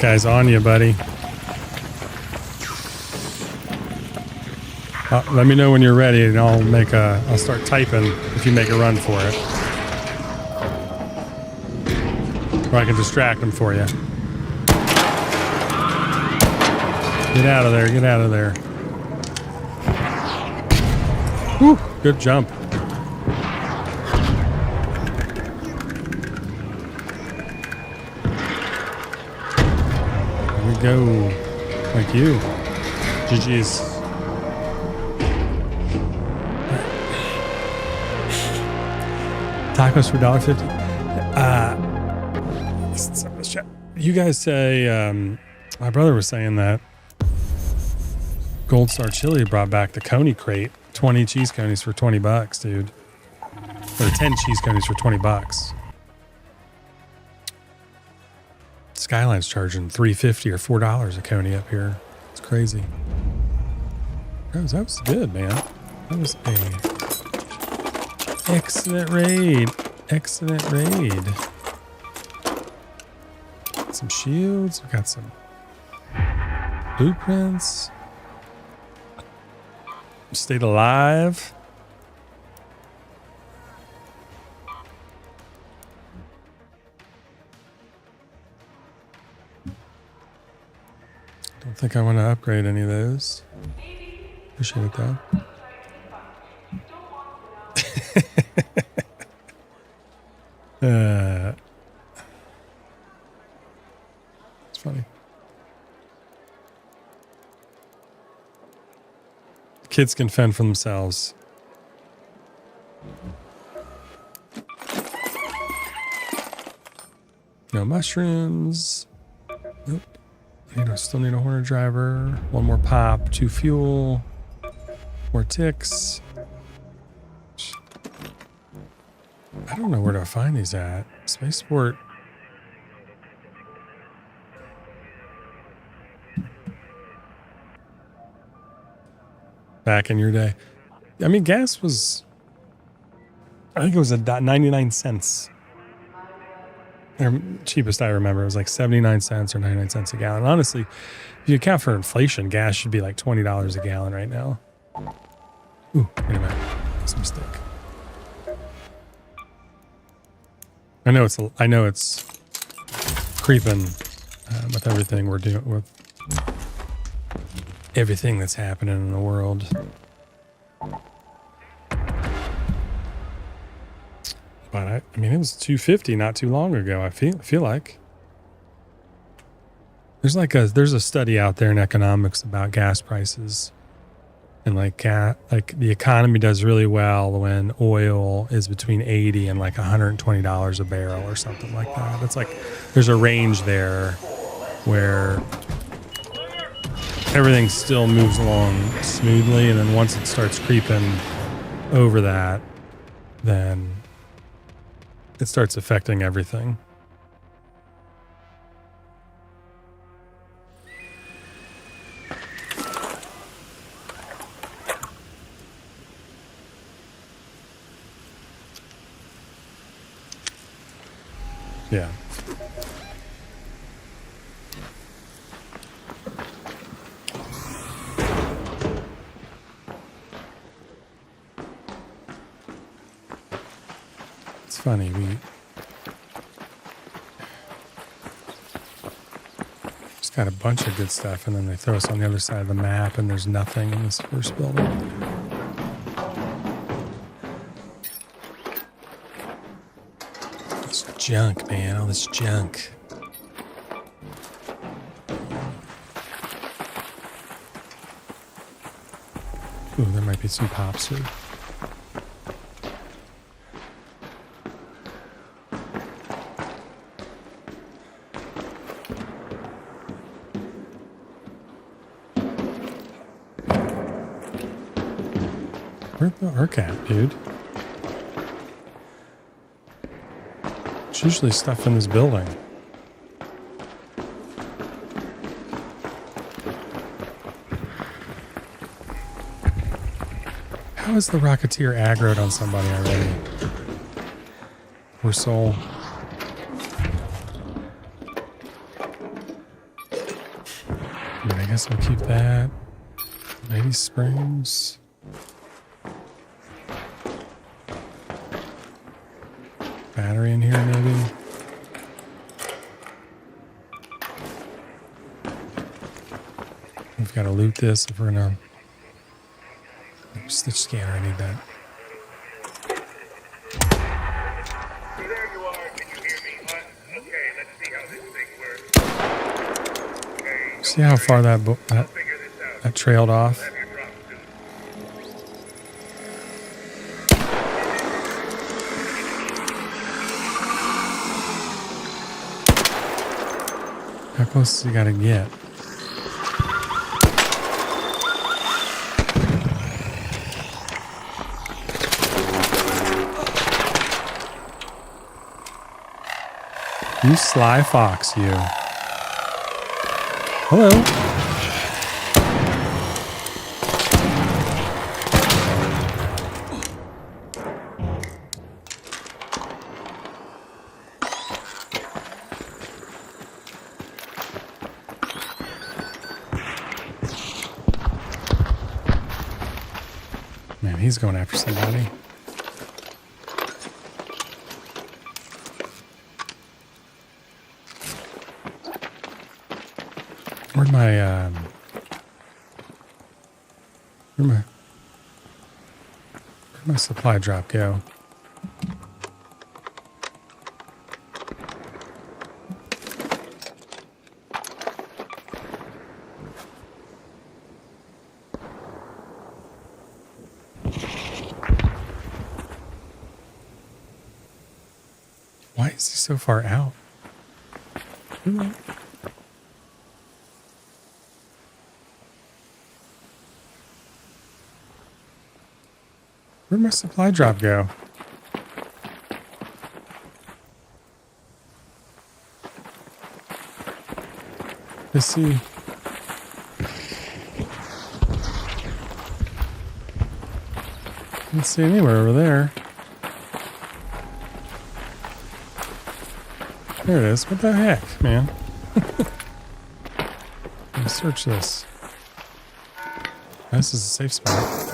Guy's on you, buddy. Let me know when you're ready, and I'll start typing if you make a run for it, or I can distract him for you. Get out of there! Get out of there! Whew, good jump. Go. Thank you. GG's. Tacos for $1.50. You guys say, my brother was saying that Gold Star Chili brought back the Coney crate. 20 cheese conies for $20, dude. Or 10 cheese conies for $20. Skyline's charging $3.50 or $4 a coney up here. It's crazy. That was good, man. That was a excellent raid. Excellent raid. Got some shields. We got some blueprints. Stayed alive. Don't think I want to upgrade any of those. Appreciate that. It's funny. Kids can fend for themselves. No mushrooms. Nope. Still need a Horner driver. One more pop. 2 fuel. More ticks. I don't know where to find these at. Spaceport. Back in your day. I mean, gas was, I think it was 99 cents. Cheapest I remember, it was like 79 cents or 99 cents a gallon. Honestly, if you account for inflation, gas should be like $20 a gallon right now. Ooh, wait a minute. That's a mistake. I know it's creeping with everything we're doing, with everything that's happening in the world. But I mean, it was $2.50 not too long ago. I feel like there's a study out there in economics about gas prices. And like the economy does really well when oil is between 80 and like $120 a barrel or something like that. It's like there's a range there where everything still moves along smoothly, and then once it starts creeping over that, then it starts affecting everything. Yeah. It's funny, we just got a bunch of good stuff, and then they throw us on the other side of the map, and there's nothing in this first building. This junk, man, all this junk. Ooh, there might be some pops here. Where'd the arc at, dude? There's usually stuff in this building. How is the Rocketeer aggroed on somebody already? Poor soul. I guess I'll keep that. Lady Springs. Battery in here, maybe. We've got to loot this if we're gonna. Stitch scanner, I need that. There you are. Can you hear me? Okay, let's see how this thing works. See how far that trailed off? How close does he gotta get? You sly fox, you. Hello. Man, he's going after somebody. Where'd my supply drop go? Why is he so far out? Where'd my supply drop go? Let's see. Can't see anywhere over there. There it is. What the heck, man? Let me search this. This is a safe spot.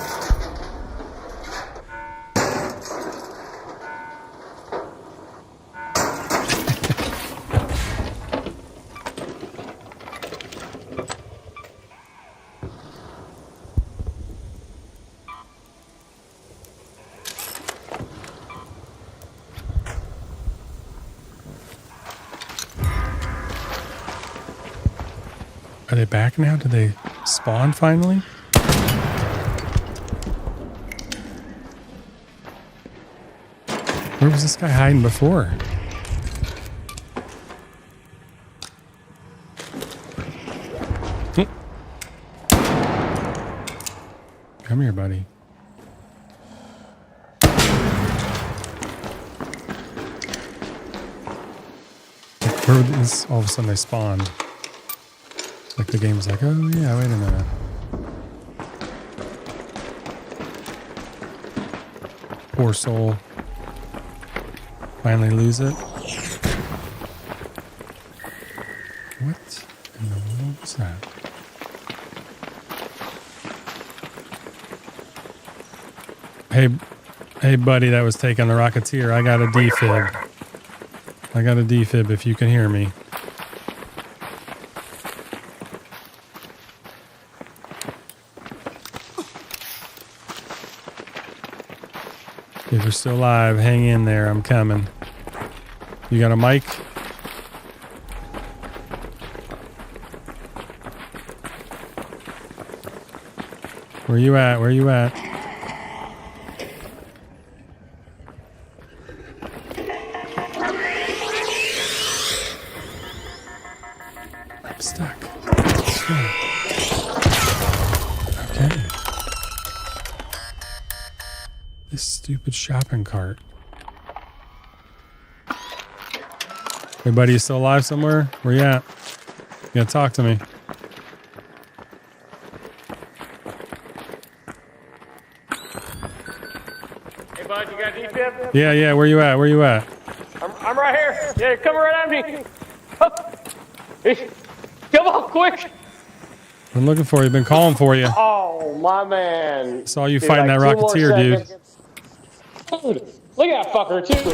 Are they back now? Did they spawn finally? Where was this guy hiding before? Come here, buddy. Where is all of a sudden they spawned? Like the game's like, oh yeah, wait a minute. Poor soul. Finally lose it. What in the world was that? Hey buddy that was taking the Rocketeer, I got a defib. I got a defib if you can hear me. If you're still alive, hang in there. I'm coming. You got a mic? Where you at? Where you at? I'm stuck. Okay. This stupid shopping cart. Hey buddy, you still alive somewhere? Where you at? You gotta talk to me. Hey bud, you got defib? Yeah, where you at? Where you at? I'm right here. Yeah, come right at me. Come on, quick. I'm looking for you. Been calling for you. Oh, my man. Saw you fighting that Rocketeer, dude. Dude, look at that fucker, too.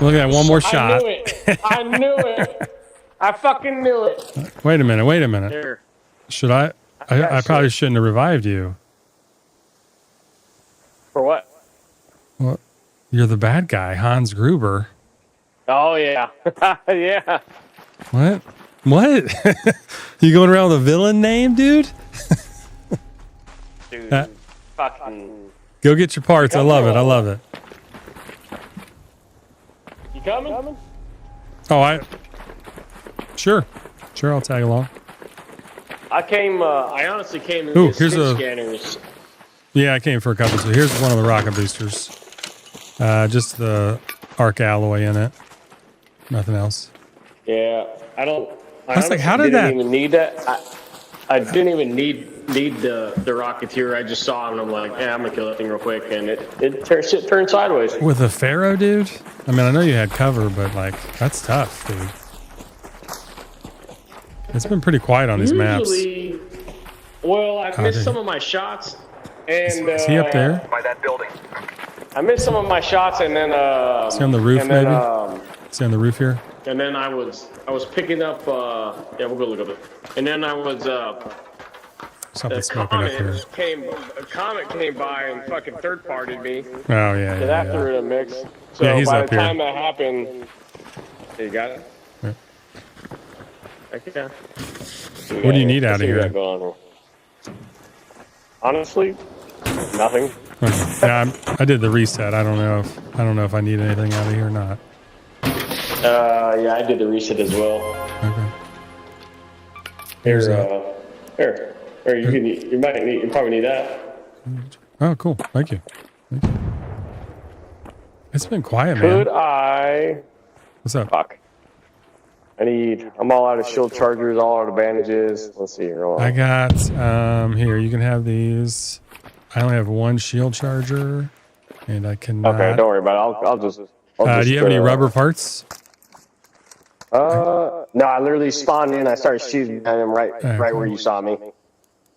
Look at that, one more shot. I knew it. I knew it. I fucking knew it. Wait a minute, wait a minute. Here. Should I probably shouldn't have revived you. For what? Well, you're the bad guy, Hans Gruber. Oh, yeah. Yeah. What? What? You going around with a villain name, dude? Dude, fucking... Go get your parts. I love it. I love it. You coming? Oh, Sure, I'll tag along. I honestly came in Ooh, with here's skin a- scanners. Yeah, I came for a couple. So here's one of the rocket boosters. Just the arc alloy in it. Nothing else. Yeah, I was like, how did that- Even need that. I didn't even need the Rocketeer. I just saw it and I'm like, yeah, I'm gonna kill that thing real quick, and shit turned sideways. With a Pharaoh, dude? I mean, I know you had cover, but like, that's tough, dude. It's been pretty quiet on these maps. Well, I missed some of my shots, and Is he up there? By that building. I missed some of my shots, and then Is he on the roof, and then, maybe? Is he on the roof here? and then I was picking up. Yeah, we'll go look at it. And then I was Something a smoking up here. comet came by and fucking third partied me. Oh, yeah. So that threw in a mix. So Yeah, he's by up the here. time that happened, you got it. Yeah. Okay. What do you need out of Let's see what here? I got going on. Honestly, nothing. Okay. Yeah, I did the reset. I don't know if I need anything out of here or not. Yeah, I did the reset as well. Okay. Here, Here's you probably need that. Oh, cool. Thank you. It's been quiet, man. Could I? What's up? Fuck. I'm all out of shield chargers, all out of bandages. Let's see here. Hold on. I got, here, you can have these. I only have one shield charger, and I cannot. Okay, don't worry about it. I'll just. Do you have any rubber parts? No, I literally spawned in. I started shooting at him right where you saw me.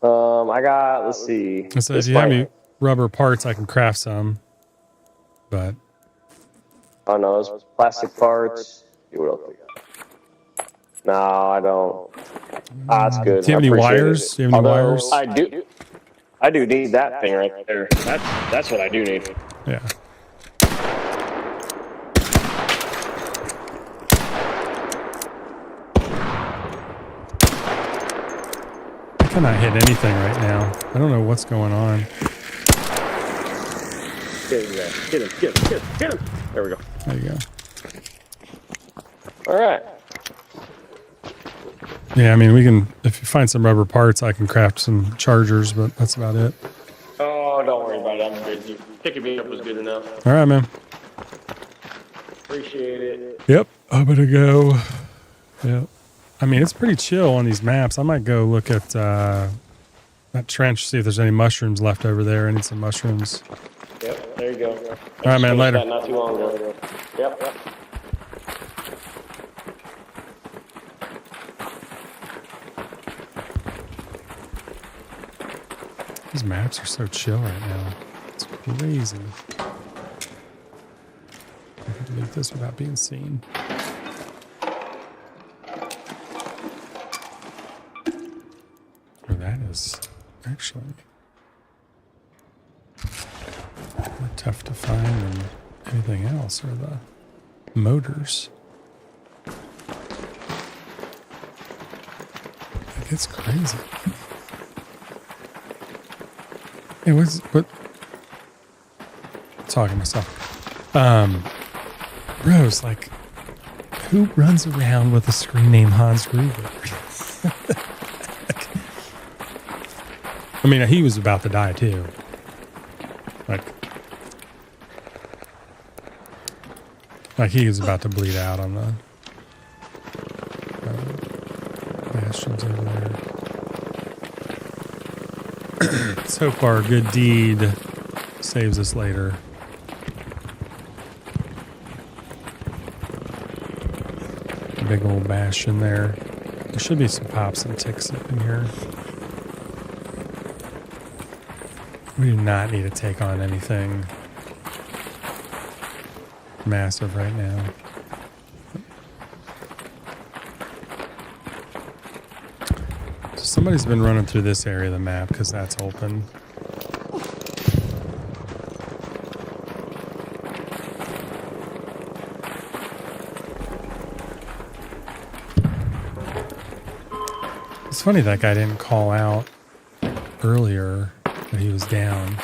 I got. Let's see. So if you have any rubber parts, I can craft some. But. Oh no, those plastic parts. See what else we got. No, I don't. That's good. Do you have any wires? Do you have any wires? I do. I do need that thing right there. That's what I do need. Yeah. I cannot hit anything right now. I don't know what's going on. Get him, get him. There we go. There you go. All right. Yeah, I mean, we can, if you find some rubber parts, I can craft some chargers, but that's about it. Oh, don't worry about it. I'm good. You picking me up was good enough. All right, man. Appreciate it. Yep. I'm going to go. Yep. I mean, it's pretty chill on these maps. I might go look at that trench, see if there's any mushrooms left over there. I need some mushrooms. Yep, there you go. All right, man, later. That not too long ago. Yep. These maps are so chill right now. It's crazy. I can delete this without being seen. Oh, that is actually more tough to find than anything else, are the motors. It gets crazy. Hey, what? Talking to myself. Bros, like, who runs around with a screen name Hans Gruber? I mean, he was about to die too. Like he was about to bleed out on the bastions over there. So far, good deed saves us later. Big old bastion there. There should be some pops and ticks up in here. We do not need to take on anything massive right now. So somebody's been running through this area of the map because that's open. It's funny that guy didn't call out earlier that he was down.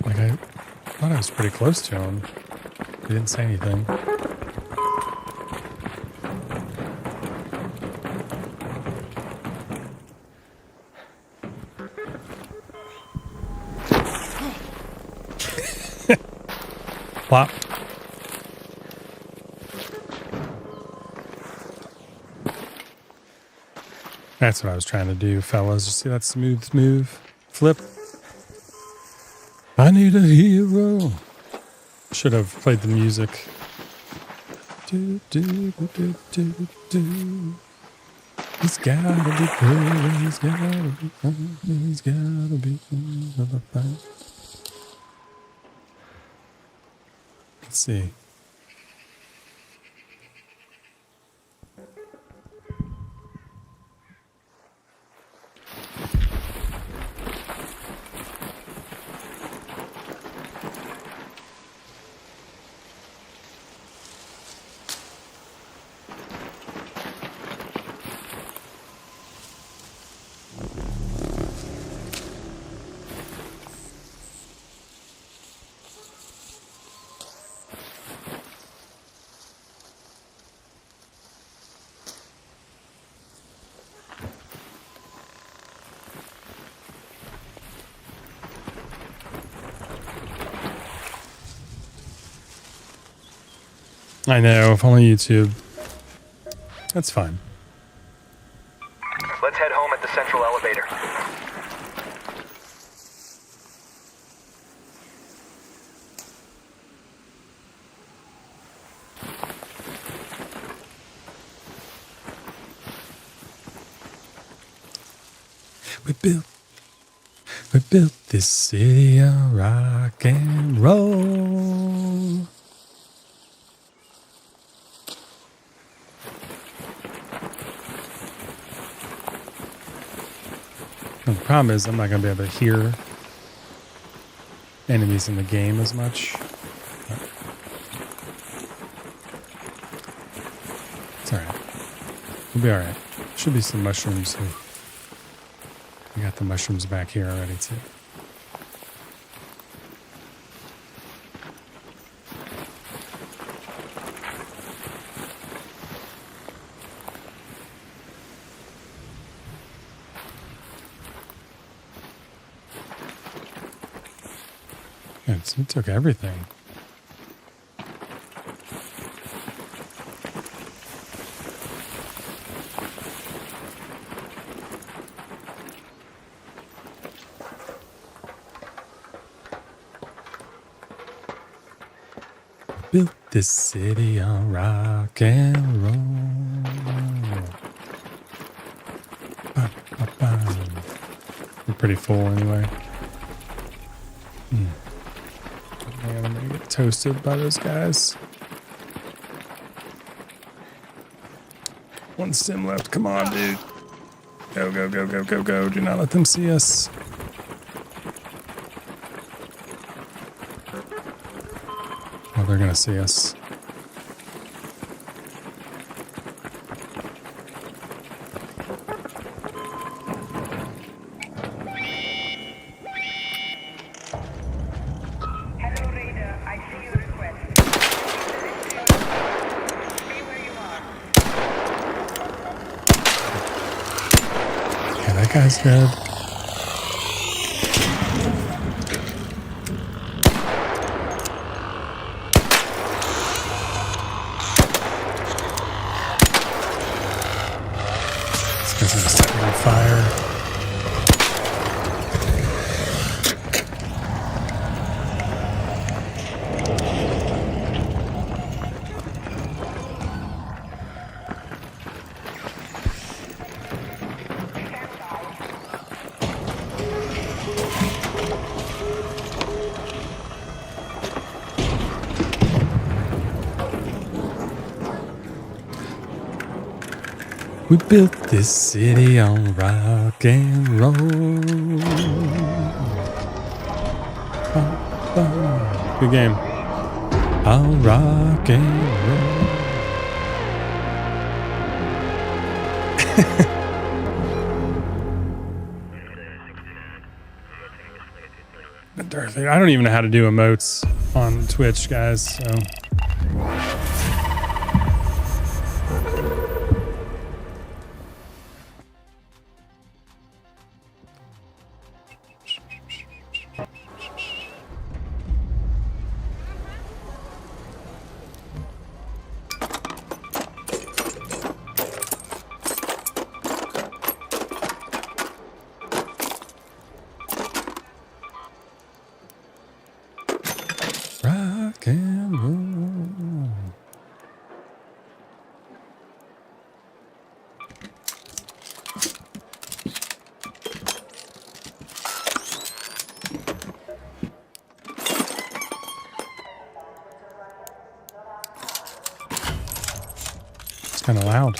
Like, I thought I was pretty close to him. He didn't say anything. Plop. That's what I was trying to do, fellas. You see that smooth move? Flip. I need a hero. Should have played the music. Do, do, do, do, do, do. He's gotta be good. He's gotta be fun. He's gotta be fun. Let's see. I know, if only YouTube. That's fine. Let's head home at the central elevator. We built this city on rock and roll. And the problem is I'm not going to be able to hear enemies in the game as much. But it's alright. We'll be alright. Should be some mushrooms here. We got the mushrooms back here already too. It took everything. Built this city on rock and roll. Ba, ba, ba. We're pretty full anyway. Man, I'm gonna get toasted by those guys. One stim left. Come on, dude. Go, go, go, go, go, go. Do not let them see us. Oh, they're gonna see us. Yeah, that guy's dead. This guy's gonna set me on fire. We built this city on rock and roll. Good game. On rock and roll. Dorothy, I don't even know how to do emotes on Twitch, guys, so. Rock and roll. It's kind of loud.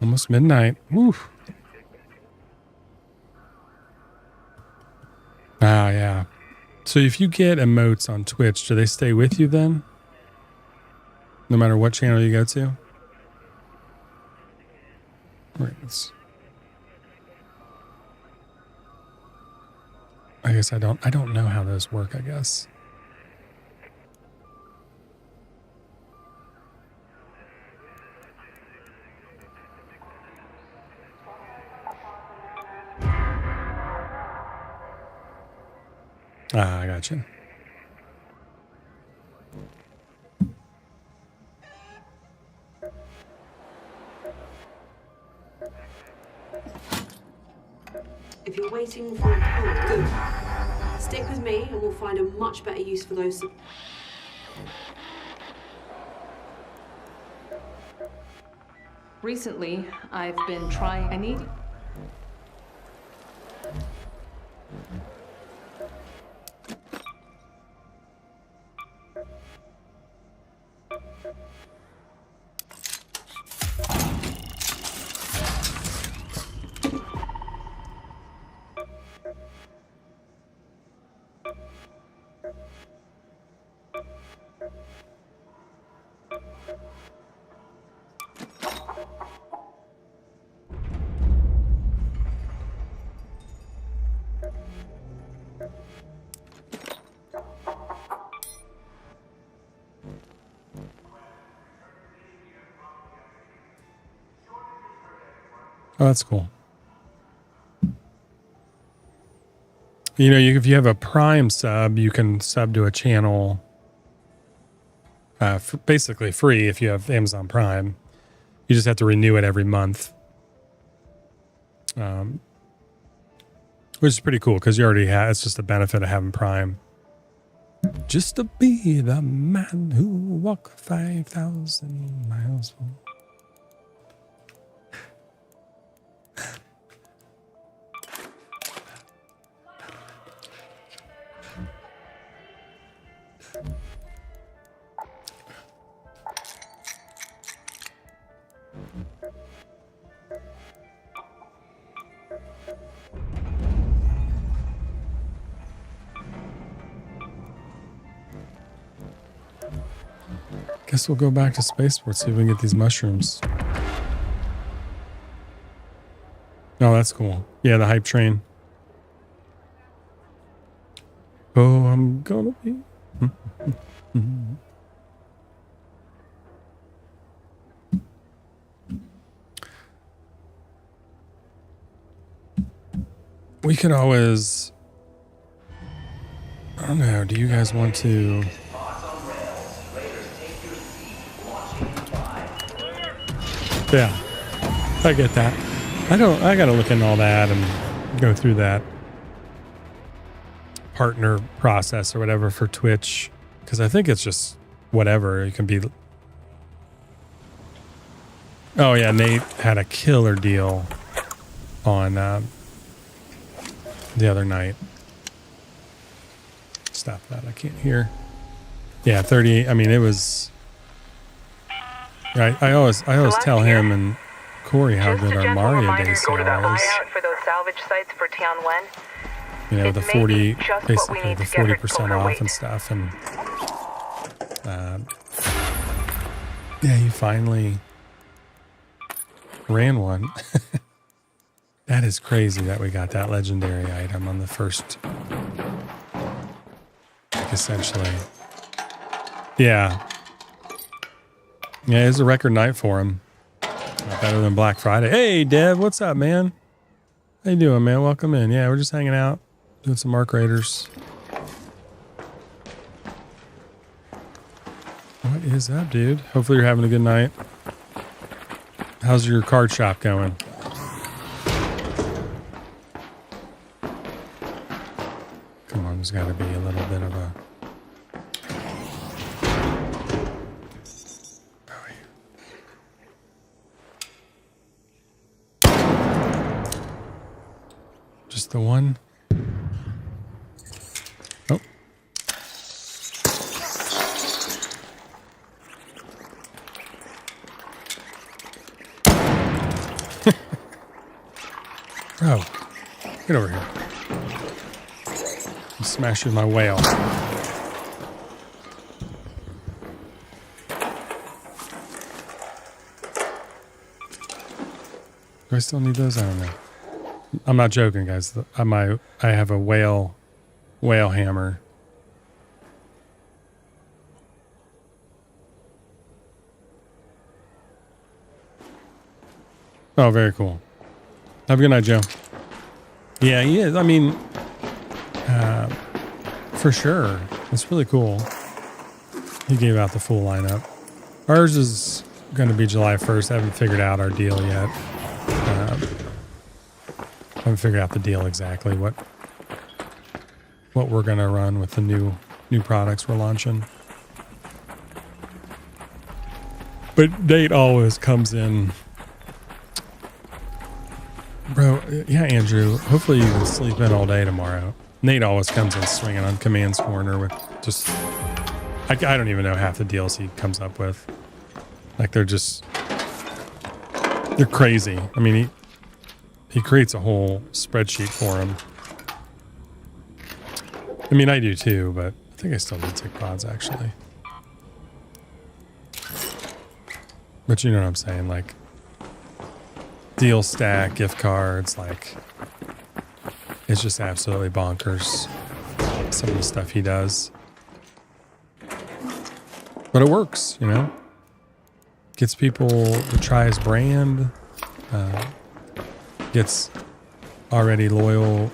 Almost midnight. Woo. Ah, yeah. So if you get emotes on Twitch, do they stay with you then? No matter what channel you go to? Right. I guess I don't know how those work, I guess. Ah, I gotcha. If you're waiting for a good. Stick with me and we'll find a much better use for those. Recently, I've been trying. I need. Oh, that's cool. You know, if you have a Prime sub, you can sub to a channel basically free if you have Amazon Prime. You just have to renew it every month, which is pretty cool because you already have. It's just a benefit of having Prime. Just to be the man who walked 5,000 miles. Guess we'll go back to Spaceport, see if we can get these mushrooms. Oh, that's cool. Yeah, the hype train. Oh, I'm gonna be. We could always. I don't know. Do you guys want to? Yeah, I get that. I gotta look into all that and go through that partner process or whatever for Twitch, because I think it's just whatever. It can be. Oh yeah, Nate had a killer deal on the other night. Stop that! I can't hear. Yeah, 30. I mean, it was. I always tell him and Corey how good our Mario Day sale is. For those salvage sites for Tianwen. You know, the 40, basically the 40% off and stuff, and yeah, you finally ran one. That is crazy that we got that legendary item on the first, like, essentially. Yeah. Yeah, it's a record night for him. Not better than Black Friday. Hey, Dev, what's up, man? How you doing, man? Welcome in. Yeah, we're just hanging out, doing some Mark Raiders. What is up, dude? Hopefully you're having a good night. How's your card shop going? Come on, there's got to be a little bit of a... Just the one. Oh. Bro, get over here. I'm smashing my whale. Do I still need those? I don't know. I'm not joking, guys. I have a whale hammer. Oh, very cool. Have a good night, Joe. Yeah, he is. I mean, for sure. It's really cool. He gave out the full lineup. Ours is going to be July 1st. I haven't figured out our deal yet. I haven't figured out the deal exactly, what we're going to run with the new products we're launching. But Nate always comes in Bro, yeah, Andrew. Hopefully you can sleep in all day tomorrow. Nate always comes in swinging on Command's Corner with just... I don't even know half the deals he comes up with. Like, they're crazy. I mean, he creates a whole spreadsheet for him. I mean, I do too, but I think I still need tick pods, actually. But you know what I'm saying, like... Deal stack, gift cards, like... It's just absolutely bonkers. Some of the stuff he does. But it works, you know? Gets people to try his brand. Gets already loyal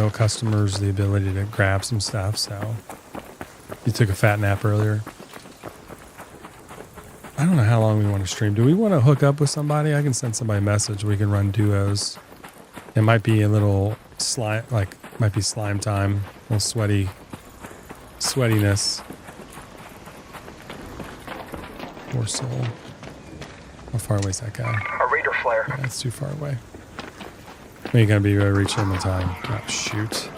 customers the ability to grab some stuff, so... You took a fat nap earlier. I don't know how long we want to stream. Do we want to hook up with somebody? I can send somebody a message. We can run duos. It might be a little slime, like, might be slime time. A little sweatiness. Poor soul. How far away is that guy? A raider flare. Yeah, that's too far away. We ain't gonna be able to reach him in time. Oh, shoot.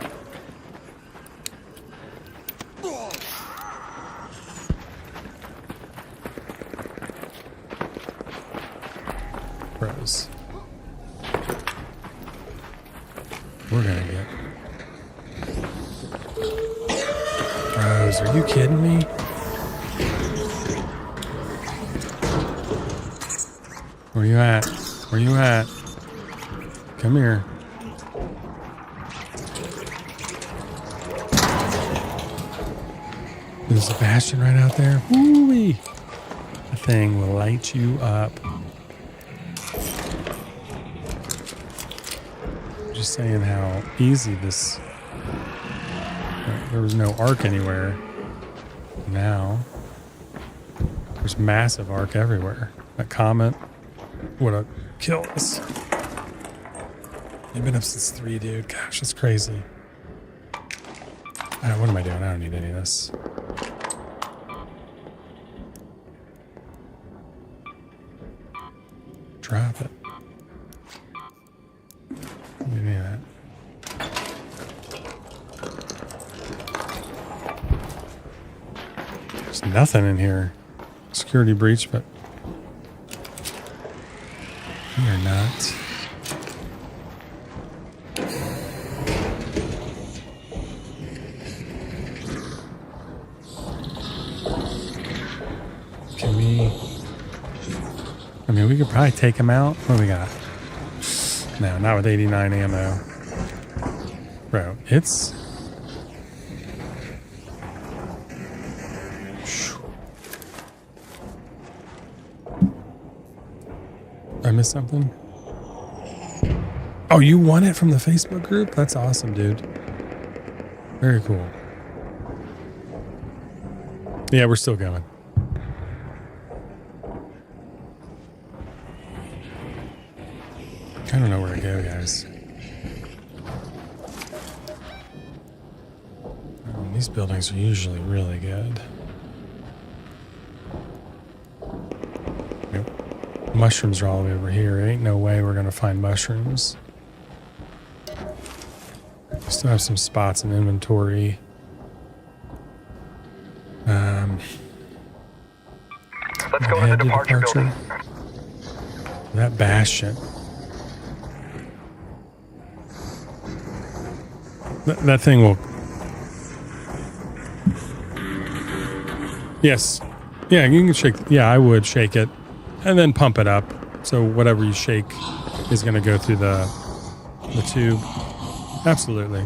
Bros. We're gonna get... Bros, are you kidding me? Where you at? Where you at? Come here. There's a bastion right out there. Woo-wee. The thing will light you up. Just saying how easy this... There was no arc anywhere. Now, there's massive arc everywhere. That comet would have killed us. You've been up since 3, dude. Gosh, that's crazy. What am I doing? I don't need any of this. Drop it. Give me that. There's nothing in here. Security breach, but we are not. Can we... I mean, we could probably take him out. What do we got? No, not with 89 ammo. Bro, it's... I missed something? Oh, you won it from the Facebook group? That's awesome, dude. Very cool. Yeah, we're still going. I don't know where to go, guys. These buildings are usually really good. Nope. Mushrooms are all the way over here. Ain't no way we're gonna find mushrooms. We still have some spots in inventory. Let's go in the departure building. That bastion. That thing will... Yes. Yeah, you can shake... Yeah, I would shake it. And then pump it up. So whatever you shake is going to go through the tube. Absolutely.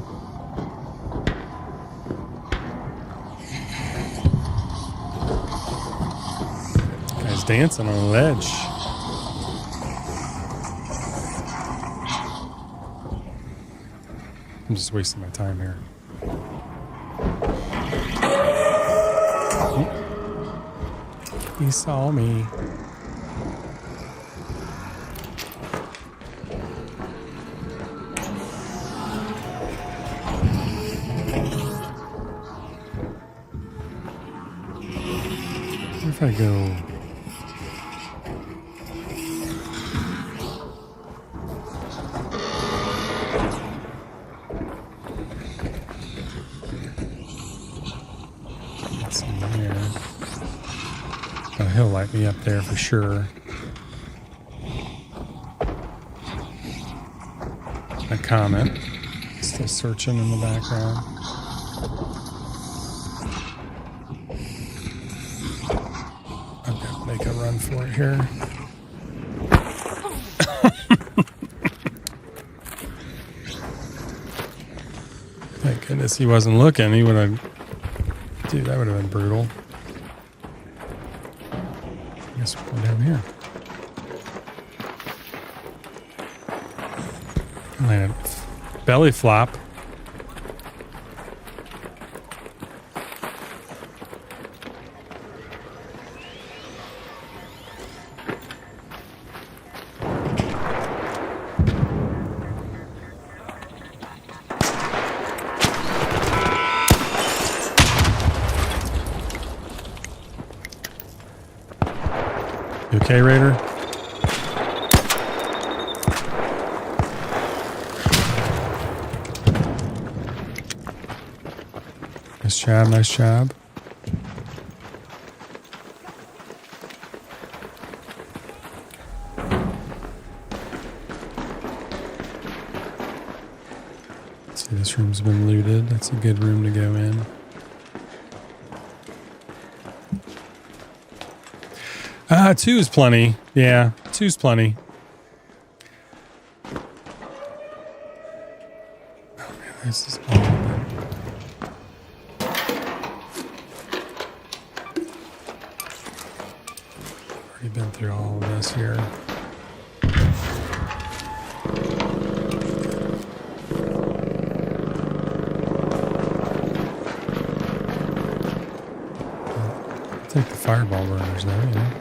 Guy's dancing on a ledge. I'm just wasting my time here. He saw me. What if I go... might be up there for sure. A comment. Still searching in the background. I've got to make a run for it here. Thank goodness he wasn't looking. He would have... Dude, that would have been brutal. I guess we'll go down here. Land belly flop. You okay, Raider? Nice job, nice job. See, this room's been looted. That's a good room to go in. Two is plenty. Yeah, two's plenty. Oh man, this is all already been through all of this here. I'll take the fireball burners though, you know.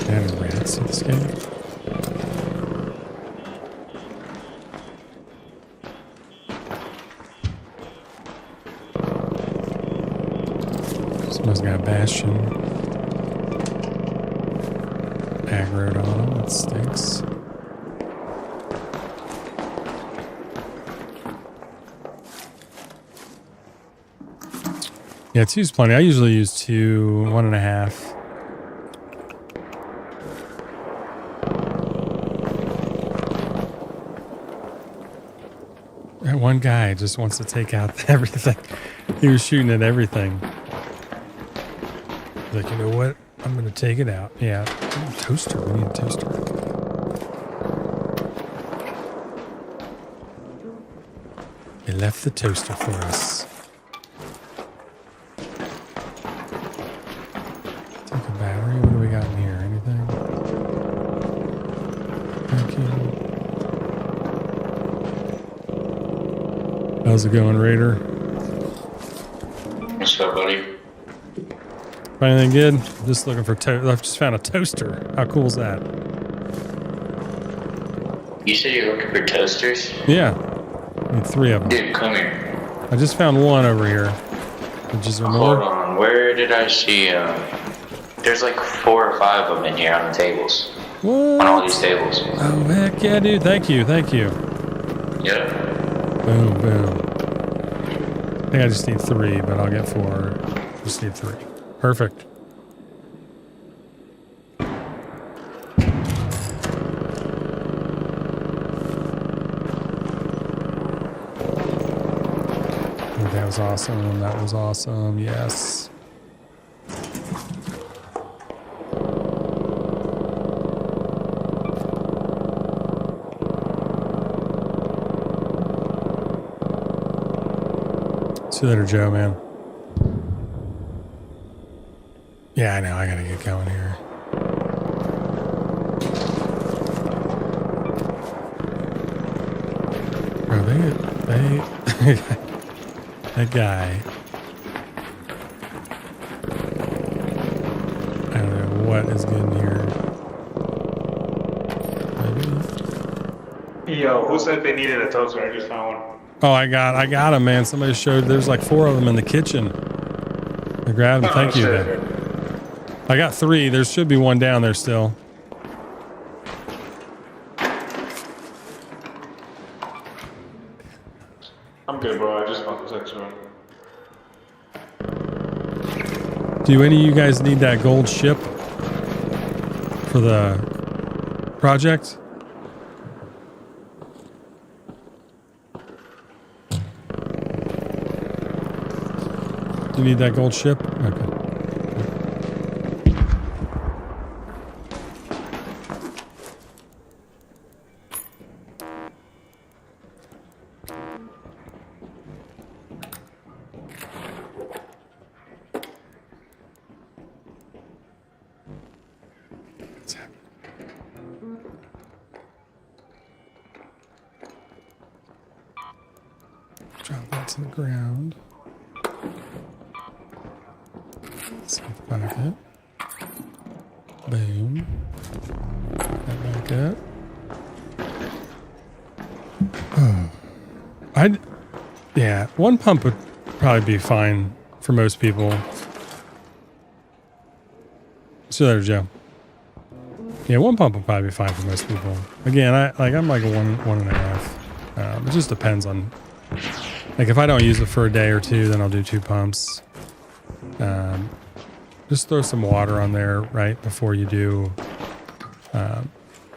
Damn rats in this game. Someone's got a bastion. Aggroed on him. That stinks. Yeah, two's plenty. I usually use 2, 1.5. That one guy just wants to take out everything. He was shooting at everything. He's like, you know what? I'm going to take it out. Yeah. Ooh, toaster. We need a toaster. He left the toaster for us. Take a battery. What do we got in here? Anything? Thank you. How's it going, Raider? What's up, buddy? Find anything good? Just looking for I've just found a toaster. How cool is that? You said you're looking for toasters? Yeah. I need 3 of them. Dude, come here. I just found one over here. Is there Hold more? on. Where did I see there's like 4 or 5 of them in here on the tables. What? On all these tables. Oh, heck yeah, dude. Thank you. Thank you. Yep. Boom, boom. I think I just need 3, but I'll get 4. Just need 3. Perfect. That was awesome. That was awesome. Yes. See you later, Joe, man. Yeah, I know. I gotta get going here. Bro, they that guy. I don't know what is good in here. Maybe. Yo, who said they needed a toaster? I just found one. Oh, I got him, man. Somebody showed. There's like 4 of them in the kitchen. I grabbed them. Thank you. Then. I got 3. There should be 1 down there still. I'm good, bro. I just found this extra one. Do any of you guys need that gold ship for the project? You need that gold ship? Okay. Drop that to the ground. Save bucket. Boom. That back up. Yeah, one pump would probably be fine for most people. See you later, Joe. Yeah, one pump would probably be fine for most people. Again, I'm like a one and a half. It just depends on, like, if I don't use it for a day or two, then I'll do 2 pumps. Just throw some water on there right before you do.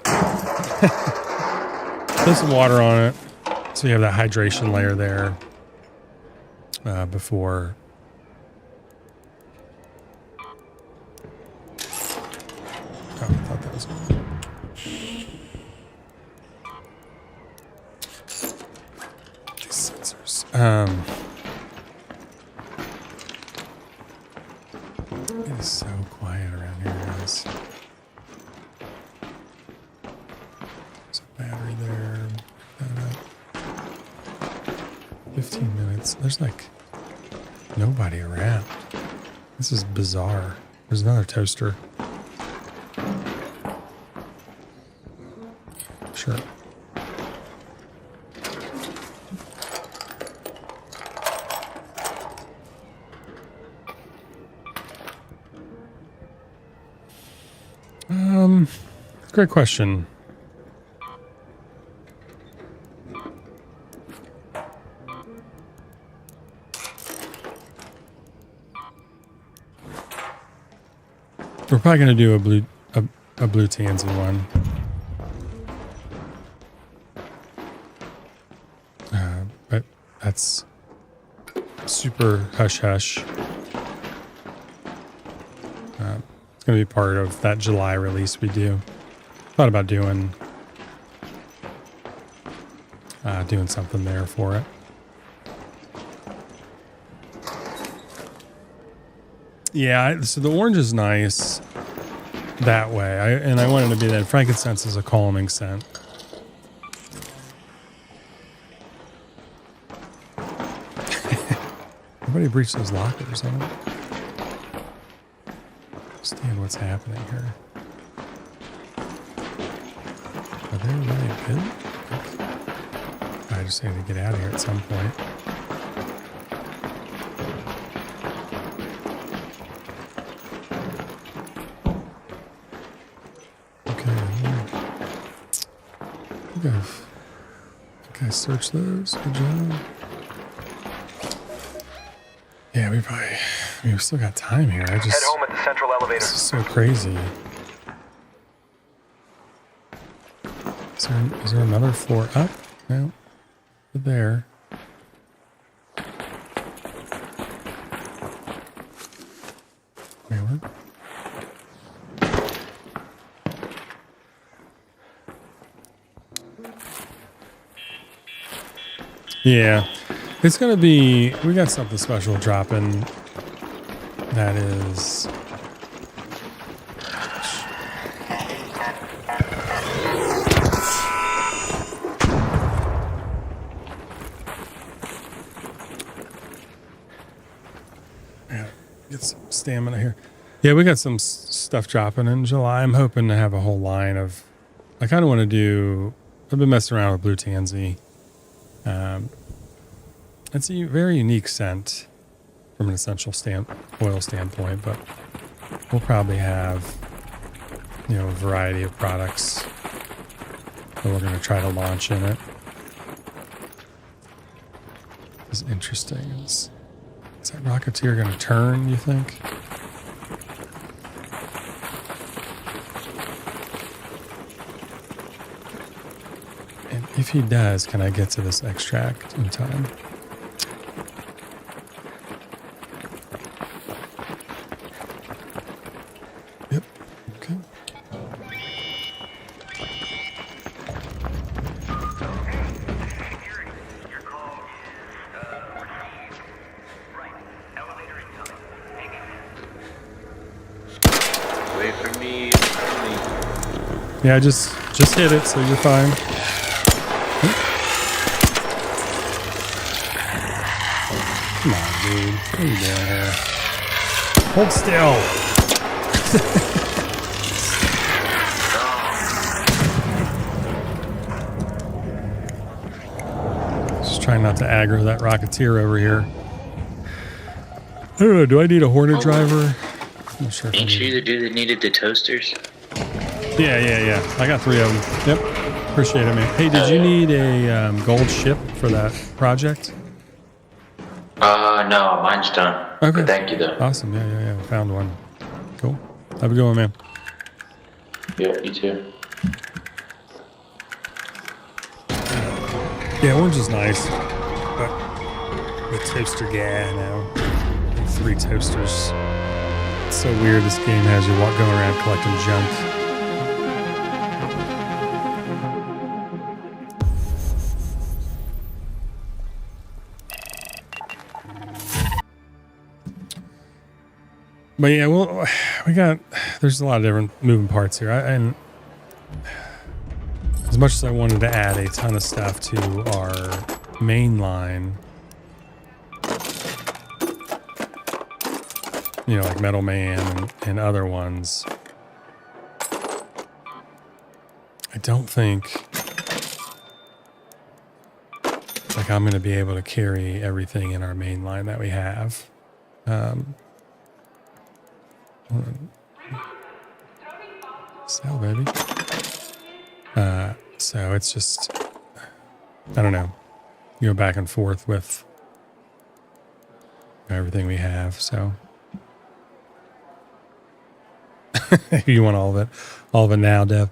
Throw some water on it so you have that hydration layer there before. Oh, I thought that was good. These sensors. It is so quiet around here, guys. There's a battery there. Pick that up. 15 minutes. There's like nobody around. This is bizarre. There's another toaster. Sure. Great question. We're probably going to do a blue tansy one. But that's super hush hush. It's going to be part of that July release we do. Thought about doing something there for it. Yeah, so the orange is nice that way. I wanted to be that. Frankincense is a calming scent. Everybody breached those lockers, huh? Understand what's happening here. Are they really good? I just need to get out of here at some point. Okay, search those. Good job. Yeah, we still got time here. Head home at the central elevator. This is so crazy. Is there another floor up? No. There. Wait, what? Yeah, it's gonna be. We got something special dropping. That is. Yeah, get some stamina here. Yeah, we got some stuff dropping in July. I'm hoping to have a whole line of. I kind of want to do. I've been messing around with blue tansy. It's a very unique scent from an essential oil standpoint, but we'll probably have, a variety of products that we're going to try to launch in it. It's interesting. Is that Rocketeer going to turn, you think? If he does, can I get to this extract in time? Yep. Okay. Wait for me. Yeah, just hit it, so you're fine. Come on, dude. What are you doing here? Hold still. Just trying not to aggro that Rocketeer over here. I don't know. Do I need a Hornet driver? I'm not sure. Ain't you the dude that needed the toasters? Yeah. I got 3 of them. Yep. Appreciate it, man. Hey, did you need a gold ship for that project? No, mine's done. Okay. But thank you, though. Awesome. Yeah. Found one. Cool. Have a good one, man. Yeah, you too. Yeah, orange is nice. But the toaster guy now. 3 toasters. It's so weird this game has you going around collecting junk. But yeah, well, there's a lot of different moving parts here. And as much as I wanted to add a ton of stuff to our main line, you know, like Metal Man and other ones, I don't think like I'm going to be able to carry everything in our main line that we have. Sell, baby. So it's just, I don't know, you go back and forth with everything we have. So you want all of it now, Dev.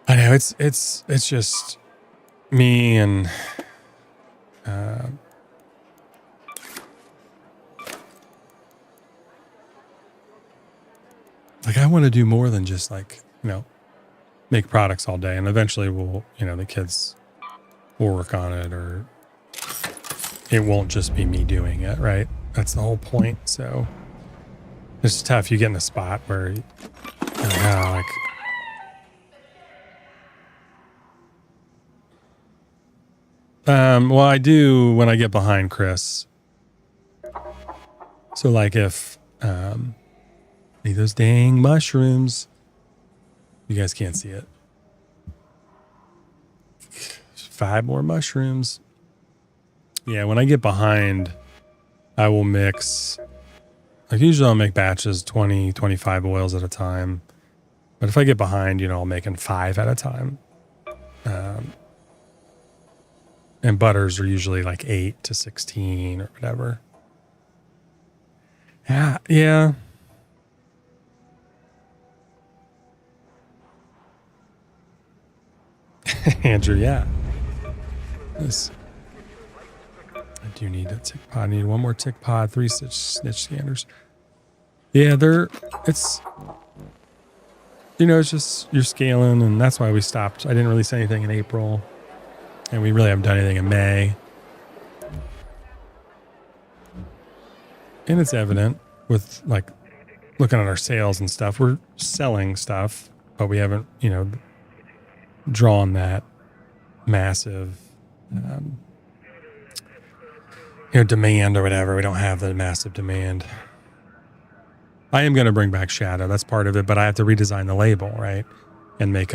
I know it's just me and like I want to do more than just like, you know, make products all day, and eventually we'll, you know, the kids will work on it, or it won't just be me doing it, right? That's the whole point. So it's tough. You get in a spot where you're like, oh, like well, I do when I get behind Chris. So like if need those dang mushrooms. You guys can't see it. 5 more mushrooms. Yeah, when I get behind, I will mix. Like usually I'll make batches, 20, 25 oils at a time. But if I get behind, you know, I'll making 5 at a time. And butters are usually like 8 to 16 or whatever. Yeah. Andrew, yeah. This. I do need a tick pod. I need 1 more tick pod, 3 snitch scanners. Yeah, it's, you know, it's just, you're scaling, and that's why we stopped. I didn't release anything in April, and we really haven't done anything in May. And it's evident with, like, looking at our sales and stuff. We're selling stuff, but we haven't, you know, drawn that massive, you know, demand or whatever. We don't have the massive demand. I am going to bring back Shadow. That's part of it, but I have to redesign the label, right? And make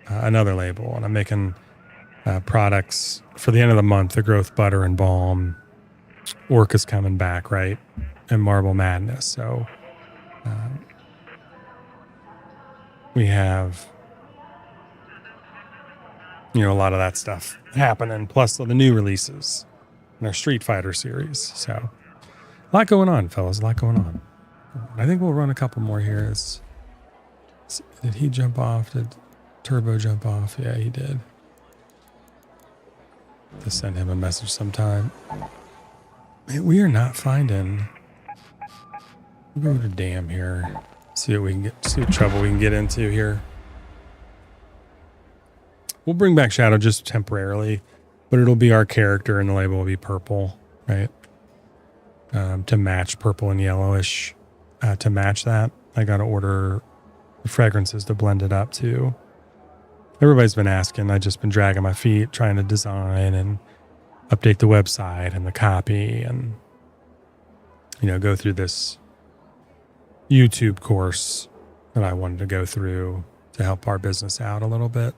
another label. And I'm making products for the end of the month, the Growth Butter and Balm. Orca's coming back, right? And Marble Madness. So we have, you know, a lot of that stuff happening, plus the new releases in our Street Fighter series. So a lot going on, fellas. A lot going on. I think we'll run a couple more here. Did he jump off? turbo jump off? Yeah, he did. To send him a message sometime. Man, we are not finding. We'll go to dam here. See what we can get. See what trouble we can get into here. We'll bring back Shadow just temporarily, but it'll be our character, and the label will be purple, right? To match purple and yellowish. To match that, I got to order the fragrances to blend it up too. Everybody's been asking. I've just been dragging my feet, trying to design and update the website and the copy, and go through this YouTube course that I wanted to go through to help our business out a little bit.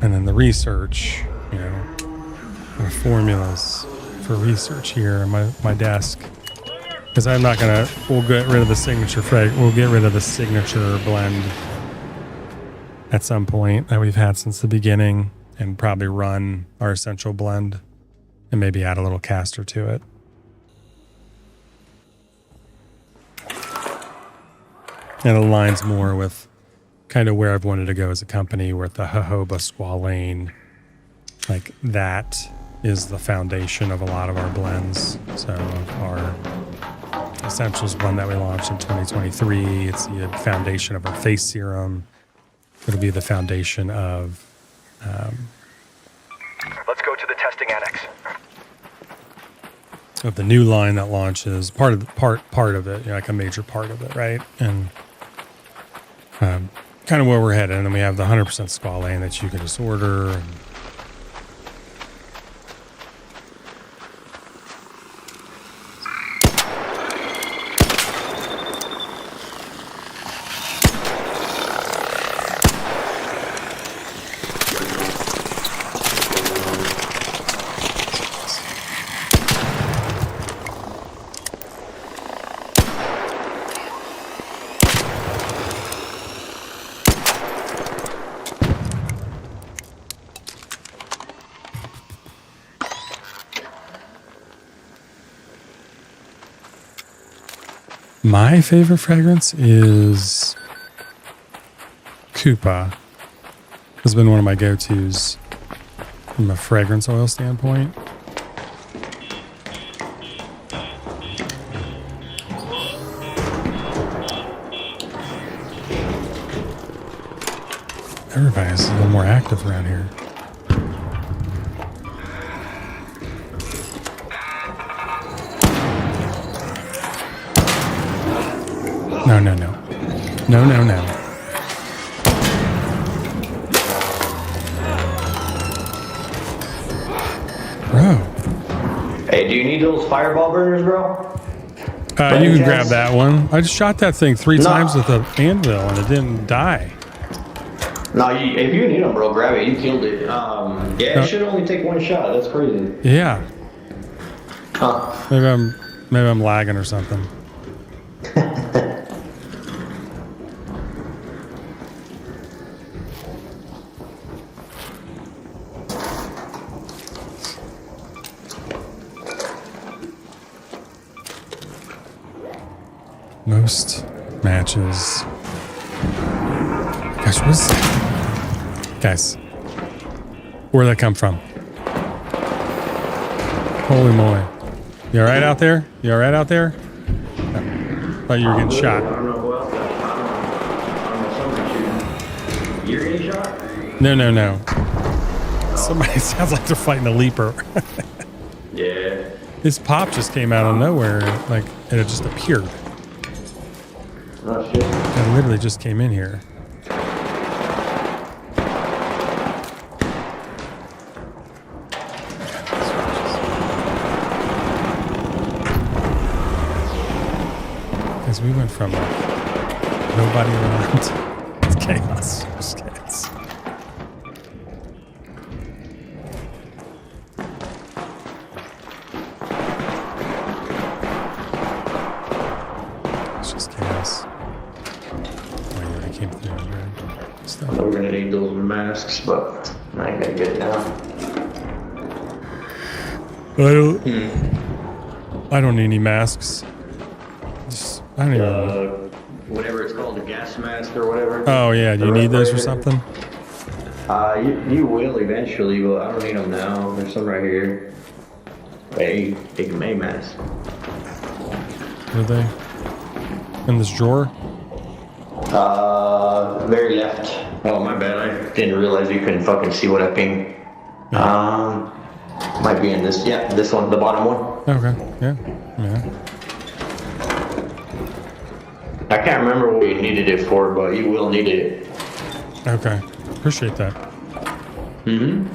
And then the research, the formulas for research here on my desk. Because I'm not going to, we'll get rid of the signature we'll get rid of the signature blend at some point that we've had since the beginning, and probably run our essential blend and maybe add a little caster to it. And it aligns more with kind of where I've wanted to go as a company, with the jojoba squalane, like that is the foundation of a lot of our blends. So our essentials blend that we launched in 2023, it's the foundation of our face serum. It'll be the foundation of let's go to the testing annex. Of the new line that launches, part of it, like a major part of it, right? And kind of where we're headed. And then we have the 100% squalane that you can just order. And my favorite fragrance is Koopa. Has been one of my go-tos from a fragrance oil standpoint. Everybody's a little more active around here. No. Bro. Hey, do you need those fireball burners, bro? You can grab that one. I just shot that thing 3 times with an anvil and it didn't die. No, if you need them, bro, grab it. You killed it. It should only take 1 shot. That's crazy. Yeah. Huh. Maybe I'm lagging or something. Most matches. Gosh, what is that? Guys, where'd that come from? Holy moly. You alright out there? You alright out there? No. Thought you were getting shot. I don't know who else somebody's shooting. You're getting shot? No. Somebody sounds like they're fighting a leaper. Yeah. This pop just came out of nowhere, and it just appeared. Oh, shit. It literally just came in here. Because we went from nobody around to chaos. Just kids. It's just chaos. Oh, you already came through here. Stuff. We're gonna need those masks, but I ain't gonna get it now. I don't need any masks. I don't even. whatever it's called, a gas mask or whatever. Oh yeah, do you need those or something? You will eventually, but I don't need them now. There's some right here. Hey, take a May mask. Are they in this drawer? Very left. Oh, my bad. I didn't realize you couldn't fucking see what I pinged. Might be in this. Yeah, this one, the bottom one. Okay. Yeah. Yeah. I can't remember what you needed it for, but you will need it. Okay. Appreciate that. Mm-hmm.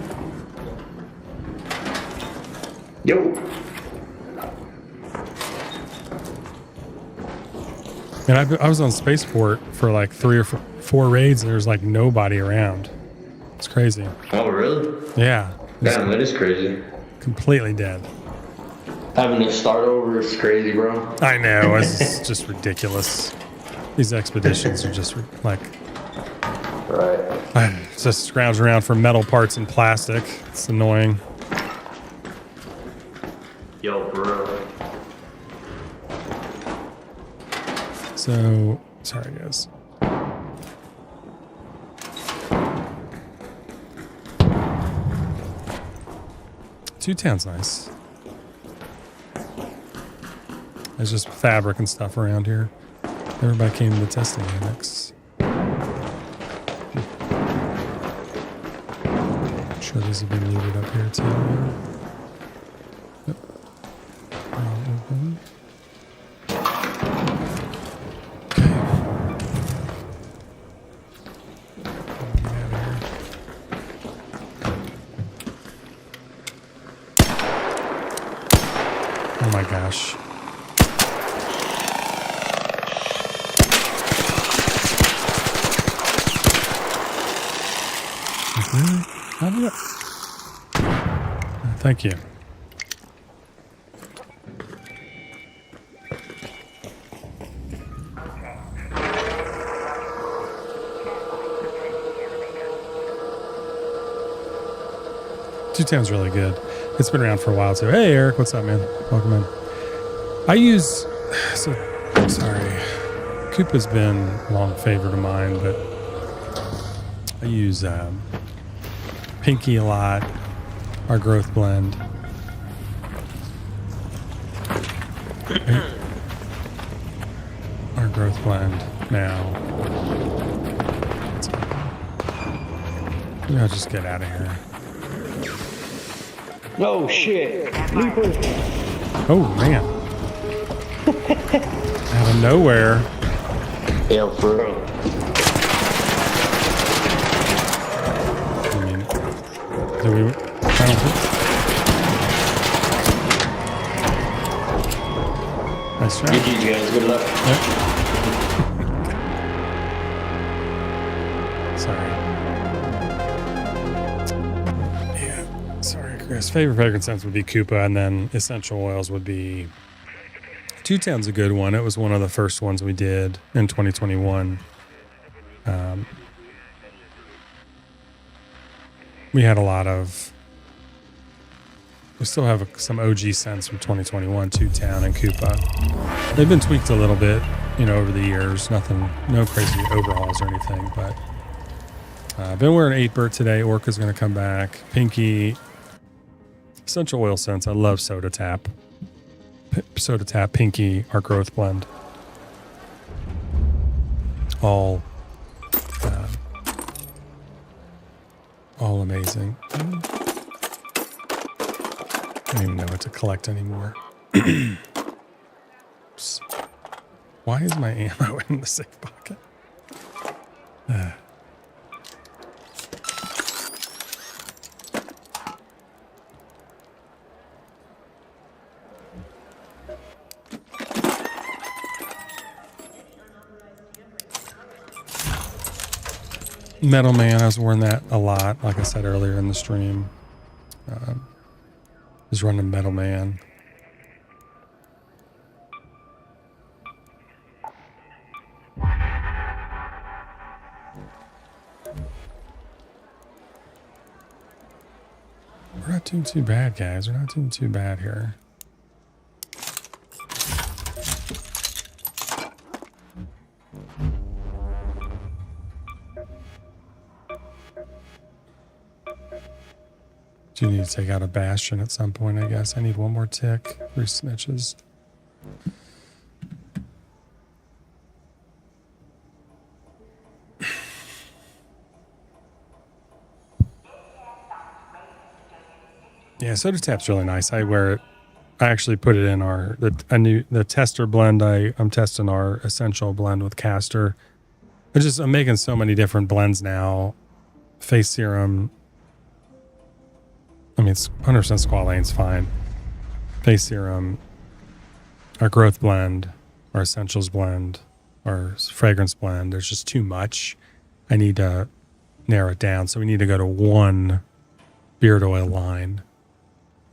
Yo. And I was on Spaceport for like 3 or 4 raids, and there's like nobody around. It's crazy. Oh, really? Yeah. Damn, that is crazy. Completely dead. Having to start over is crazy, bro. I know. It's just ridiculous. These expeditions are just like... Right. Just scrounge around for metal parts and plastic. It's annoying. Yo, bro. So, sorry guys. Two Town's nice. There's just fabric and stuff around here. Everybody came to the testing annex. I'm sure these have been looted up here too. Yep. Open. Oh my gosh. Really? How did I... Thank you. Two Town's really good. It's been around for a while too. Hey Eric, what's up, man? Welcome in. I use sorry. Koopa's been a long favorite of mine, but I use Pinky a lot. Our growth blend. Our growth blend now. Maybe I'll just get out of here. Oh shit. Leaper. Oh man. Out of nowhere. Yeah, for real. I mean, do we? I don't think. Nice job. GG guys, good luck. Yep. Sorry. Yeah. Sorry, Chris. Favorite fragrance scents would be Koopa, and then essential oils would be... Two Town's a good one. It was one of the first ones we did in 2021. We had a lot of... We still have some OG scents from 2021, Two Town and Koopa. They've been tweaked a little bit, over the years. Nothing, no crazy overhauls or anything, but I've been wearing 8-Burt today. Orca's going to come back. Pinky, essential oil scents. I love Soda Tap. Soda Tap, Pinky, our growth blend. All amazing. I don't even know what to collect anymore. Why is my ammo in the safe pocket? Metal Man, I was wearing that a lot, like I said earlier in the stream. Was running Metal Man. We're not doing too bad, guys. We're not doing too bad here. Do need to take out a bastion at some point, I guess. I need one more tick. 3 snitches. Yeah, soda tap's really nice. I wear it. I actually put it in the tester blend. I'm testing our essential blend with castor. I'm making so many different blends now. Face serum. I mean, it's 100% squalane's fine. Face serum, our growth blend, our essentials blend, our fragrance blend. There's just too much. I need to narrow it down. So we need to go to one beard oil line.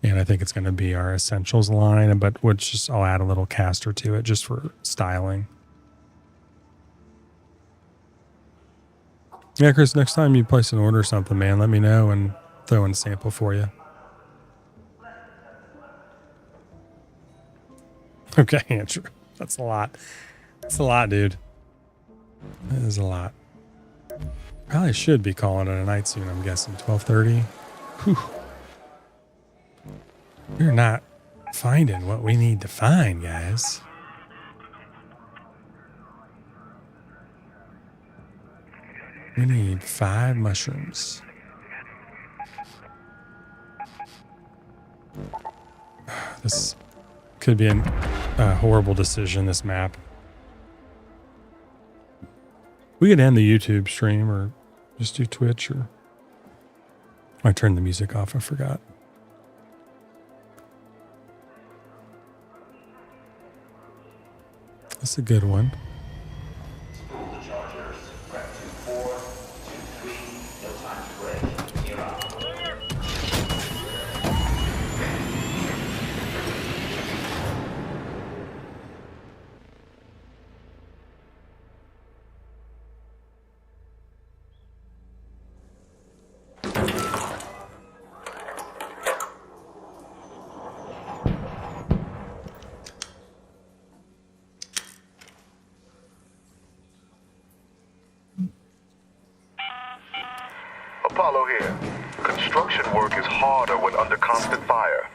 And I think it's going to be our essentials line, but I'll add a little castor to it just for styling. Yeah, Chris, next time you place an order or something, man, let me know and throw in a sample for you. Okay, Andrew. That's a lot. That's a lot, dude. That is a lot. Probably should be calling it a night soon, I'm guessing. 12:30. Whew. We're not finding what we need to find, guys. We need 5 mushrooms. This could be a horrible decision, this map. We could end the YouTube stream or just do Twitch, or I turned the music off, I forgot. That's a good one. Apollo here. Construction work is harder when under constant fire.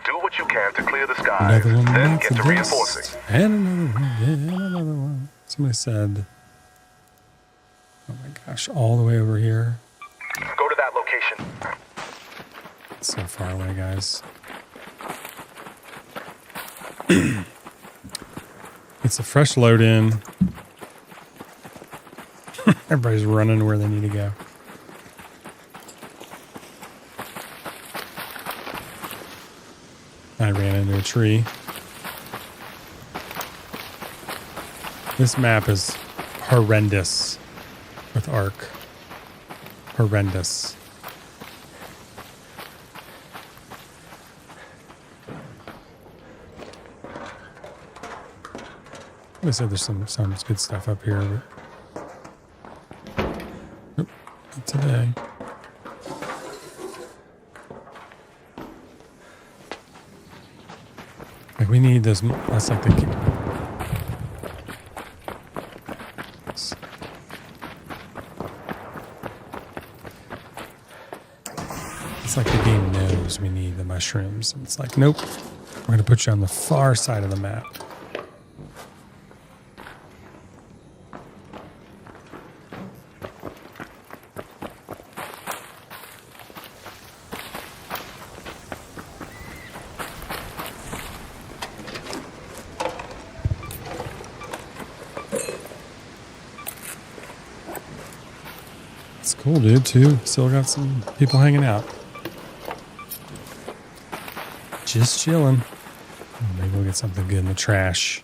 Do what you can to clear the skies, then get to reinforcing. And another one. Yeah, another one. Somebody said, oh my gosh, all the way over here. Go to that location. It's so far away, guys. It's a fresh load in. Everybody's running where they need to go. I ran into a tree. This map is horrendous with Arc. Horrendous. I said there's some good stuff up here, but nope, not today. Like we need this. That's like the. It's like the game knows we need the mushrooms. And it's like, nope, we're going to put you on the far side of the map. It's cool, dude, too. Still got some people hanging out. Just chilling. Maybe we'll get something good in the trash.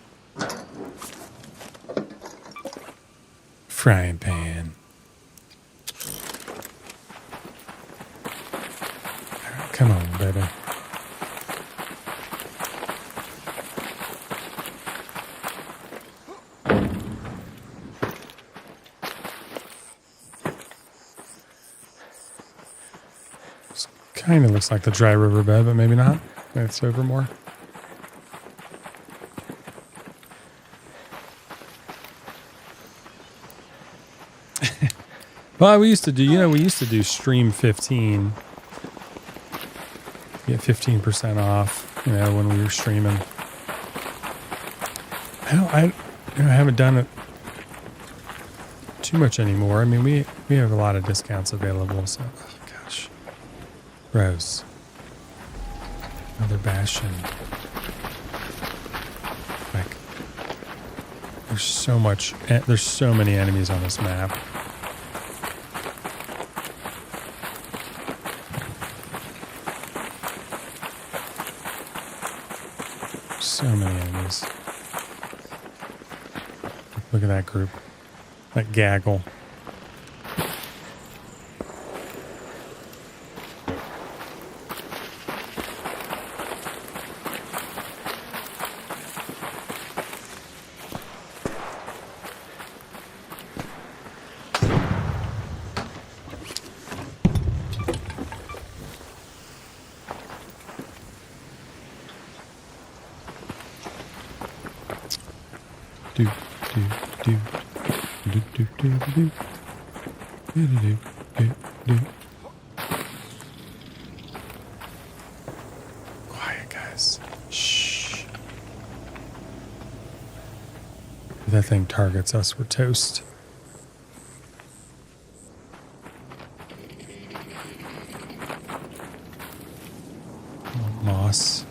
Frying pan. Come on, baby. Kind of looks like the dry riverbed, but maybe not. Maybe it's over more. Well, we used to do Stream 15 15% off, you know, when we were streaming. I haven't done it too much anymore. I mean, we have a lot of discounts available, so, oh gosh. Rose. Another Bastion. Like, there's so many enemies on this map. So many enemies. Look at that group. That gaggle. Quiet, guys. Shh. If that thing targets us, we're toast. Oh, moss.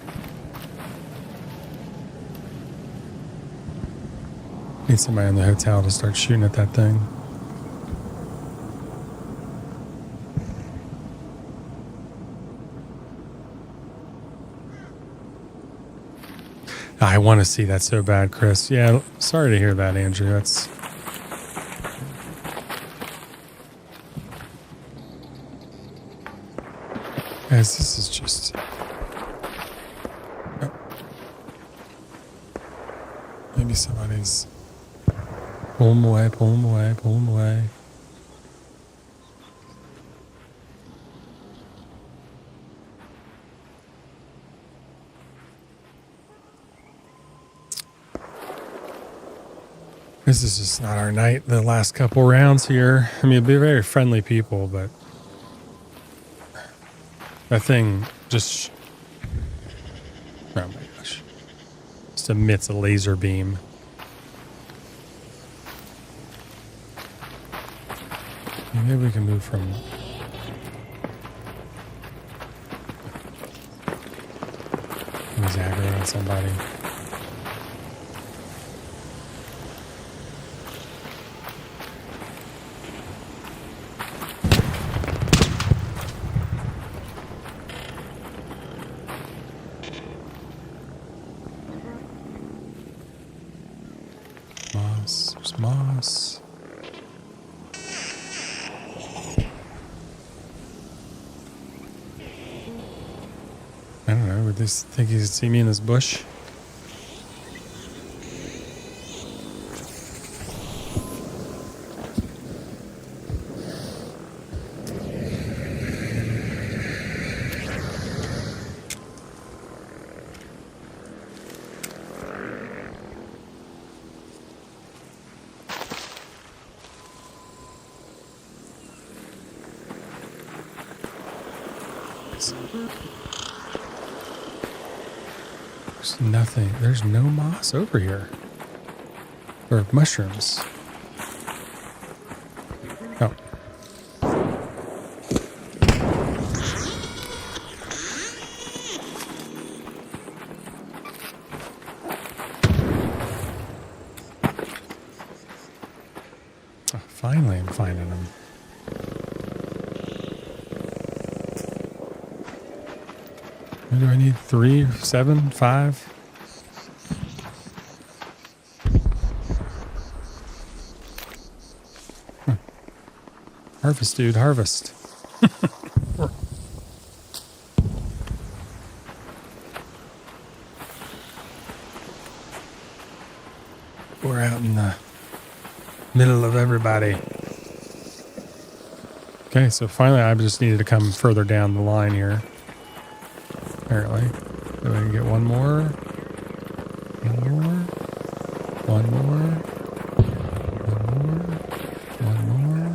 Need somebody in the hotel to start shooting at that thing. I want to see that so bad, Chris. Yeah, sorry to hear that, Andrew. That's... Guys, this is just... Oh. Maybe somebody's... Pull him away, pull him away, pull him away. This is just not our night the last couple rounds here. I mean, they're very friendly people, but that thing just... Oh my gosh. Just emits a laser beam. Maybe we can move from... He's aggro on somebody. Moss. There's moss. I don't know. Would they think he could see me in this bush? There's nothing. There's no moss over here. Or mushrooms. Oh. Oh, finally, I'm finding them. What do I need? 3, 7, 5? Huh. Harvest, dude, harvest. We're out in the middle of everybody. Okay, so finally I just needed to come further down the line here. Apparently. So we can get one more. One more. One more. One more. One more.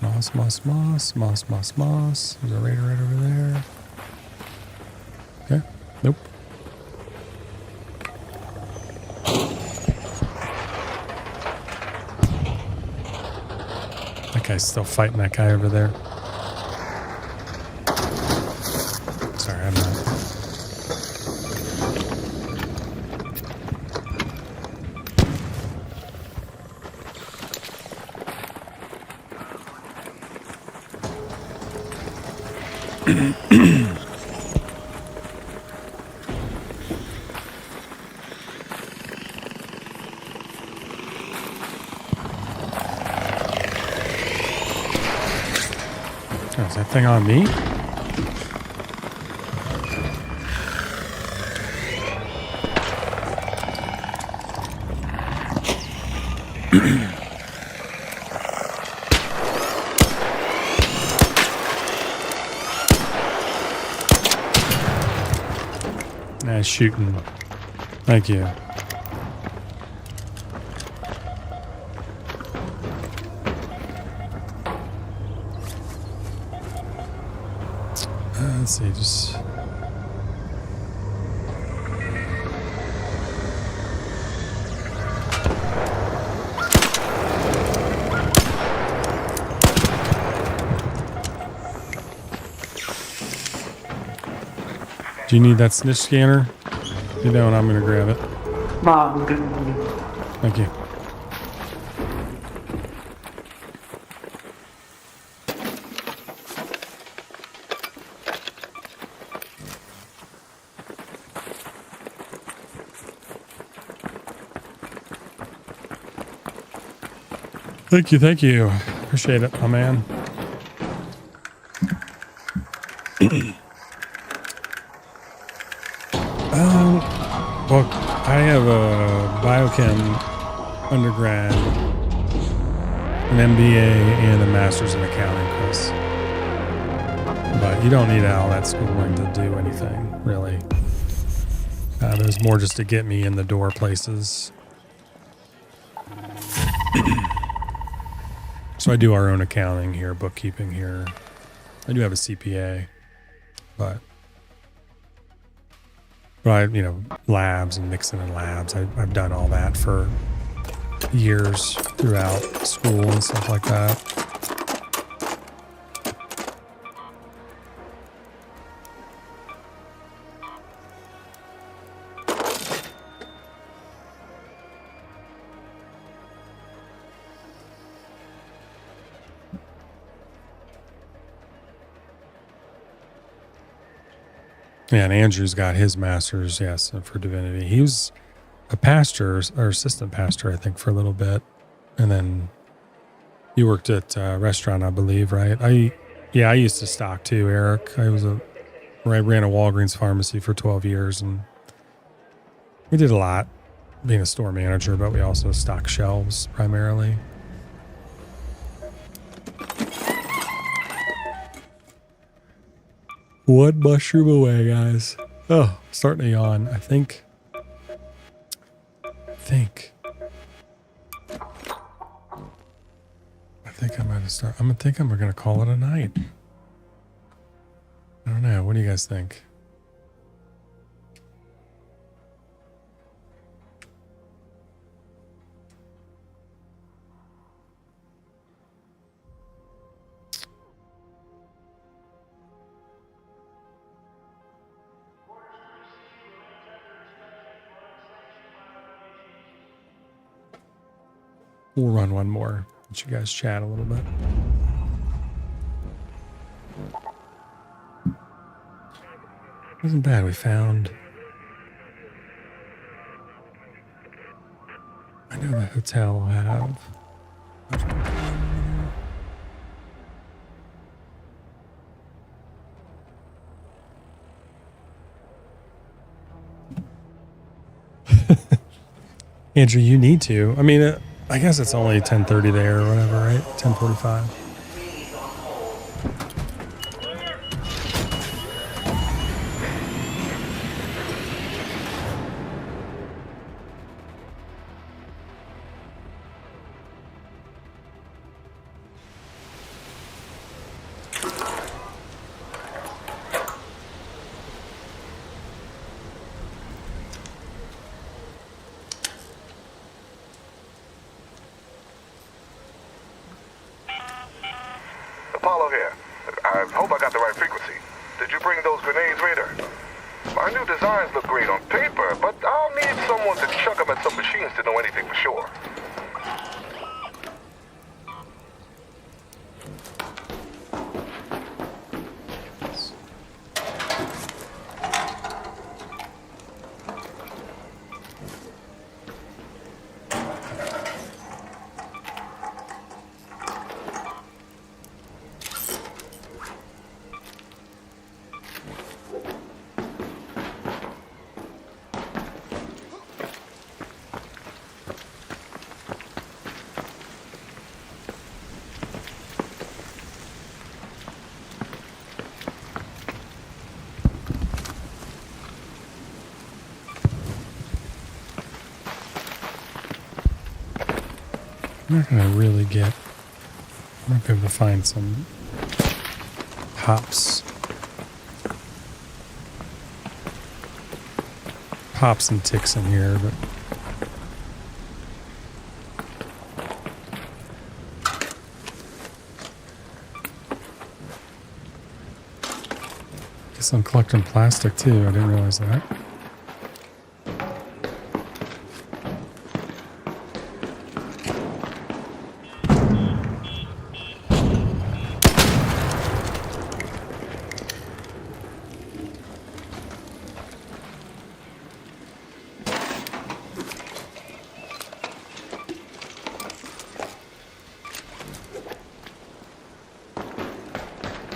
Moss, moss, moss. Moss, moss, moss. There's a raider right over there. Nope. That guy's still fighting that guy over there. Sorry, I'm not. Oh, is that thing on me? Nice shooting. Thank you. Let's see, just... Do you need that snitch scanner? You don't, I'm gonna grab it. Nah, I'm good. Thank you. Thank you, thank you. Appreciate it, my man. Well, I have a biochem undergrad, an MBA, and a master's in accounting, Chris. But you don't need all that schooling to do anything, really. It was more just to get me in the door places. So I do our own accounting here, bookkeeping here. I do have a CPA, but you know, labs and mixing in labs. I've done all that for years throughout school and stuff like that. Yeah, and Andrew's got his master's, yes, for divinity. He was a pastor or assistant pastor, I think, for a little bit. And then you worked at a restaurant, I believe, right? I used to stock too, Eric. I ran a Walgreens pharmacy for 12 years, and we did a lot being a store manager, but we also stocked shelves primarily. One mushroom away, guys. Oh, starting to yawn. I think I'm going to start. I'm going to call it a night. I don't know. What do you guys think? We'll run one more. Let you guys chat a little bit. Wasn't bad. We found... I know the hotel will have... Andrew, you need to. I mean, I guess it's only 10:30 there or whatever, right? 10:45. designs look great on paper, but I'll need someone to chuck them at some machines to know anything for sure. I'm not gonna really get. I'm not gonna find some pops and ticks in here, but guess I'm collecting plastic too. I didn't realize that.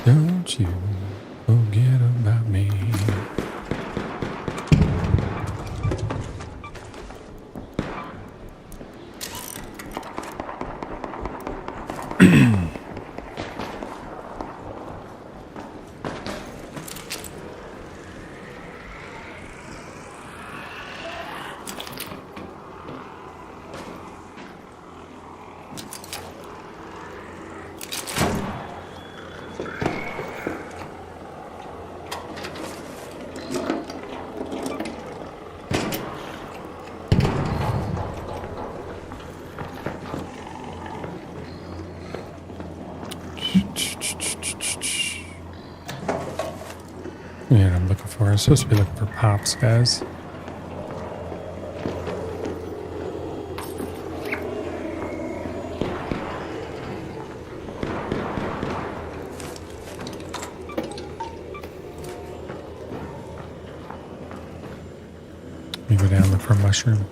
Don't you forget about me. Yeah, I'm looking for. I'm supposed to be looking for pops, guys. Let me go down and look for a mushroom.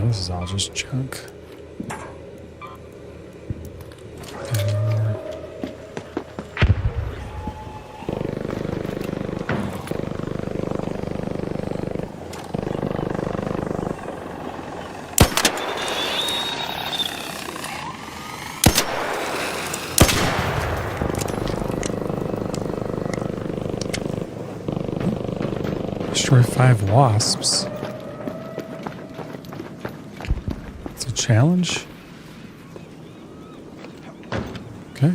This is all just junk. Destroy 5 wasps. Challenge? Okay.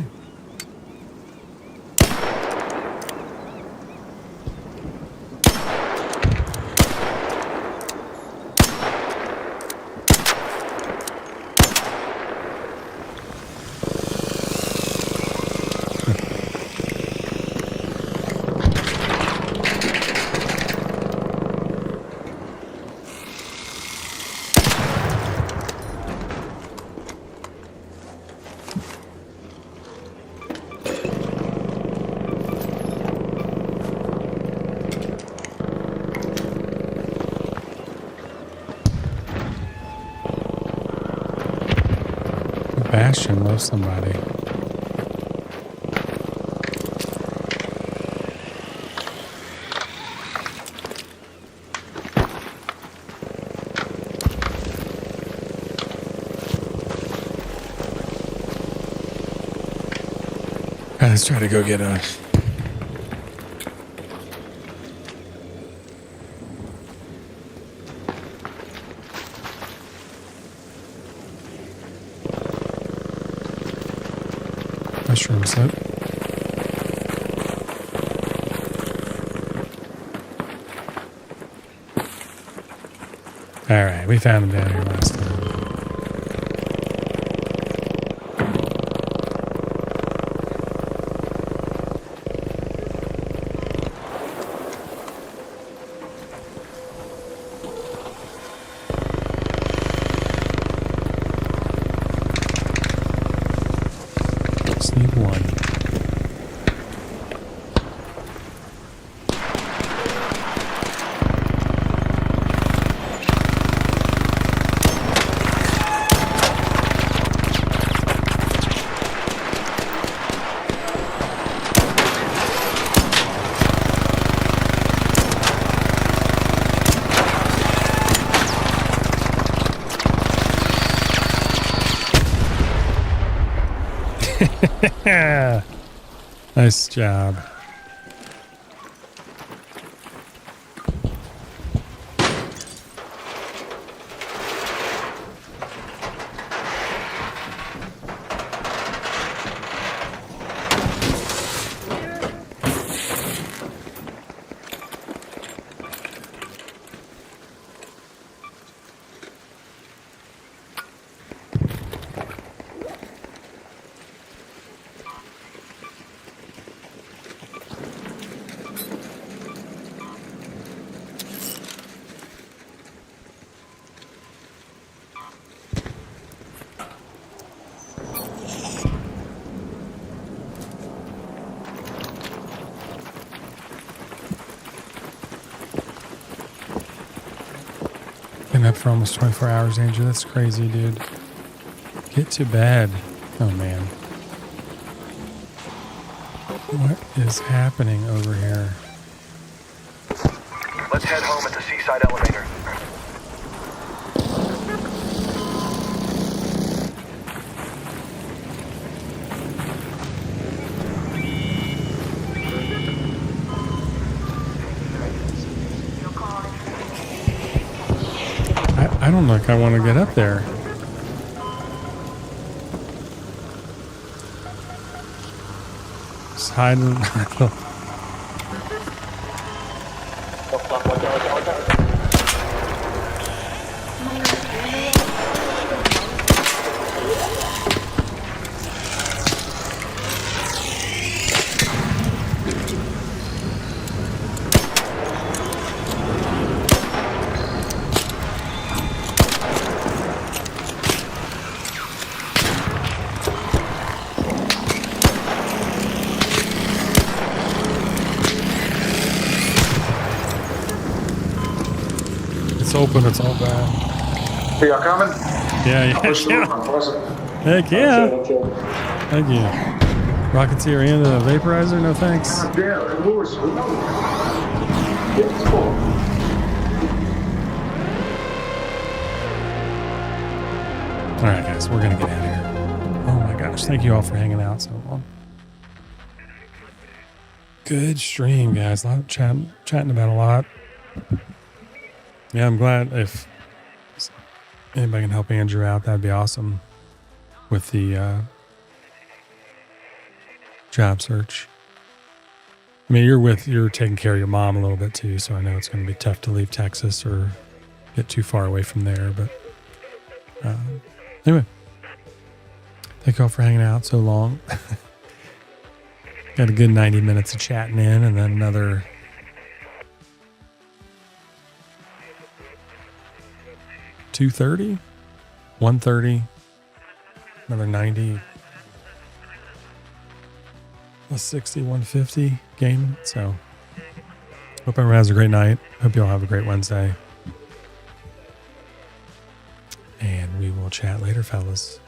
Bastion loves somebody. Let's try to go get a... mushroom soup. All right, we found him down here last time. Sneak one. Nice job. Been up for almost 24 hours, Andrew. That's crazy, dude. Get to bed. Oh, man. What is happening over here? Let's head home at the seaside elevator. I don't know if I want to get up there. Just hiding. Open, it's all bad. Are y'all coming? Yeah. Heck yeah. Thank you. Rocketeer and a vaporizer? No thanks. Alright guys, we're gonna get out of here. Oh my gosh, thank you all for hanging out so long. Good stream, guys. A lot of chatting about a lot. Yeah, I'm glad if anybody can help Andrew out, that'd be awesome with the job search. I mean, you're taking care of your mom a little bit too, so I know it's going to be tough to leave Texas or get too far away from there. But anyway, thank you all for hanging out so long. Got a good 90 minutes of chatting in, and then another 2:30, 1:30, another 90, plus 60, 150 gaming. So hope everyone has a great night. Hope you all have a great Wednesday. And we will chat later, fellas.